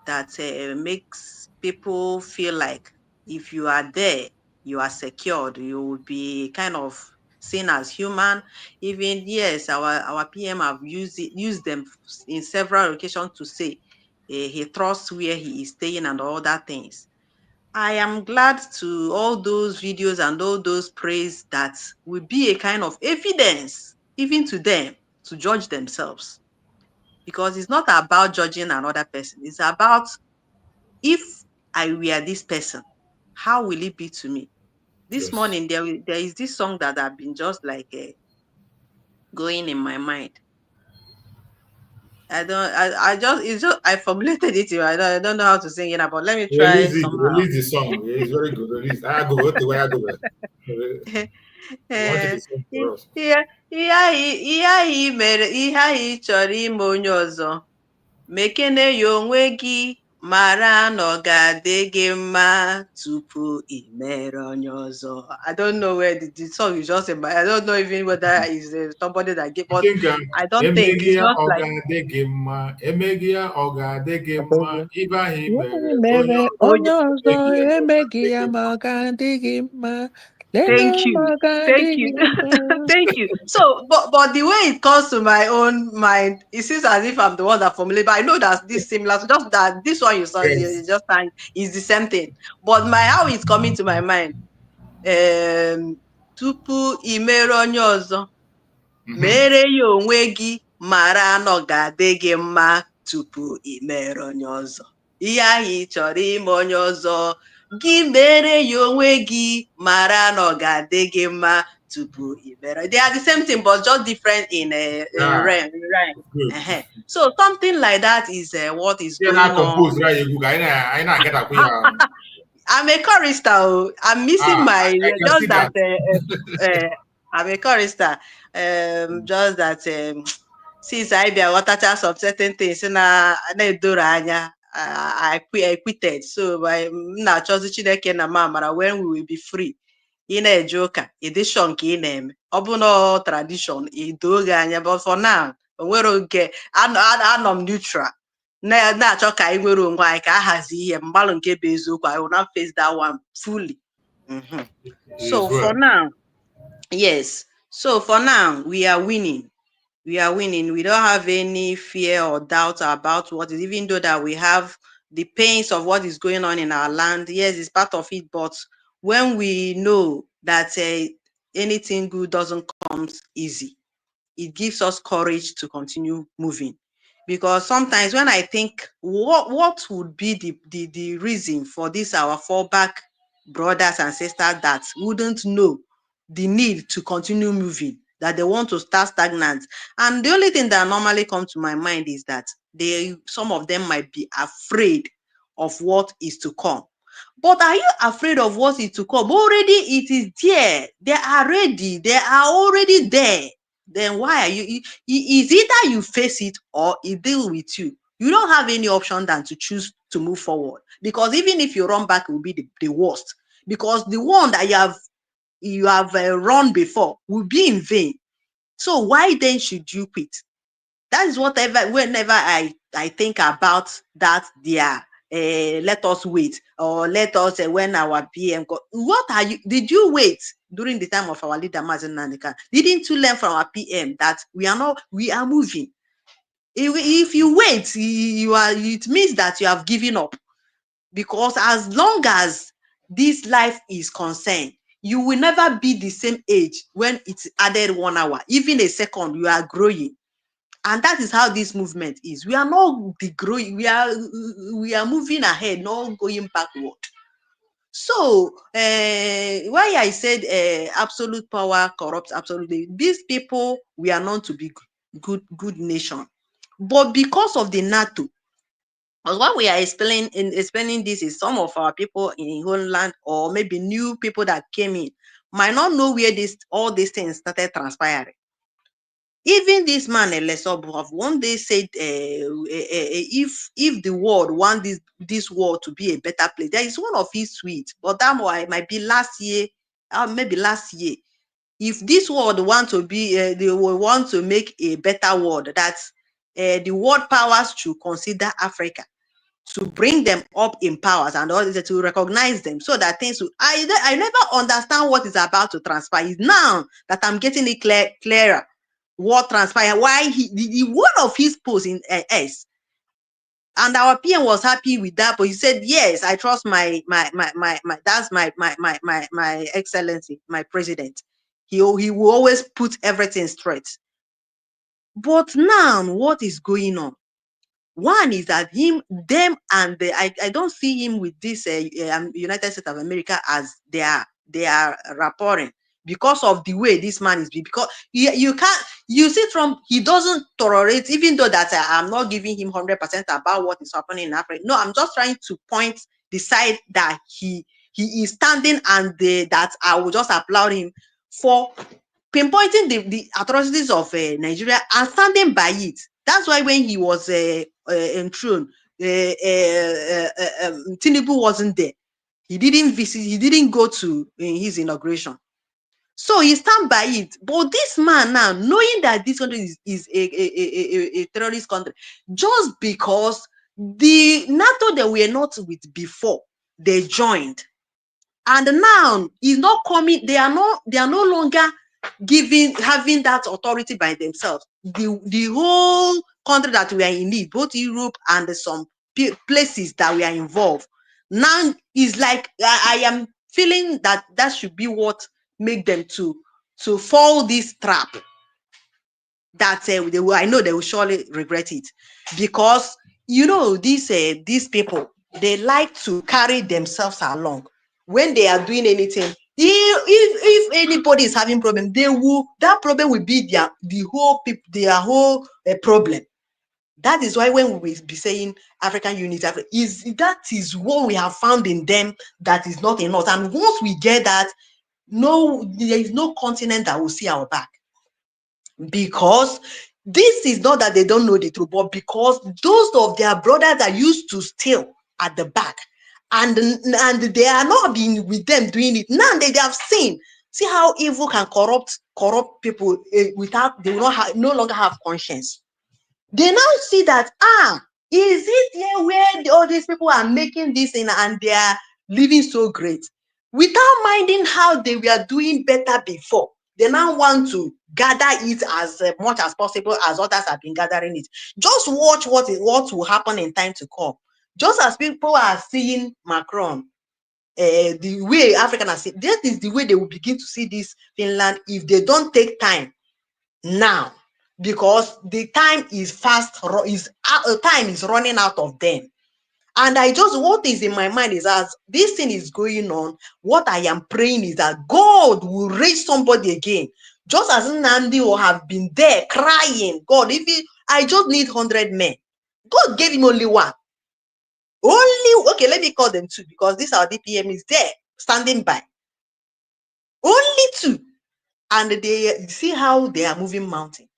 that makes people feel like if you are there, you are secured. You will be kind of seen as human. Even yes, our PM have used them in several occasions to say he trusts where he is staying and all that things. I am glad to all those videos and all those praise that will be a kind of evidence even to them to judge themselves. Because it's not about judging another person. It's about, if I were this person, how will it be to me? This morning, there is this song that I've been just like going in my mind. I formulated it. I don't know how to sing it, but let me try somehow. Release the song. It's very good. Release. I go the way I go. Ihe anyị chọrọ ime onye ọzọ, mekene ya onwe gị, mara na ọ ga-adị gị mma tupu ị mere onye ọzọ. I don't know where the song is just about. I don't know even whether it's somebody that gave, but I don't think it's just like Emegia Ogadegema, Ibrahim onye ọzọ emeghị ya ma ọ ga-adị gị mma. Thank you. Thank you. So, but the way it comes to my own mind, it seems as if I'm the one that formulated. But I know that this similar, so just that this one you saw, you just saying is the same thing. But how it's coming to my mind, tupu imere onye ọzọ, mere ya onwe gị, mara na ọ ga-adị gị mma tupu imere onye ọzọ. Ihe ahụ ị chọrọ ime onye ọzọ, gị mere ya onwe gị, mara na ọ ga-adị gị mma tupu imere. They are the same thing, but just different in rhyme. So something like that is what is going on. I'm a chorister. I'm missing my just that. I'm a chorister. Just that since I be a some certain things na edoro anya, I quitted. So na choose Chineke na mamara when we will be free. In a joker, edition ka ị na-eme. Ọ bụ no tradition, idoge anya, but for now, nwere oge anọ m neutral. Na-achọ ka anyị nwere onwe anyị ka a hazie ihe mgbalụ nke bụ eziokwu. I will not face that one fully. So for now, yes. So for now, we are winning. We are winning. We don't have any fear or doubt about what is, even though that we have the pains of what is going on in our land. Yes, it's part of it, but when we know that anything good doesn't come easy, it gives us courage to continue moving. Because sometimes when I think what would be the reason for this our fallback brothers and sisters that wouldn't know the need to continue moving, that they want to start stagnant. And the only thing that normally comes to my mind is that some of them might be afraid of what is to come. But are you afraid of what is to come? Already it is there. They are ready. They are already there. Then why are you? Is either you face it or it deal with you. You don't have any option than to choose to move forward. Because even if you run back, it will be the worst. Because the one that you have run before will be in vain. So why then should you quit? That is whenever I think about that, let us wait, or let us when our PM got, what are you, did you wait during the time of our leader Mazi Nanika? Didn't you learn from our PM that we are moving? If you wait, it means that you have given up. Because as long as this life is concerned, you will never be the same age when it's added 1 hour. Even a second, you are growing. And that is how this movement is. We are not growing, we are moving ahead, not going backward. So why I said absolute power corrupts absolutely. These people, we are known to be good nation. But because of the NATO, but what we are explaining this is some of our people in homeland, or maybe new people that came in, might not know where all these things started transpiring. Even this man, Lesobov, one day said, if the world want this world to be a better place, there is one of his tweets, but that might be last year, maybe last year. If this world want to be, they will want to make a better world, that the world powers should consider Africa, to bring them up in powers and all this, to recognize them, so that things will, I never understand what is about to transpire. It's now that I'm getting it clearer what transpired, why the one of his posts in S, and our PM was happy with that, but he said, yes, I trust my that's my excellency, my president. He will always put everything straight. But now what is going on? One is that I don't see him with this United States of America as they are rapporting, because of the way this man is. Because you see Trump, he doesn't tolerate, even though that I'm not giving him 100% about what is happening in Africa. No, I'm just trying to point the side that he is standing, and that I will just applaud him for pinpointing the atrocities of Nigeria and standing by it. That's why when he was enthroned, Tinubu wasn't there. He didn't visit, he didn't go to his inauguration. So he stand by it. But this man now, knowing that this country is a terrorist country, just because the NATO that we were not with before, they joined. And now he's not coming, they are no longer having that authority by themselves. The whole country that we are in need, both Europe and some places that we are involved, now is like, I am feeling that should be what make them to fall this trap, that I know they will surely regret it. Because these people, they like to carry themselves along when they are doing anything. If anybody is having problem, that problem will be their whole problem. That is why when we be saying African unity, that is what we have found in them that is not enough. And once we get that, there is no continent that will see our back. Because this is not that they don't know the truth, but because those of their brothers that used to steal at the back, and they are not being with them doing it. Now they have seen. See how evil can corrupt people without, they will no longer have conscience. They now see that, is it here where all these people are making this in and they are living so great, without minding how they were doing better before. They now want to gather it as much as possible as others have been gathering it. Just watch what will happen in time to come. Just as people are seeing Macron, the way African are seeing, that is the way they will begin to see this Finland if they don't take time now, because the time is fast, time is running out of them. And what is in my mind is, as this thing is going on, what I am praying is that God will raise somebody again. Just as Nandi will have been there crying, God, I just need 100 men. God gave him only one. Okay, let me call them two, because this our DPM is there, standing by. Only two. And they see how they are moving mountain.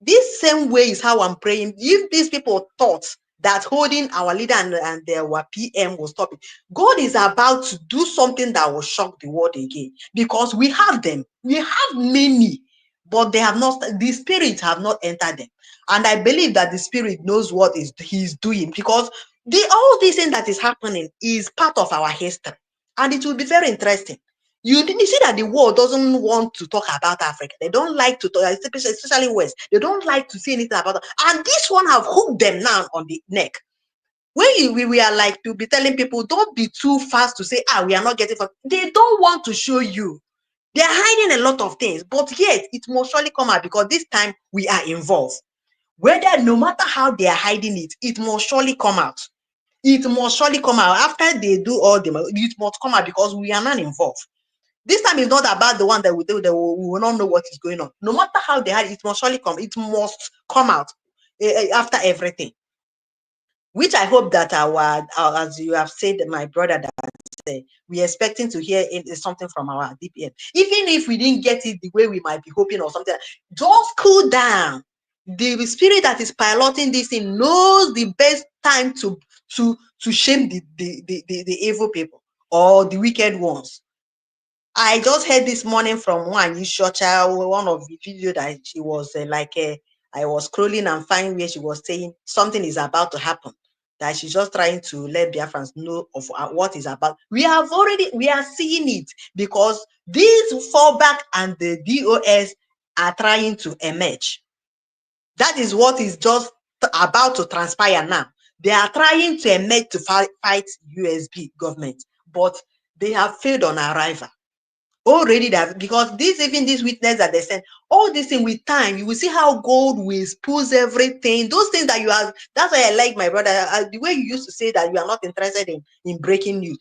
This same way is how I'm praying. If these people thought that holding our leader and our PM will stop it, God is about to do something that will shock the world again, because we have them. We have many, but they have not, the spirit have not entered them. And I believe that the spirit knows what he's doing, because all this thing that is happening is part of our history. And it will be very interesting. You see that the world doesn't want to talk about Africa. They don't like to talk, especially West. They don't like to see anything about it. And this one have hooked them now on the neck. When we are like to be telling people, don't be too fast to say, we are not getting fast. They don't want to show you. They are hiding a lot of things, but yet it must surely come out, because this time we are involved. Whether, no matter how they are hiding it, it must surely come out. It must surely come out. After they do all the, it must come out, because we are not involved. This time is not about the one that we do, that we will not know what is going on. No matter how they hide, it must surely come. It must come out after everything. Which I hope that as you have said, my brother, that we are expecting to hear something from our DPM. Even if we didn't get it the way we might be hoping or something, just cool down. The spirit that is piloting this thing knows the best time to shame the evil people or the wicked ones. I just heard this morning from one of the video that she was I was scrolling and find where she was saying something is about to happen, that she's just trying to let Biafrans know of what is about. We are seeing it, because these fallback and the DOS are trying to emerge. That is what is just about to transpire now. They are trying to emerge to fight USB government, but they have failed on arrival. Already that, because even this witness that they sent, all this thing with time, you will see how God will expose everything. Those things that you have, that's why I like my brother, the way you used to say that you are not interested in breaking news.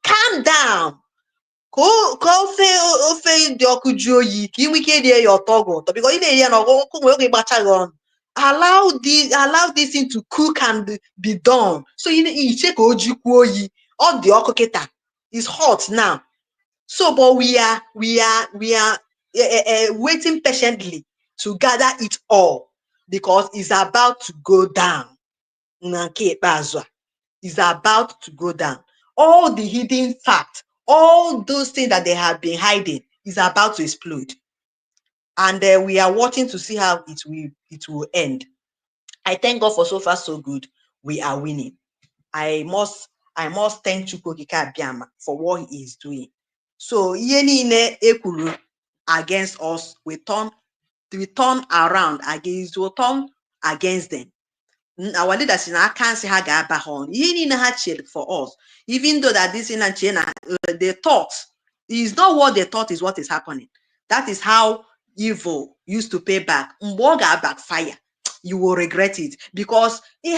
Calm down. Because allow this thing to cook and be done. So you check oji all the okoketa is hot now. So, but we are waiting patiently to gather it all, because it's about to go down. It's about to go down. All the hidden facts, all those things that they have been hiding, is about to explode. And we are watching to see how it will end. I thank God for so far so good. We are winning. I must thank Chukwokika Abiyama for what he is doing. So ihe niile ekwuru against us, we turn around against, we turn against them. Our leaders in our country ha ga-aba ha ọnụ. Ihe niile ha chere for us, even though that this in China, they thought is not what they thought is what is happening. That is how evil used to pay back. Mgbe ọ ga-backfire, you will regret it, because they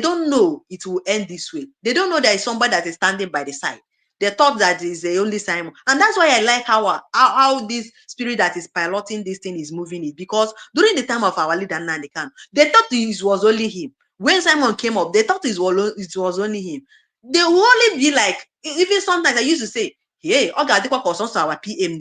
don't know it will end this way. They don't know there is somebody that is standing by the side. They thought that is the only Simon. And that's why I like how this spirit that is piloting this thing is moving it. Because during the time of our leader Nnamdi Kanu, they thought it was only him. When Simon came up, they thought it was only him. They will only be like, even sometimes I used to say, hey, our PM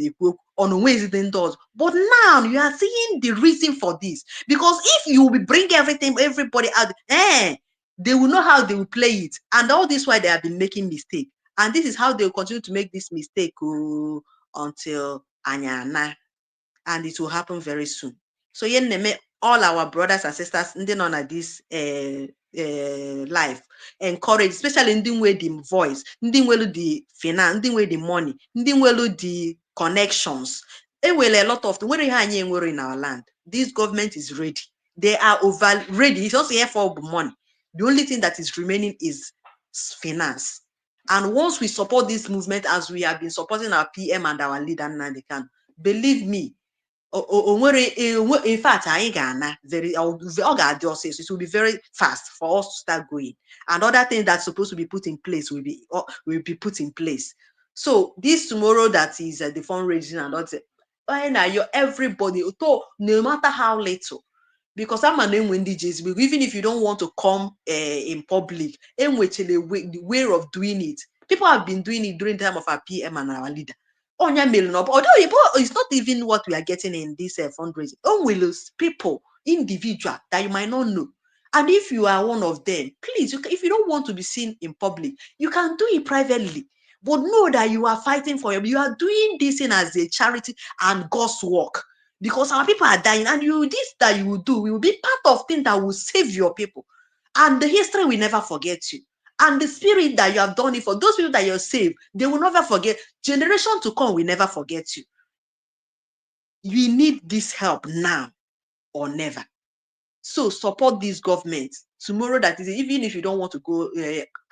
on Wednesday doors. But now you are seeing the reason for this. Because if you will bring everybody out, they will know how they will play it. And all this why they have been making mistakes. And this is how they will continue to make this mistake until Anyana. And it will happen very soon. So all our brothers and sisters on this life, encourage, especially in way the voice, in the finance, in the money, in the connections. a lot of in our land. This government is ready. They are over ready. It's also here for money. The only thing that is remaining is finance. And once we support this movement, as we have been supporting our PM and our leader, Nandekan, believe me, in fact, it will be very fast for us to start going. And other things that's supposed to be put in place will be put in place. So this tomorrow that is the fundraising and all that, everybody, no matter how little, because I'm an DJs, even if you don't want to come in public, the way of doing it. People have been doing it during the time of our PM and our leader. Although it's not even what we are getting in this fundraising. People, individual that you might not know. And if you are one of them, please, if you don't want to be seen in public, you can do it privately. But know that you are fighting for you are doing this thing as a charity and God's work. Because our people are dying, and this that you will do will be part of things that will save your people. And the history will never forget you. And the spirit that you have done it for, those people that you're saved, they will never forget. Generation to come will never forget you. You need this help now or never. So support this government. Tomorrow, that is, even if you don't want to go,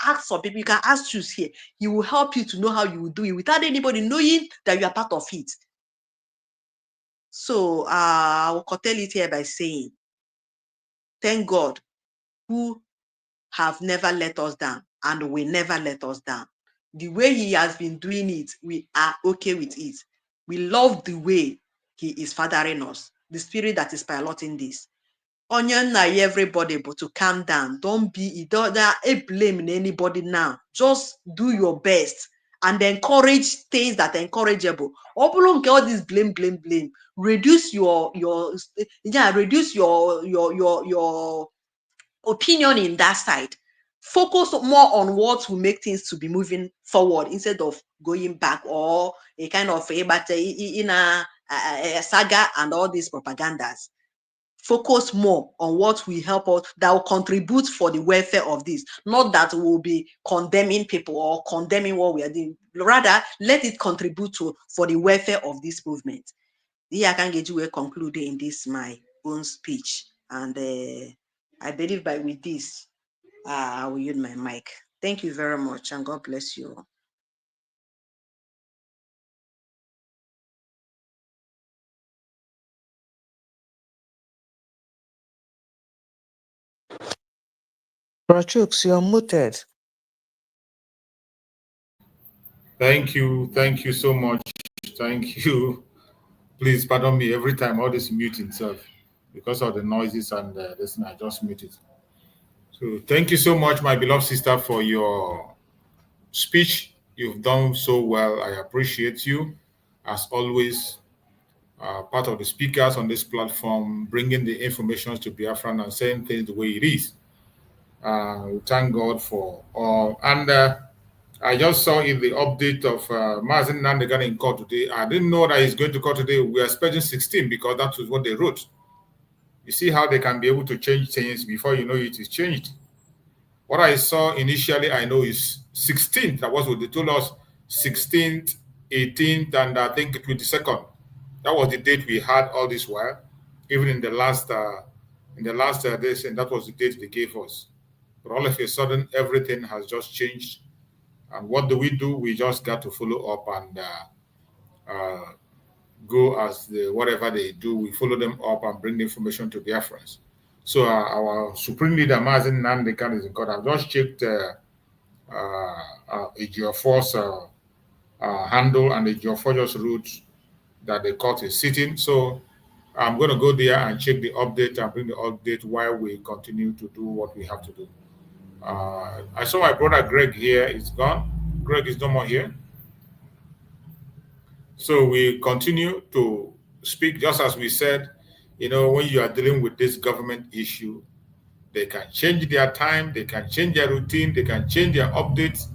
ask some people. You can ask Choose here. He will help you to know how you will do it without anybody knowing that you are part of it. So I will curtail it here by saying, thank God who have never let us down and will never let us down. The way he has been doing it, we are okay with it. We love the way he is fathering us, the spirit that is piloting this. Onion everybody, but to calm down. Don't blame anybody now. Just do your best and encourage things that are encourageable. All this blame. Reduce your opinion in that side. Focus more on what will make things to be moving forward instead of going back or a kind of a saga and all these propagandas. Focus more on what will help us, that will contribute for the welfare of this, not that we'll be condemning people or condemning what we are doing. Rather, let it contribute for the welfare of this movement. Here I can get you concluded in this my own speech, and I believe with this I will use my mic. Thank you very much, and God bless you. Brachooks, you're muted. Thank you so much. Thank you. Please pardon me every time all this mute itself because of the noises and this, I just mute it. So thank you so much, my beloved sister, for your speech. You've done so well. I appreciate you, as always. Part of the speakers on this platform, bringing the information to Biafran and saying things the way it is. We thank God for all. And I just saw in the update of Mazi Nandegan in court today. I didn't know that he's going to court today. We are expecting 16 because that was what they wrote. You see how they can be able to change things before you know it is changed. What I saw initially, I know is 16th. That was what they told us. 16th, 18th, and I think 22nd. That was the date we had all this while. Even in the last days, and that was the date they gave us. But all of a sudden, everything has just changed. And what do? We just got to follow up and go as whatever they do. We follow them up and bring the information to Biafrans. So our supreme leader, Mazi Nandekan, is in court. I've just checked Ejiofor's handle, and Ejiofor just wrote that the court is sitting. So I'm going to go there and check the update and bring the update while we continue to do what we have to do. I saw my brother Greg here. He's gone. Greg is no more here. So we continue to speak, just as we said, when you are dealing with this government issue, they can change their time, they can change their routine, they can change their updates.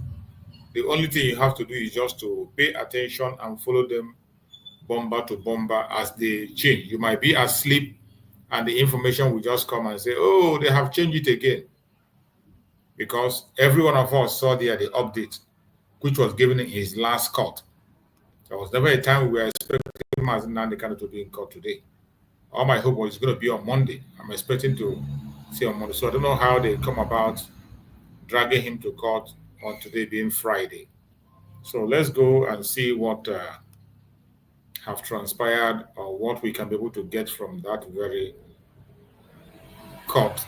The only thing you have to do is just to pay attention and follow them bomber to bomber as they change. You might be asleep and the information will just come and say, oh, they have changed it again. Because every one of us saw there the update, which was given in his last court. There was never a time we were expecting Mazi Nnamdi Kanu to be in court today. All my hope was going to be on Monday. I'm expecting to see on Monday. So I don't know how they come about dragging him to court on today being Friday. So let's go and see what have transpired or what we can be able to get from that very court.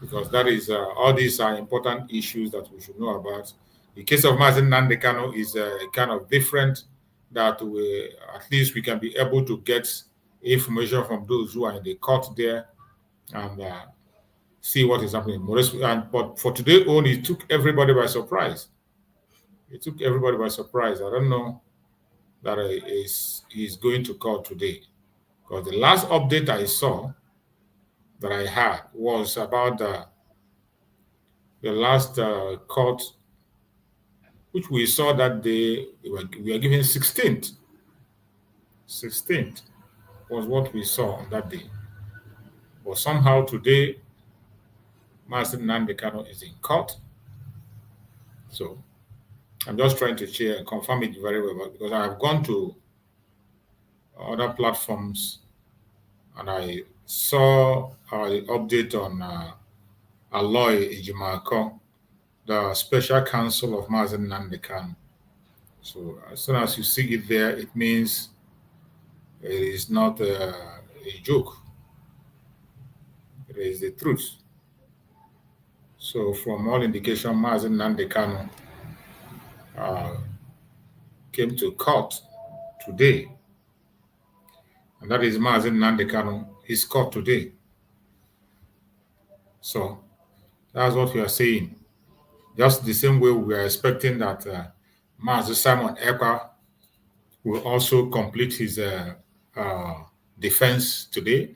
Because that is, all these are important issues that we should know about. The case of Mazi Nnamdi Kanu is kind of different, that we, at least we can be able to get information from those who are in the court there and see what is happening. But for today only, it took everybody by surprise. It took everybody by surprise. I don't know that he's going to court today. Because the last update I saw that I had was about the last court, which we saw that day, we are given 16th. 16th was what we saw on that day. But somehow today, Mazi Nnamdi Kanu is in court. So I'm just trying to share and confirm it very well, because I have gone to other platforms and I saw the update on Aloy Ejimako, the special counsel of Mazi Nnamdi Kanu. So as soon as you see it there, it means it is not a joke. It is the truth. So from all indication, Mazi Nnamdi Kanu came to court today. And that is Mazi Nnamdi Kanu, his court today. So that's what we are saying. Just the same way we are expecting that Mazi Simon Ekpa will also complete his defense today.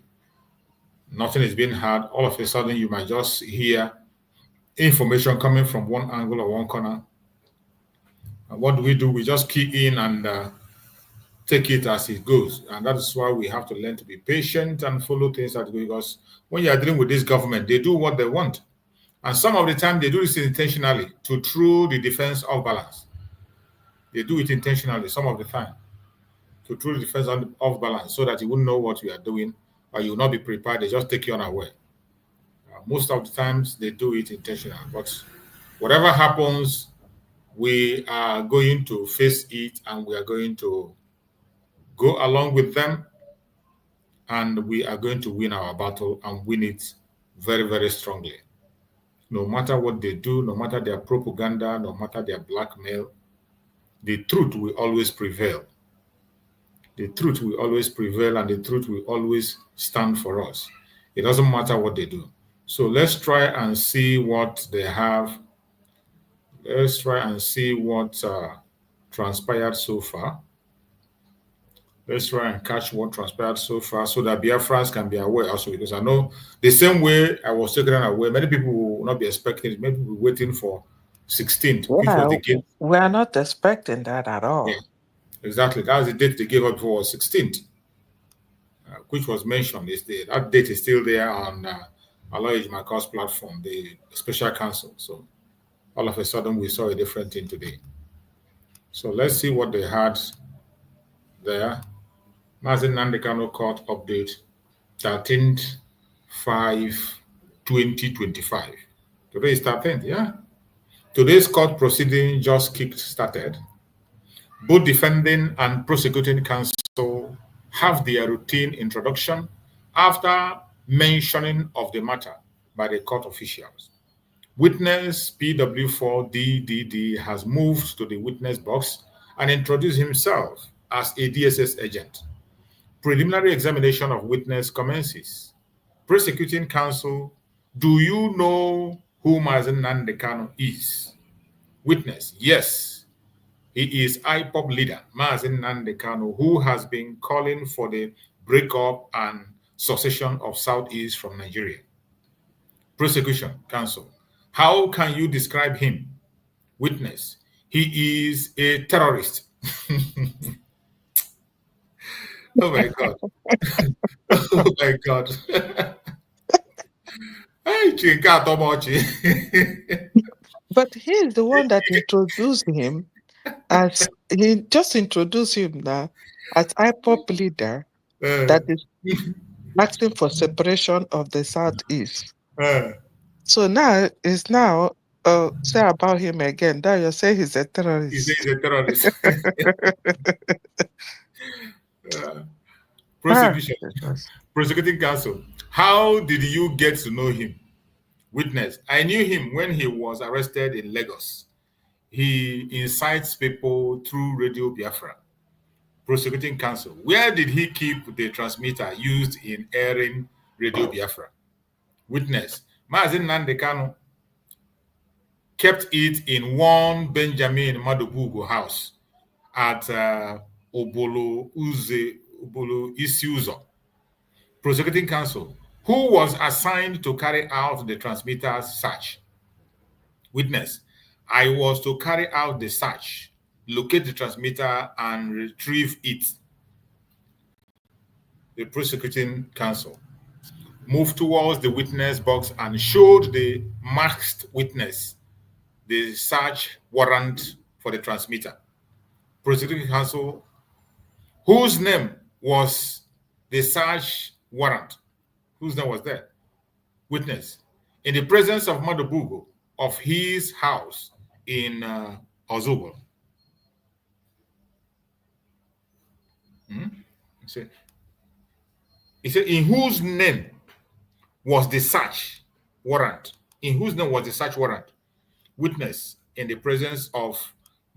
Nothing is being heard. All of a sudden, you might just hear information coming from one angle or one corner. And what do? We just key in and take it as it goes. And that is why we have to learn to be patient and follow things that go. Because when you are dealing with this government, they do what they want. And some of the time, they do this intentionally to throw the defense off balance. They do it intentionally some of the time to throw the defense off balance so that you wouldn't know what you are doing or you will not be prepared. They just take you unaware. Most of the times, they do it intentionally. But whatever happens, we are going to face it and we are going to go along with them, and we are going to win our battle and win it very, very strongly. No matter what they do, no matter their propaganda, no matter their blackmail, the truth will always prevail. The truth will always prevail, and the truth will always stand for us. It doesn't matter what they do. So let's try and see what they have. Let's try and see what transpired so far. Let's try and catch what transpired so far so that Biafrans can be aware also, because I know the same way I was taken away, many people will not be expecting it. Maybe we're waiting for 16th, which was the date. We are not expecting that at all. Yeah, exactly. That's the date they gave up for 16th, which was mentioned. That date is still there on Aloy Ejimaka's platform, the special counsel. So all of a sudden, we saw a different thing today. So let's see what they had there. Mazi Nnamdi Kanu court update, 13/5/2025. Today is 13th, yeah? Today's court proceeding just started. Both defending and prosecuting counsel have their routine introduction after mentioning of the matter by the court officials. Witness PW4DDD has moved to the witness box and introduced himself as a DSS agent. Preliminary examination of witness commences. Prosecuting counsel, do you know who Mazi Nnamdi Kanu is? Witness, yes. He is IPOP leader, Mazi Nnamdi Kanu, who has been calling for the breakup and secession of Southeast from Nigeria. Prosecution counsel, how can you describe him? Witness, he is a terrorist. Oh my God. Oh my God. But he's the one that introduced him. as he just introduced him now as IPOP leader that is asking for separation of the Southeast. So now it's now say about him again. Now you're saying he's a terrorist. He says he's a terrorist. Prosecution. Prosecuting counsel. How did you get to know him? Witness. I knew him when he was arrested in Lagos. He incites people through Radio Biafra. Prosecuting counsel. Where did he keep the transmitter used in airing Radio Biafra? Witness. Mazi Nandekano kept it in one Benjamin Madobugo house at Obolo Isiuzo. Prosecuting counsel. Who was assigned to carry out the transmitter's search? Witness. I was to carry out the search, locate the transmitter, and retrieve it. The prosecuting counsel moved towards the witness box and showed the masked witness the search warrant for the transmitter. Prosecuting counsel, whose name was the search warrant? Whose name was there? Witness. In the presence of Madobugo of his house in Ozugbo. He said, in whose name was the search warrant? In whose name was the search warrant? Witness. In the presence of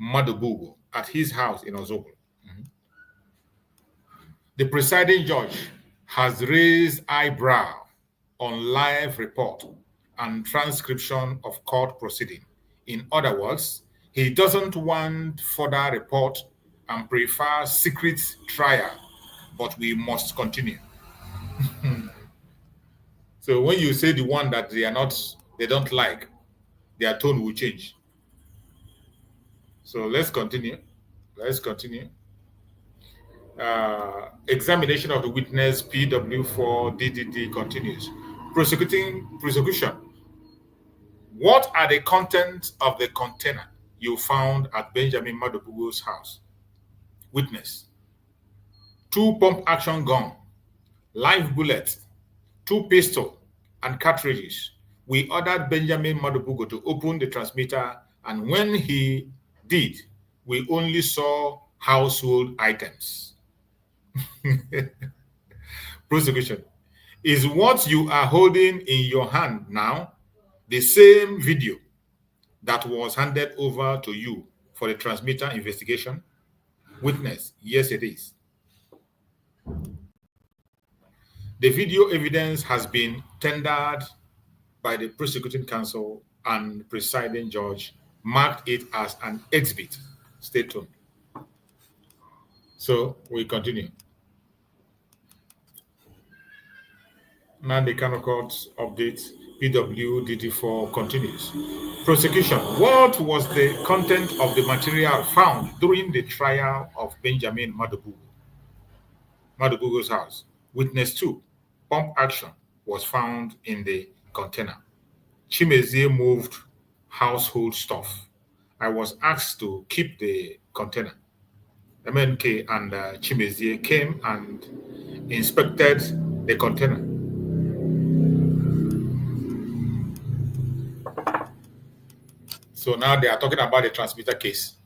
Madobugo at his house in Ozugbo. The presiding judge has raised eyebrow on live report and transcription of court proceeding. In other words, he doesn't want further report and prefers secret trial, but we must continue. So when you say the one that they don't like, their tone will change. So let's continue. Examination of the witness PW4 DDD continues. Prosecution. What are the contents of the container you found at Benjamin Madobugo's house? Witness. 2 pump-action gun, live bullets, 2 pistols, and cartridges. We ordered Benjamin Madobugo to open the transmitter, and when he did, we only saw household items. Prosecution. Is what you are holding in your hand now the same video that was handed over to you for the transmitter investigation? Witness. Yes, it is. The video evidence has been tendered by the prosecuting counsel, and presiding judge marked it as an exhibit. Stay tuned. So we continue. Now the Kano Court update PW DD4 continues. Prosecution. What was the content of the material found during the trial of Benjamin Madobugo's house? Witness 2. Pump action was found in the container. Chimezie moved household stuff. I was asked to keep the container. MNK and Chimezie came and inspected the container. So now they are talking about the transmitter case.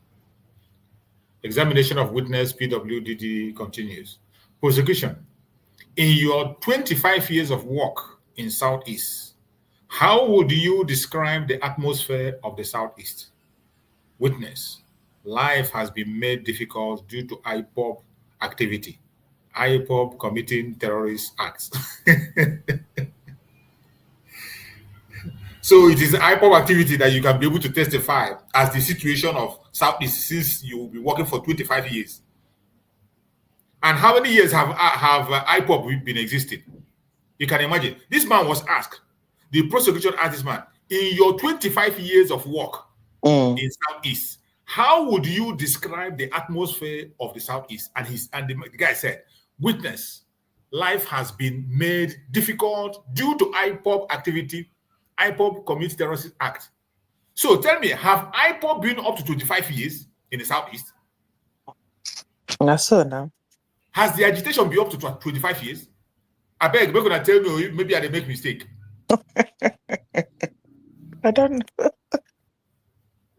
Examination of witness PWDD continues. Prosecution. In your 25 years of work in Southeast, how would you describe the atmosphere of the Southeast? Witness. Life has been made difficult due to IPOB activity. IPOB committing terrorist acts. So it is IPOB activity that you can be able to testify as the situation of Southeast, since you will be working for 25 years. And how many years have IPOB been existing? You can imagine. This man was asked, the prosecution asked this man, in your 25 years of work in Southeast, how would you describe the atmosphere of the Southeast? And the guy said, witness, life has been made difficult due to IPOB activity. IPOB commits terrorist act. So tell me, have IPOB been up to 25 years in the southeast? So now. Has the agitation been up to 25 years? I beg, we're gonna tell me maybe I make mistake. I don't know.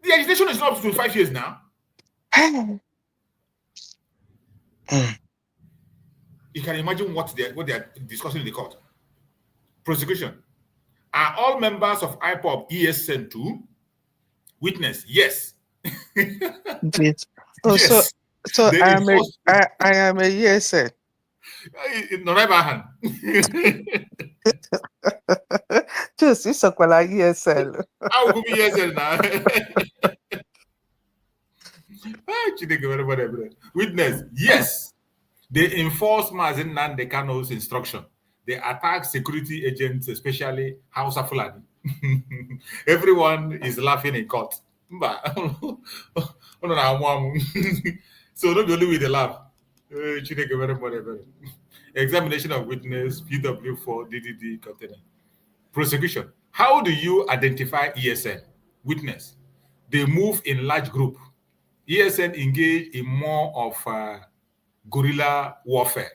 The agitation is not up to 25 years now. You can imagine what they are discussing in the court. Prosecution. Are all members of IPOB ESN to witness? Yes. Yes. Oh, yes. So I am a ESN. Just it's a ESL. How could be ESL now? Witness, yes. They enforce Mazi Nnamdi Kanu's instruction. They attack security agents, especially Hausa Fulani. Everyone is laughing in court. So not only with the laugh. Examination of witness, PW4, DDD, container. Prosecution. How do you identify ESN? Witness. They move in large group. ESN engage in more of guerrilla warfare.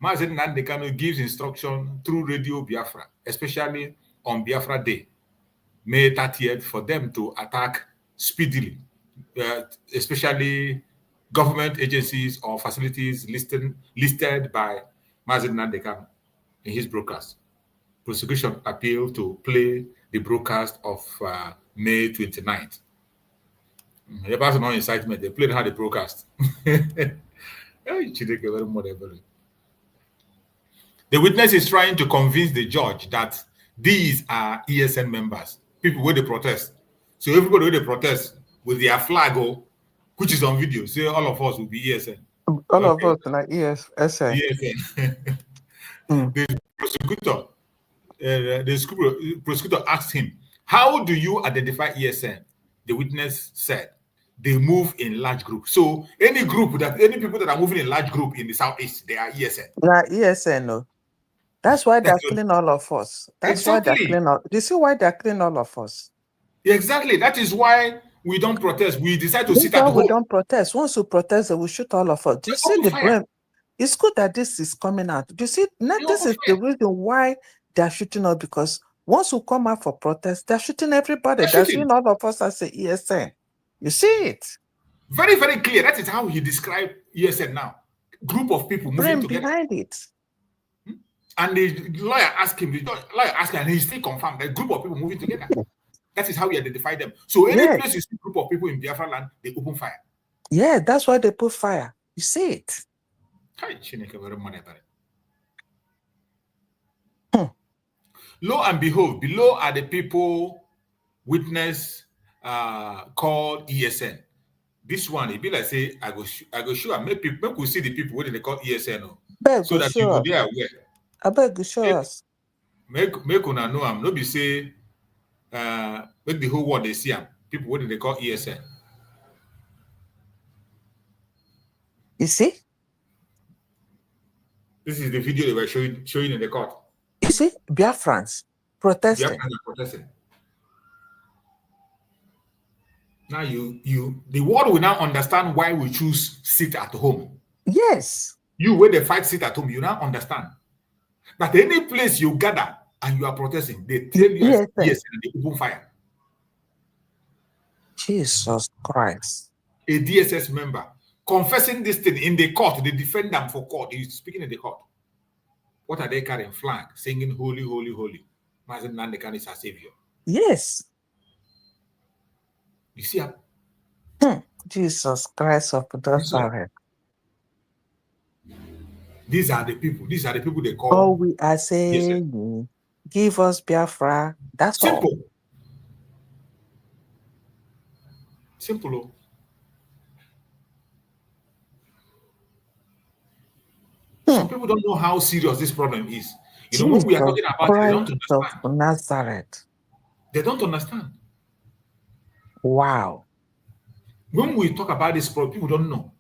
Mazi Nnamdi Kanu gives instruction through Radio Biafra, especially on Biafra Day, May 30th, for them to attack speedily, especially government agencies or facilities listed by Mazi Nnamdi Kanu in his broadcast. Prosecution appealed to play the broadcast of May 29th. The person on incitement, they played how the broadcast. The witness is trying to convince the judge that these are ESN members, people where they protest. So everybody where they protest with their flag, which is on video, say all of us will be ESN. All of us like ESN. The prosecutor asked him, how do you identify ESN? The witness said, they move in large groups. So any people that are moving in large group in the southeast, they are ESN. They are ESN, no. That's why they're killing all of us. That's exactly. Why they're killing all. You see why they're killing all of us? Exactly. That is why we don't protest. We decide to sit at home. We don't protest. Once we protest, they will shoot all of us. Do you see the blame? It's good that this is coming out. Do you see? Now this is the reason why they're shooting us, because once we come out for protest, they're shooting everybody. They're shooting all of us as a ESN. You see it? Very, very clear. That is how he described ESN now. Group of people moving together. Behind it. And the lawyer asked him, and he still confirmed that group of people moving together. That is how he identified them. So any place you see a group of people in Biafra land, they open fire. Yeah, that's why they put fire. You see it. Lo and behold, below are the people witness called ESN. This one, it be like say, I go show make we see the people what they call ESN. So that people they are aware. I beg you show us. Make una know am. No be say make the whole world they see am. People what they call ESN. You see? This is the video they were showing in the court. You see, Biafrans protesting. Biafrans are protesting. Now the world will now understand why we choose sit at home. Yes. You where they fight sit at home, you now understand that any place you gather and you are protesting, they tell you yes, and they open fire. Jesus Christ. A DSS member confessing this thing in the court, they defend them for court. He's speaking in the court. What are they carrying? Flag, singing holy, holy, holy. Mazi Nnamdi Kanu is our savior. Yes. You see, Jesus Christ of Nazareth. These are the people. These are the people they call. All we are saying, give us Biafra. That's simple. All. Simple. Some people don't know how serious this problem is. You know, when we are talking about it, they don't understand. Nazareth. They don't understand. Wow. When we talk about this problem, people don't know.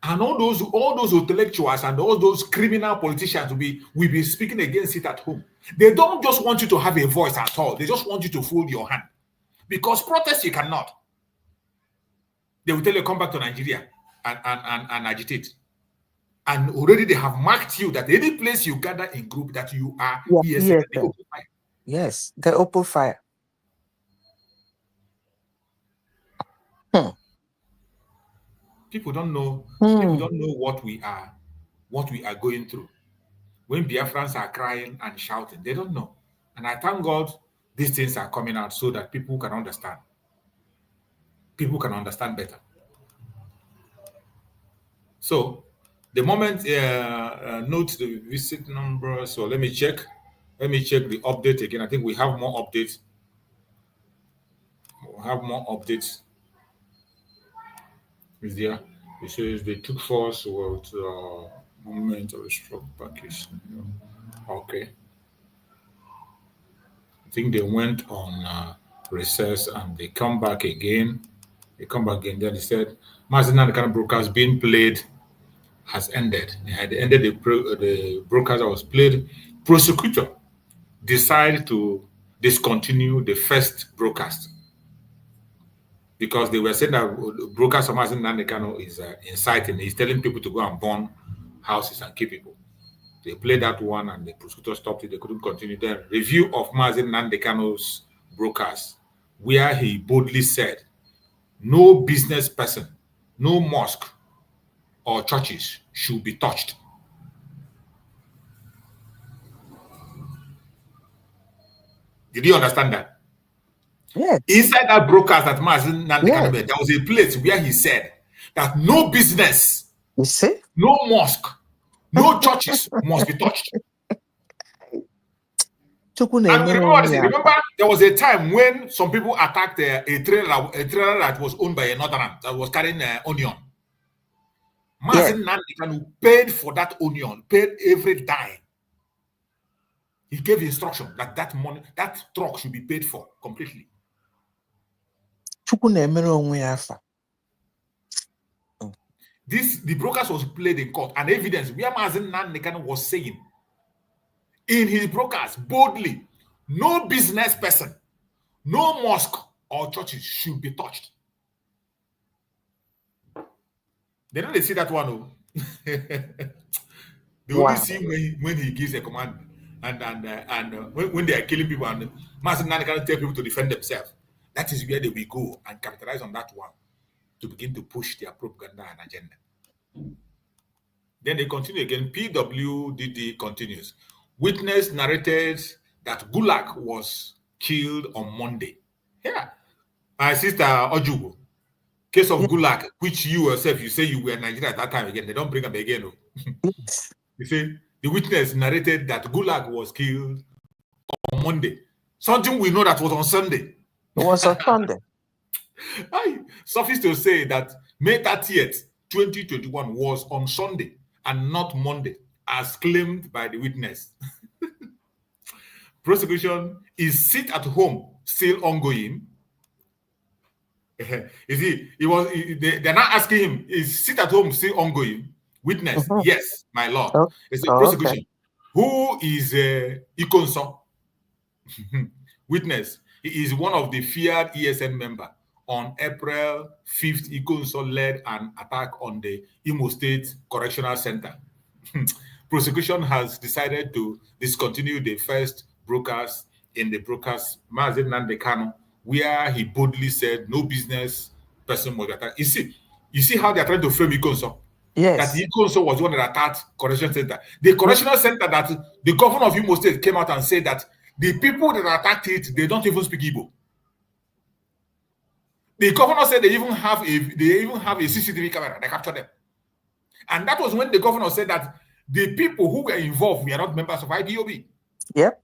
And all those intellectuals and all those criminal politicians will be speaking against it at home. They don't just want you to have a voice at all. They just want you to fold your hand. Because protest you cannot. They will tell you come back to Nigeria and agitate. And already they have marked you that any place you gather in group that you are yes, they open fire. Yes, they open fire. People don't know. People don't know what we are going through. When Biafrans are crying and shouting, they don't know. And I thank God these things are coming out so that people can understand. People can understand better. So the moment note the visit number. So let me check. Let me check the update again. I think we have more updates. We'll have more updates. Is there? It says they took force with moment of a stroke package. Okay. I think they went on recess and they come back again. They come back again. Then they said, Mazi, the kind of broadcast being played has ended. They had ended the broadcast that was played. Prosecutor decided to discontinue the first broadcast because they were saying that broadcast of Mazi Nnamdi is inciting. He's telling people to go and burn houses and kill people. They played that one and the prosecutor stopped it. They couldn't continue. Then review of Mazi Nnamdi broadcast, where he boldly said, no business person, no mosque or churches should be touched. Did you understand that? Yes. Inside that broadcast that Mazi Nnamdi there was a place where he said that no business, you see, no mosque, no churches must be touched. And remember, there was a time when some people attacked a trailer that was owned by a northern that was carrying onion. Mazi Nnamdi paid for that onion, paid every dime. He gave instruction that that money, that truck should be paid for completely. The broadcast was played in court, and evidence where Mazi Nnamdi was saying in his broadcast boldly, no business person, no mosque or churches should be touched. They don't see that one. They only see when he gives a command, and when they are killing people, and Mazi Nnamdi cannot tell people to defend themselves. That is where they will go and capitalize on that one to begin to push their propaganda and agenda. Then they continue again. PWDD continues. Witness narrated that Gulag was killed on Monday. Yeah. My sister Ojugo, case of Gulag, which you yourself, you say you were in Nigeria at that time again. They don't bring them again. You see, the witness narrated that Gulag was killed on Monday. Something we know that was on Sunday. It was on Sunday. Suffice to say that May 30th, 2021 was on Sunday and not Monday, as claimed by the witness. Prosecution is sit at home still ongoing. You see, they're not asking him, is sit at home still ongoing? Witness, yes, my lord. It's a prosecution. Okay. Who is Ikonso? Witness, he is one of the feared ESN member. On April 5th, Ikonso led an attack on the Imo State Correctional Center. Prosecution has decided to discontinue the first broadcast in the broadcast Mazi Nnamdi, where he boldly said no business person was attacked. You see how they are trying to frame Ikonso? Yes. That Ikonso was the one that attacked Correctional Center. The Correctional Center that the governor of Imo State came out and said that the people that attacked it, they don't even speak Igbo. The governor said they even have a CCTV camera. They captured them. And that was when the governor said that the people who were involved were not members of IPOB. Yep.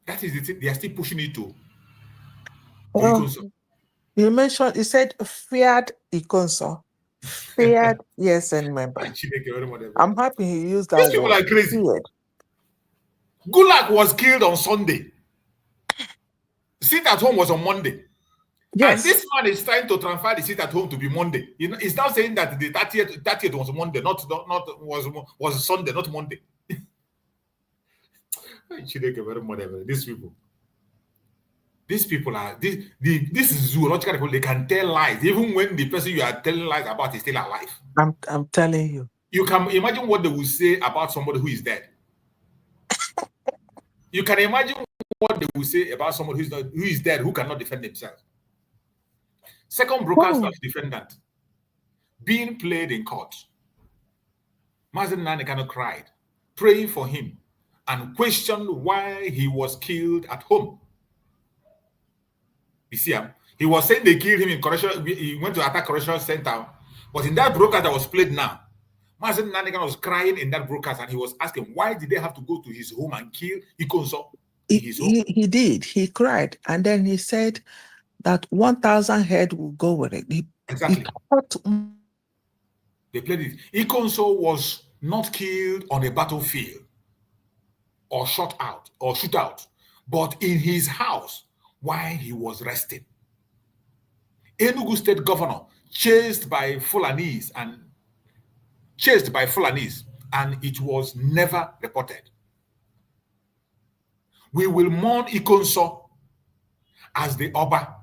That is the thing. They are still pushing it to Ikonso. You mentioned, you said feared Ikonso. Feared ESN member. I'm happy he used that. These people are crazy. Feared. Gulag was killed on Sunday. Sit at home was on Monday. Yes. And this man is trying to transfer the sit at home to be Monday. He's now saying that the 30th was Monday, was Sunday, not Monday. These people. These people are this is zoological people. They can tell lies even when the person you are telling lies about is still alive. I'm telling you. You can imagine what they will say about somebody who is dead. You can imagine what they will say about someone who is dead, who cannot defend themselves. Second broadcast of defendant being played in court. Mazi Nnamdi cried, praying for him, and questioned why he was killed at home. You see, he was saying they killed him in correctional. He went to attack correctional center, but in that broadcast that was played now, Mazi Nnamdi was crying in that broadcast, and he was asking why did they have to go to his home and kill Ikonso in his home? He did. He cried, and then he said that 1,000 head will go with it. Exactly. They played it. Ikonso was not killed on a battlefield or shot out or shoot out, but in his house while he was resting. Enugu State Governor chased by Fulanis, and it was never reported. We will mourn Ikonso as the Oba,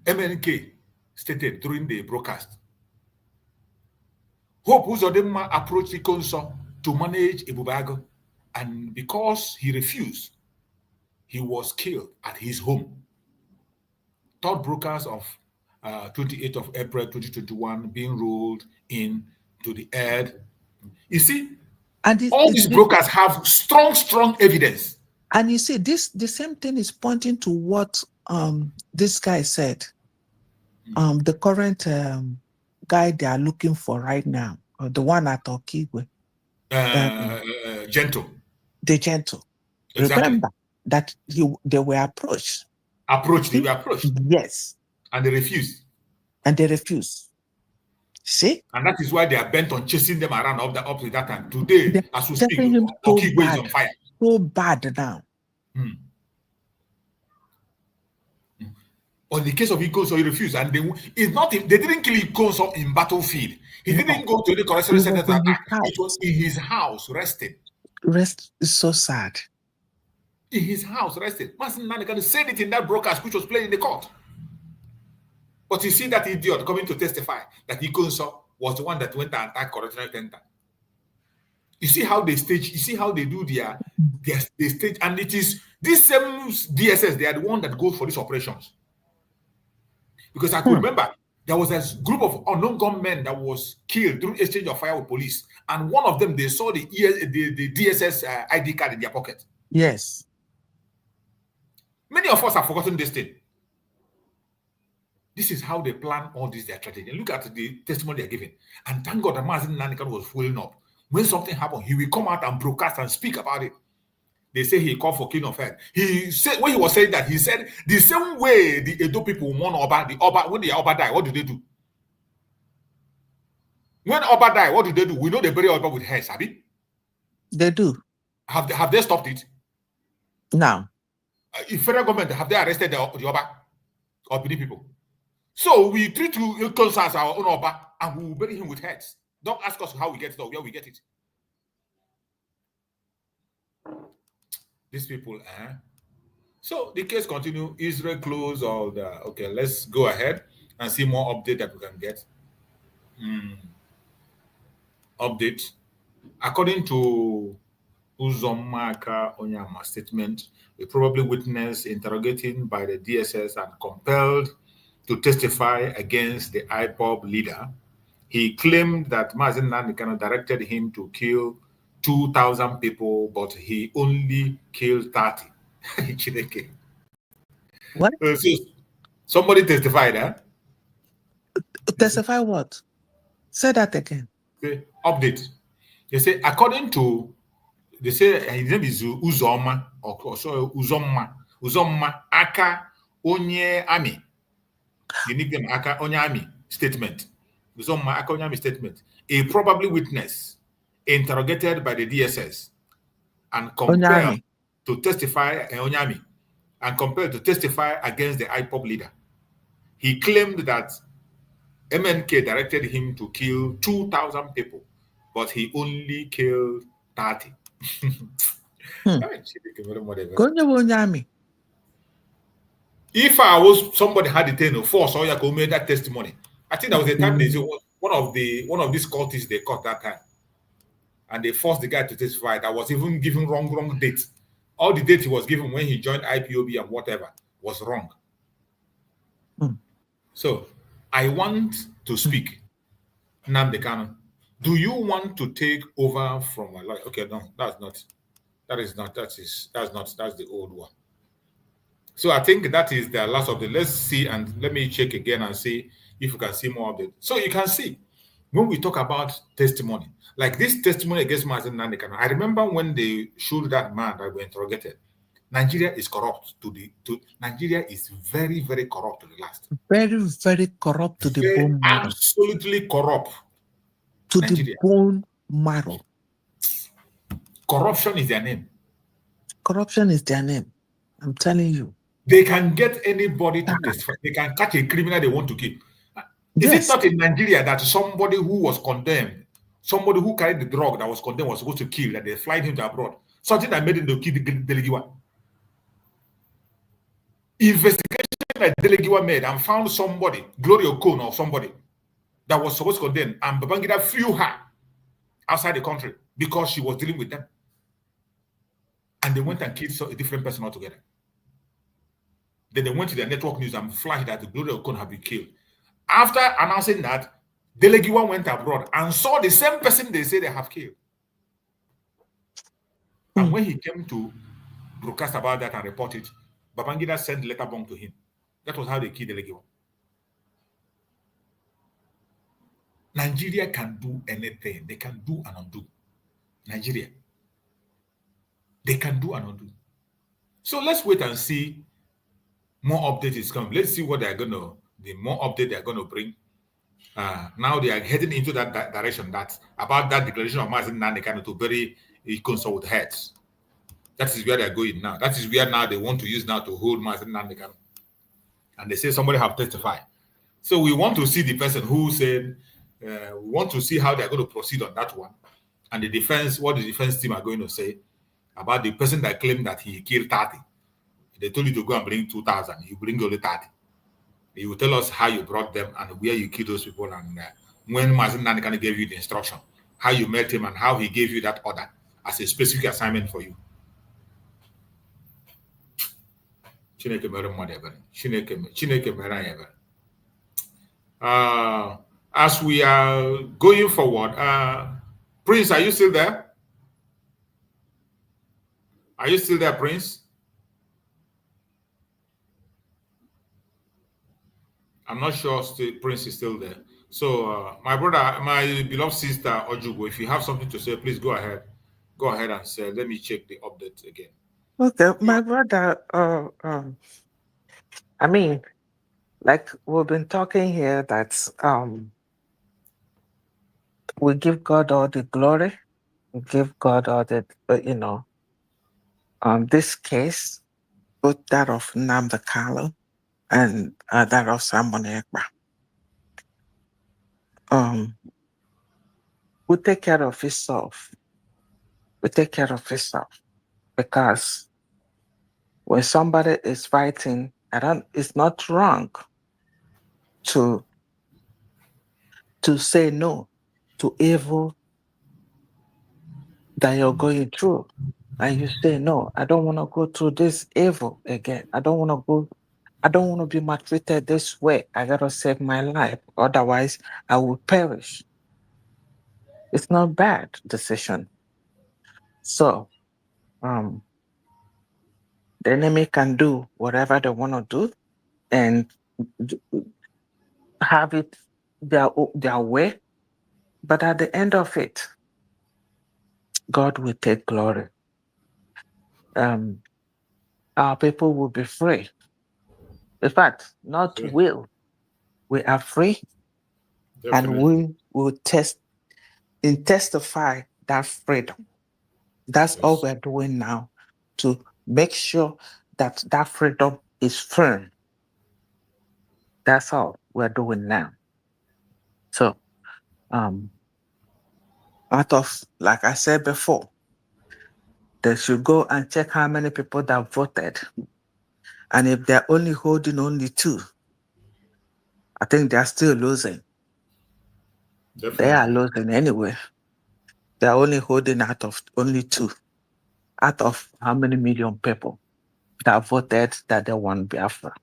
MNK stated during the broadcast. Hope Uzodinma approached Ikonso to manage Ibubago, and because he refused, he was killed at his home. Third broadcast of 28th of April 2021 being rolled into the air. You see, and all these brokers have strong evidence. And you see, the same thing is pointing to what this guy said. The current guy they are looking for right now, the one at Okigwe. Gentle. The Gentle. Exactly. Remember that they were approached. They were approached. Yes. And they refused. See? And that is why they are bent on chasing them around up to that time. Today, as we speak, Okigwe is on fire. So bad now. On the case of Ikonso, he refused, and they didn't kill Ikonso in battlefield. He didn't go to the correctional center to attack. It was in his house, resting. Rest is so sad. In his house, resting. Mazi Nnamdi said it in that broadcast, which was played in the court. But you see that idiot coming to testify that Ikonso was the one that went and attacked correctional center. You see how they stage. You see how they do their stage, and it is this same DSS. They are the one that goes for these operations. Because I could remember there was a group of unknown gunmen that was killed through exchange of fire with police, and one of them they saw the DSS ID card in their pocket. Yes. Many of us have forgotten this thing. This is how they plan all this their strategy. And look at the testimony they're giving. And thank God that Mazi Nnamdi was following up. When something happened, he will come out and broadcast and speak about it. They say he called for king of head. He said, when he was saying that, he said the same way the Edo people mourn Oba, when the Oba die, what do they do? When Oba die, what do they do? We know they bury Oba with hair, Sabi? They do. Have they stopped it? No. If federal government, have they arrested the Oba or Bini people? So we treat Ikonso as our own Oba, and we will bury him with heads. Don't ask us how we get it or where we get it. These people, So the case continue. Israel closed all the. Okay, let's go ahead and see more update that we can get. Update. According to Uzomaka Onyama statement, we probably witnessed interrogating by the DSS and compelled to testify against the IPOB leader. He claimed that Mazi Nnamdi directed him to kill 2,000 people, but he only killed 30. What? So somebody testified, huh? Testify what? Say that again. Okay. Update. They say, according to, they say his name is Uzoma, or sorry, Uzoma Aka Onye Ami. The nickname Aka Onye Ami statement. Uzoma Aka Onye Ami statement. A probably witness interrogated by the DSS and compelled to testify Onyami and compelled to testify against the IPOB leader. He claimed that MNK directed him to kill 2,000 people, but he only killed 30. If I was somebody had the thing force or you could make that testimony, I think that was the time they say one of these cultists they caught that time, and they forced the guy to testify. That was even given wrong date. All the date he was given when he joined IPOB and whatever was wrong. So I want to speak. Nnamdi Kanu, do you want to take over from my life? Okay, no, that's the old one. So I think that is the last of the. Let's see, and let me check again and see if you can see more of it. So you can see when we talk about testimony, like this testimony against Mazi Nnamdi Kanu. I remember when they showed that man that were interrogated. Nigeria is corrupt Nigeria is very, very corrupt to the last. Very, very corrupt to the bone marrow. Absolutely corrupt. To Nigeria. The bone marrow. Corruption is their name. Corruption is their name. I'm telling you. They can get anybody to testify. They can catch a criminal they want to kill. Is it not in Nigeria that somebody who was condemned, somebody who carried the drug that was condemned was supposed to kill, that they flied him to abroad? Something that made him to kill the Delegiwa. Investigation that Delegiwa made and found somebody, Gloria Okon or somebody, that was supposed to condemn, and Babangida flew her outside the country because she was dealing with them. And they went and killed a different person altogether. Then they went to their network news and flashed that the Gloria Okon had been killed. After announcing that, Delegiwa went abroad and saw the same person they say they have killed. And when he came to broadcast about that and report it, Babangida sent letter bomb to him. That was how they killed Delegiwa. Nigeria can do anything. They can do and undo. Nigeria. They can do and undo. So let's wait and see. More updates is coming. Let's see what they're going to, the more update they're going to bring. Now they are heading into that direction. That's about that declaration of Mazi Nnamdi Kanu to bury consult heads. That is where they're going now. That is where now they want to use now to hold Mazi Nnamdi Kanu. And they say somebody have testified. So we want to see the person who said, we want to see how they're going to proceed on that one. And the defense, what the defense team are going to say about the person that claimed that he killed 30. They told you to go and bring 2,000. You bring only 30. You will tell us how you brought them and where you killed those people and when Mazi Nnamdi Kanu gave you the instruction, how you met him and how he gave you that order as a specific assignment for you. As we are going forward, Prince, are you still there? Are you still there, Prince? I'm not sure Prince is still there. So, my brother, my beloved sister, Ojugo, if you have something to say, please go ahead. Go ahead and say, let me check the update again. Okay, my brother, I mean, like we've been talking here that we give God all the glory. We give God all the, this case, both that of Nnamdi Kanu and that of Simon Ekpa. We take care of itself. We take care of itself because when somebody is fighting, it's not wrong to say no to evil that you're going through. And you say, no, I don't want to go through this evil again. I don't want to be maltreated this way. I got to save my life. Otherwise, I will perish. It's not a bad decision. So, the enemy can do whatever they want to do and have it their way. But at the end of it, God will take glory. Our people will be free. In fact, not will. We are free. Definitely. And we will testify that freedom. That's all we're doing now, to make sure that that freedom is firm. That's all we're doing now. So, out of, like I said before, they should go and check how many people that voted. And if they're only holding only 2, I think they're still losing. Definitely. They are losing anyway. They're only holding out of only 2 out of how many million people that voted that they want Biafra.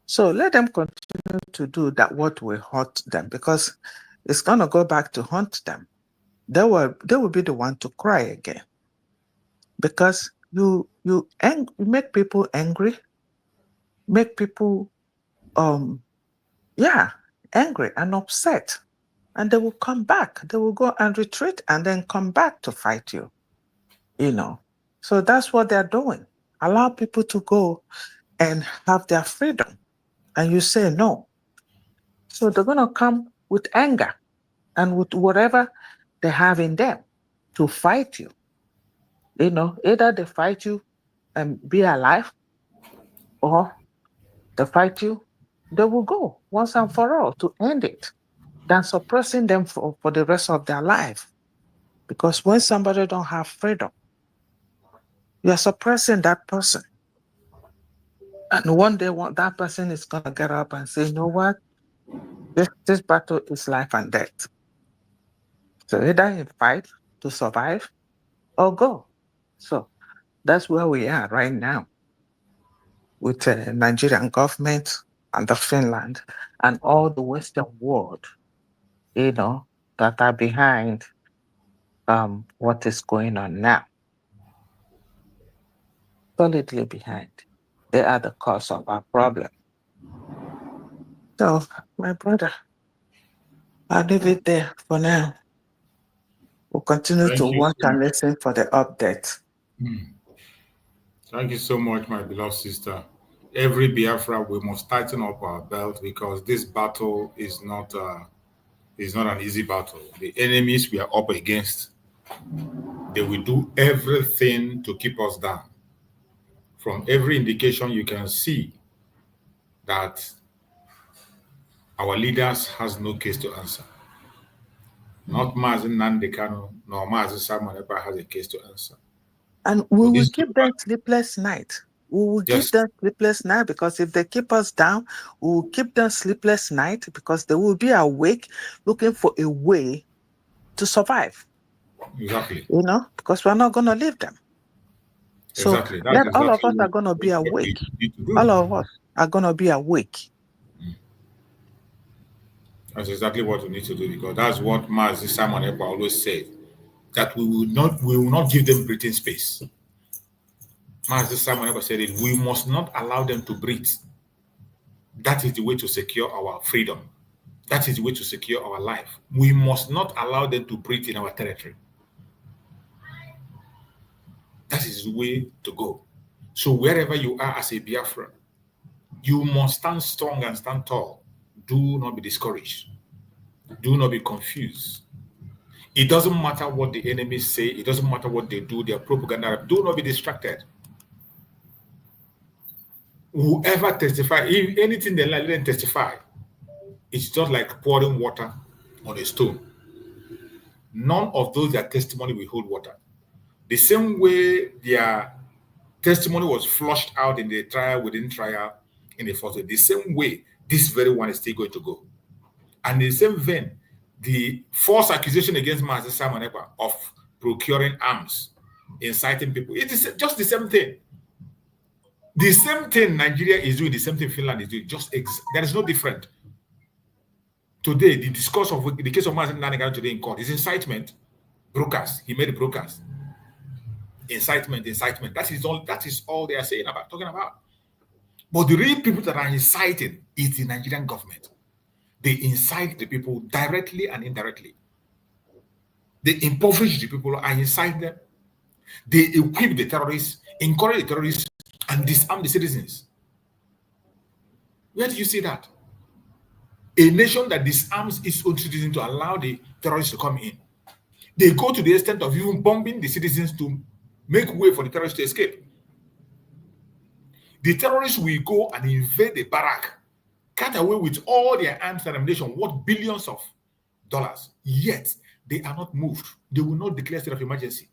So let them continue to do that what will hurt them, because it's going to go back to haunt them. They will be the one to cry again, because you make people angry, make people angry and upset, and they will come back. They will go and retreat and then come back to fight you. So that's what they're doing. Allow people to go and have their freedom, and you say no. So they're going to come with anger and with whatever they have in them to fight you. Either they fight you and be alive, or they fight you, they will go once and for all to end it, than suppressing them for the rest of their life. Because when somebody don't have freedom, you're suppressing that person. And one day that person is going to get up and say, you know what? This battle is life and death. So either you fight to survive or go. So that's where we are right now with the Nigerian government and the Finland and all the Western world, that are behind what is going on now. Solidly behind. They are the cause of our problem. So, my brother, I'll leave it there for now. We'll continue to watch and listen for the update. Thank you so much, my beloved sister. Every Biafra, we must tighten up our belt, because this battle is not an easy battle. The enemies we are up against, they will do everything to keep us down. From every indication, you can see that our leaders has no case to answer. Not Mazi Nnamdi Kanu, nor Mazi Simon Ekpa has a case to answer. And we will give them sleepless night. We will give them sleepless night, because if they keep us down, we will keep them sleepless night, because they will be awake looking for a way to survive. Exactly. Because we're not going to leave them. So exactly. all of us are going to be awake. All of us are going to be awake. That's exactly what we need to do, because that's what Mazi Simon Ekpa always said, that we will not give them breathing space. Mazi Simon Ekpa said it, we must not allow them to breathe. That is the way to secure our freedom. That is the way to secure our life. We must not allow them to breathe in our territory. That is the way to go. So wherever you are as a Biafran, you must stand strong and stand tall. Do not be discouraged. Do not be confused. It doesn't matter what the enemies say. It doesn't matter what they do, their propaganda. Do not be distracted. Whoever testify, if anything they let them testify, it's just like pouring water on a stone. None of those their testimony will hold water. The same way their testimony was flushed out in the trial, within trial, in the first way, the same way this very one is still going to go. And in the same vein, the false accusation against Mazi Simon Ekpa of procuring arms, inciting people, it is just the same thing. The same thing Nigeria is doing, the same thing Finland is doing. There is no different. Today, the discourse of the case of Mazi Nnamdi today in court is incitement, brokers. He made brokers. Incitement. That is all they are talking about. But the real people that are inciting is the Nigerian government. They incite the people directly and indirectly. They impoverish the people and incite them. They equip the terrorists, encourage the terrorists, and disarm the citizens. Where do you see that? A nation that disarms its own citizens to allow the terrorists to come in. They go to the extent of even bombing the citizens to make way for the terrorists to escape. The terrorists will go and invade the barrack, cut away with all their arms and ammunition, worth billions of dollars. Yet, they are not moved. They will not declare state of emergency.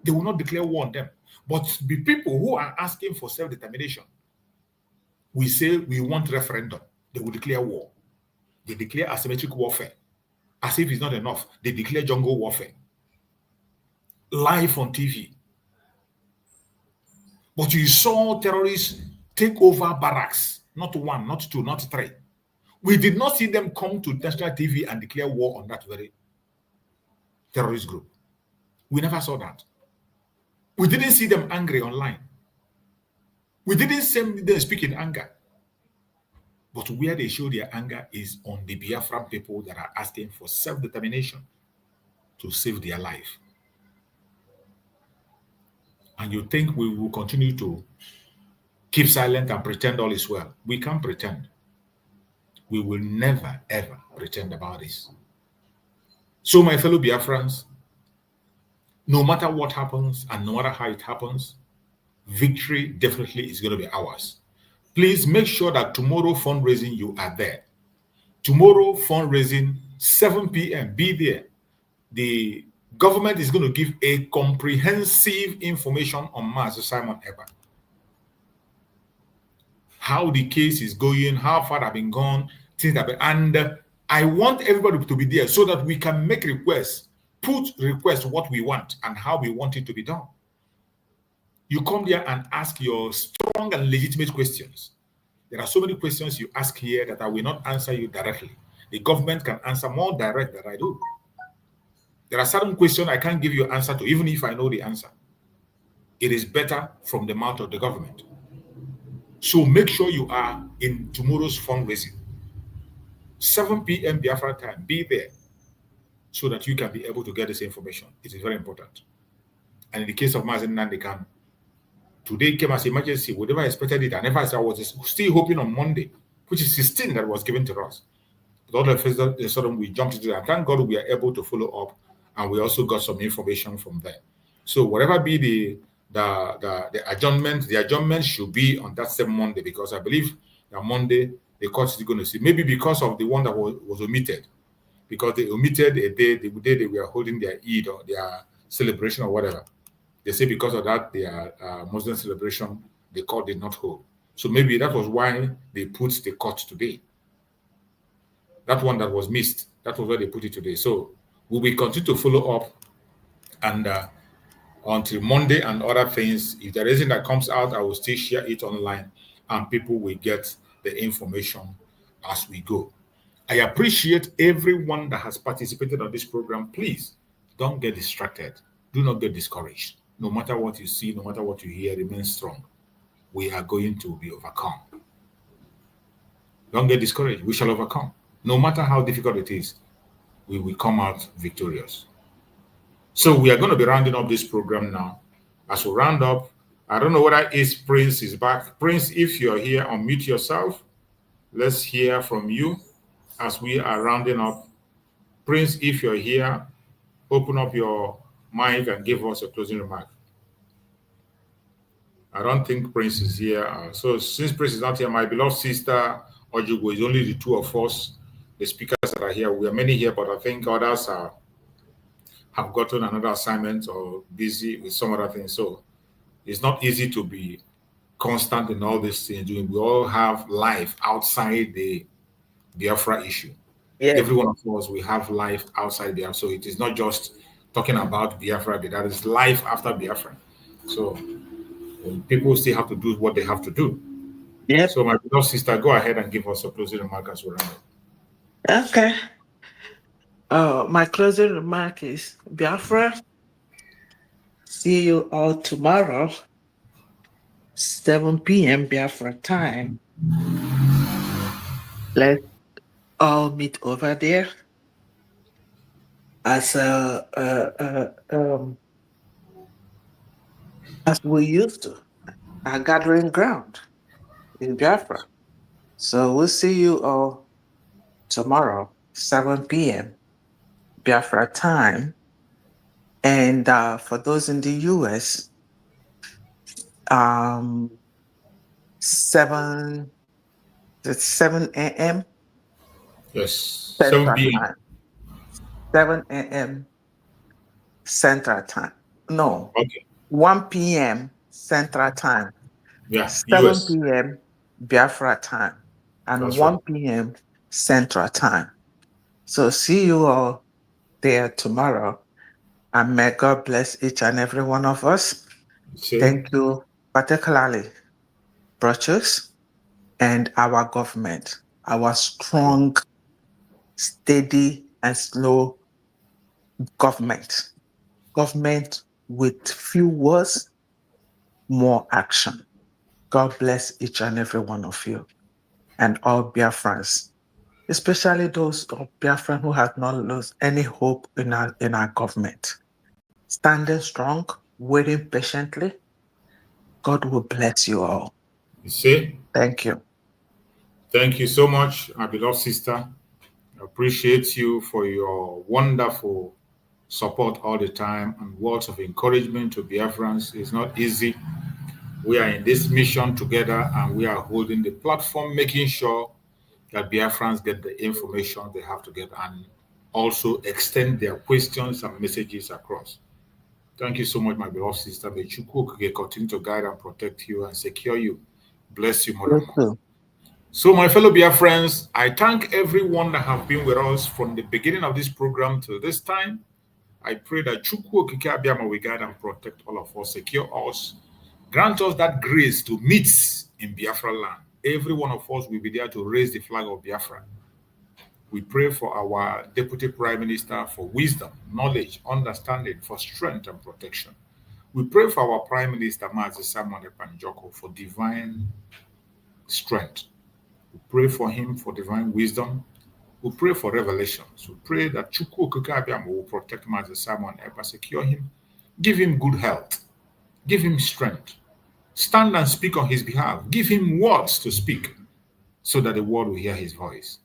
They will not declare war on them. But the people who are asking for self-determination, We say we want referendum. They will declare war. They declare asymmetric warfare. As if it's not enough, they declare jungle warfare. Live on TV. But you saw terrorists take over barracks. Not one, not two, not three. We did not see them come to national TV and declare war on that very terrorist group. We never saw that. We didn't see them angry online. We didn't see them speak in anger. But where they show their anger is on the Biafran people that are asking for self-determination to save their life. And you think we will continue to keep silent and pretend all is well? We can't pretend. We will never, ever pretend about this. So, my fellow Biafrans, no matter what happens and no matter how it happens, victory definitely is going to be ours. Please make sure that tomorrow fundraising, you are there. Tomorrow fundraising, 7 p.m., be there. The government is going to give a comprehensive information on Mazi Simon Ekpa. How the case is going, how far have been gone, things that and I want everybody to be there so that we can make requests, put requests what we want and how we want it to be done. You come there and ask your strong and legitimate questions. There are so many questions you ask here that I will not answer you directly. The government can answer more direct than I do. There are certain questions I can't give you an answer to, even if I know the answer. It is better from the mouth of the government. So make sure you are in tomorrow's fundraising. 7 p.m. Biafra time, be there so that you can be able to get this information. It is very important. And in the case of Mazi Nandekan, today came as emergency. We never expected it. And I was still hoping on Monday, which is 16 that was given to us. But all of a sudden we jumped into that. Thank God we are able to follow up, and we also got some information from there. So whatever be the adjournment, the adjournment should be on that same Monday, because I believe that Monday the court is going to see, maybe because of the one that was omitted, because they omitted a day, the day they were holding their Eid or their celebration or whatever. They say because of that, their Muslim celebration, the court did not hold. So maybe that was why they put the court today. That one that was missed, that was why they put it today. So we will continue to follow up, and until Monday and other things, if there is anything that comes out, I will still share it online, and people will get the information as we go. I appreciate everyone that has participated on this program. Please don't get distracted. Do not get discouraged. No matter what you see, no matter what you hear, remain strong. We are going to be overcome. Don't get discouraged. We shall overcome. No matter how difficult it is, we will come out victorious. So we are going to be rounding up this program now. As we round up, I don't know whether Prince is back. Prince, if you're here, unmute yourself. Let's hear from you as we are rounding up. Prince, if you're here, open up your mic and give us a closing remark. I don't think Prince is here. So since Prince is not here, my beloved sister Ojugo, is only the two of us, the speakers that are here. We are many here, but I think others have gotten another assignment or busy with some other things. So it's not easy to be constant in all these things. We all have life outside the Biafra issue. Yeah. Every one of us, we have life outside Biafra. So it is not just talking about Biafra, but that is life after Biafra. So people still have to do what they have to do. Yeah. So my beloved sister, go ahead and give us a closing remark as well. Okay. My closing remark is Biafra. See you all tomorrow, 7 p.m. Biafra time. Let's all meet over there as we used to, our gathering ground in Biafra. So we'll see you all tomorrow, 7 p.m. Biafra time. And for those in the US, 7 a.m. Yes, Central 7 p.m. time. 7 a.m. Central time. No. Okay. 1 p.m. Central time. Yeah. 7 US. p.m. Biafra time and That's 1 right. p.m. Central time. So see you all there tomorrow. And may God bless each and every one of us. Thank you, particularly Brochus and our government, our strong, steady, and slow government. Government with few words, more action. God bless each and every one of you and all Biafrans, especially those of Biafran who have not lost any hope in our government. Standing strong, waiting patiently. God will bless you all. You see? Thank you. Thank you so much, my beloved sister. I appreciate you for your wonderful support all the time and words of encouragement to Biafrans. It's not easy. We are in this mission together and we are holding the platform, making sure that Biafrans get the information they have to get and also extend their questions and messages across. Thank you so much, my beloved sister. May Chukwu continue to guide and protect you and secure you. Bless you more and more. So, my fellow Biafrans, I thank everyone that have been with us from the beginning of this program till this time. I pray that Chukwu Abiyama will guide and protect all of us, secure us, grant us that grace to meet in Biafra land. Every one of us will be there to raise the flag of Biafra. We pray for our Deputy Prime Minister for wisdom, knowledge, understanding, for strength and protection. We pray for our Prime Minister, Mazi for divine strength. We pray for him for divine wisdom. We pray for revelations. We pray that Chukwu Abiyama will protect Mazi Simon Ekpa, secure him, give him good health, give him strength, stand and speak on his behalf, give him words to speak so that the world will hear his voice.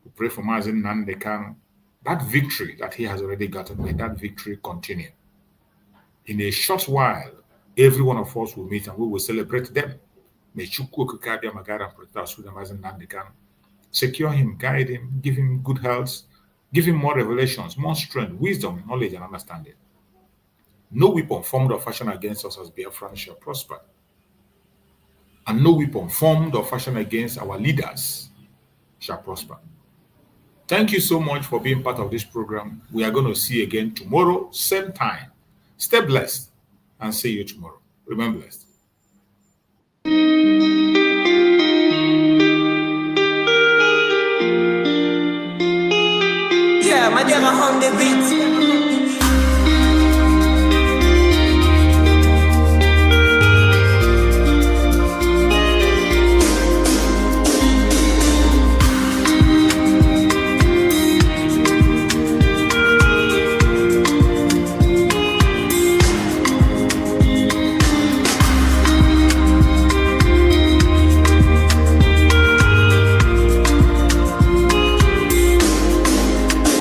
We pray for Mazi Nnamdi Kanu, that victory that he has already gotten, may that victory continue. In a short while, every one of us will meet and we will celebrate them. May Chukwu Abiyama guide and protect us with Mazi Nnamdi Kanu. Secure him, guide him, give him good health, give him more revelations, more strength, wisdom, knowledge, and understanding. No weapon formed or fashioned against us as Biafrans shall prosper. And no weapon formed or fashioned against our leaders shall prosper. Thank you so much for being part of this program. We are going to see you again tomorrow, same time. Stay blessed and see you tomorrow. Remain blessed. Yeah, my dear, on the beat.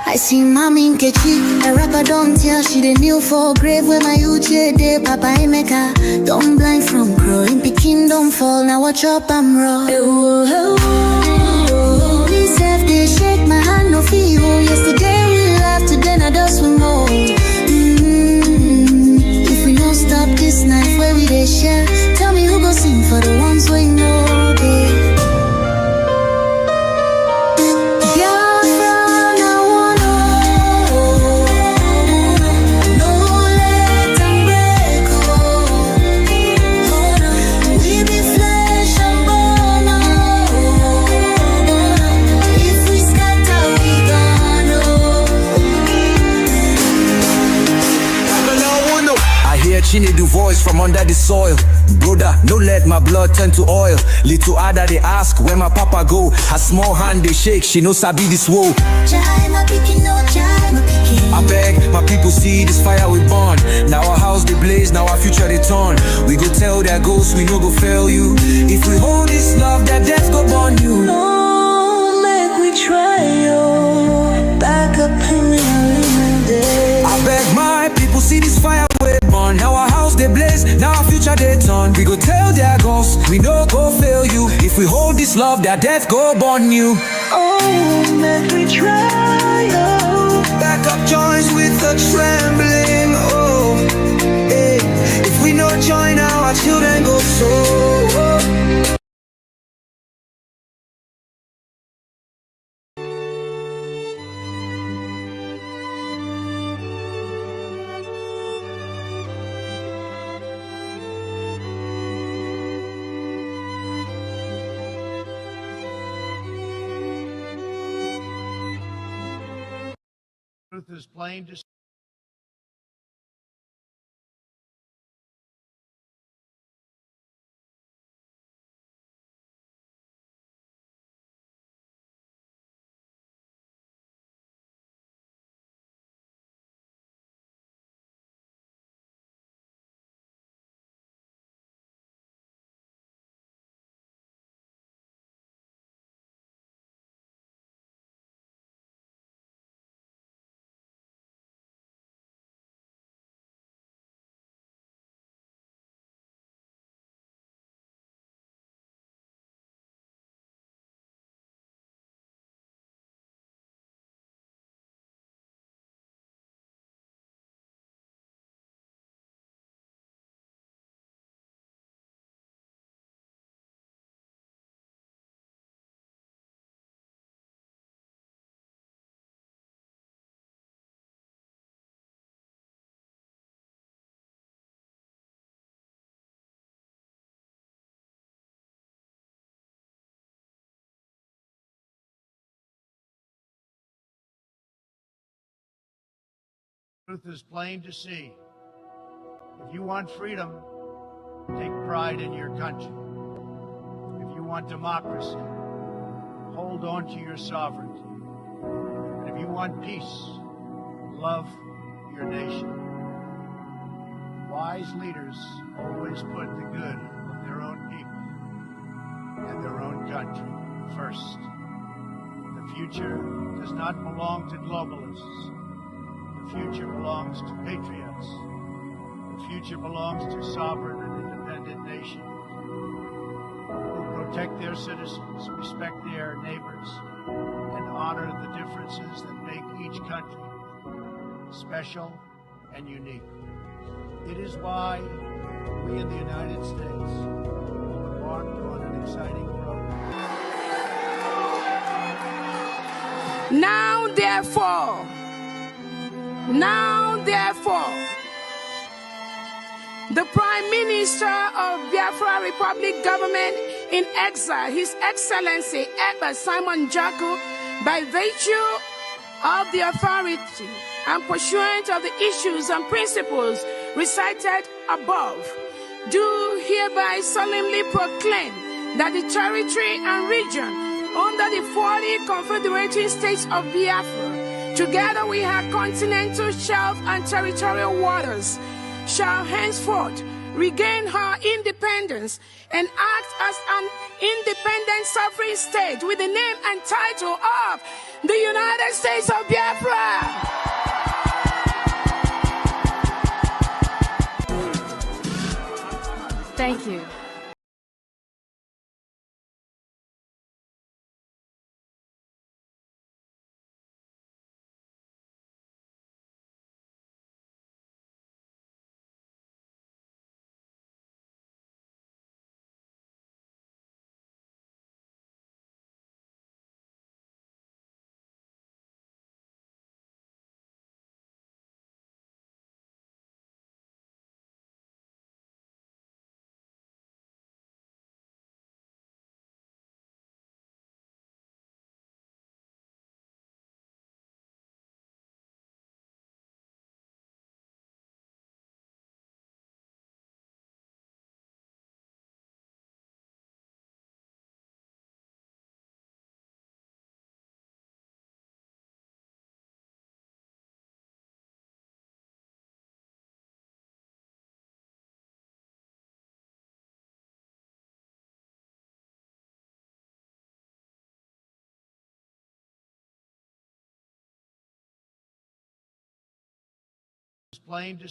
I see mommy Nkechi, a rapper don't tell she the new for grave where my uche de Papa Emeka. Don't blind from growing, Peking don't fall, now watch up I'm raw. This self they shake my hand no feel. Yesterday we laughed, today I just we more. If we don't stop this night where we they share, tell me who go sing for the ones we know, babe. She need the voice from under the soil. Brother, no let my blood turn to oil. Little Ada they ask where my papa go. Her small hand they shake, she knows I be this woe. I beg my people see this fire we burn. Now our house they blaze, now our future they turn. We go tell their ghosts we no go fail you. If we hold this love, that death go burn you. No, make we try yo. Back up in the day. I beg my people see this fire we burn. Now our house they blaze, now our future they turn. We go tell their ghosts we no go fail you. If we hold this love, that death go burn you. Oh, make we try yo. Back up joints with a trembling. Oh, hey. If we no join now, our children go so. Truth is plain to see. If you want freedom, take pride in your country. If you want democracy, hold on to your sovereignty. And if you want peace, love your nation. Wise leaders always put the good of their own people and their own country first. The future does not belong to globalists. The future belongs to patriots. The future belongs to sovereign and independent nations who protect their citizens, respect their neighbors, and honor the differences that make each country special and unique. It is why we in the United States embarked on an exciting program. Now therefore, the Prime Minister of Biafra Republic Government in exile, His Excellency Ekpa Simon Jaku, by virtue of the authority and pursuant of the issues and principles recited above, do hereby solemnly proclaim that the territory and region under the 40 confederating states of Biafra, together with her continental shelf and territorial waters, shall henceforth regain her independence and act as an independent sovereign state with the name and title of the United States of Biafra. Thank you. Plain to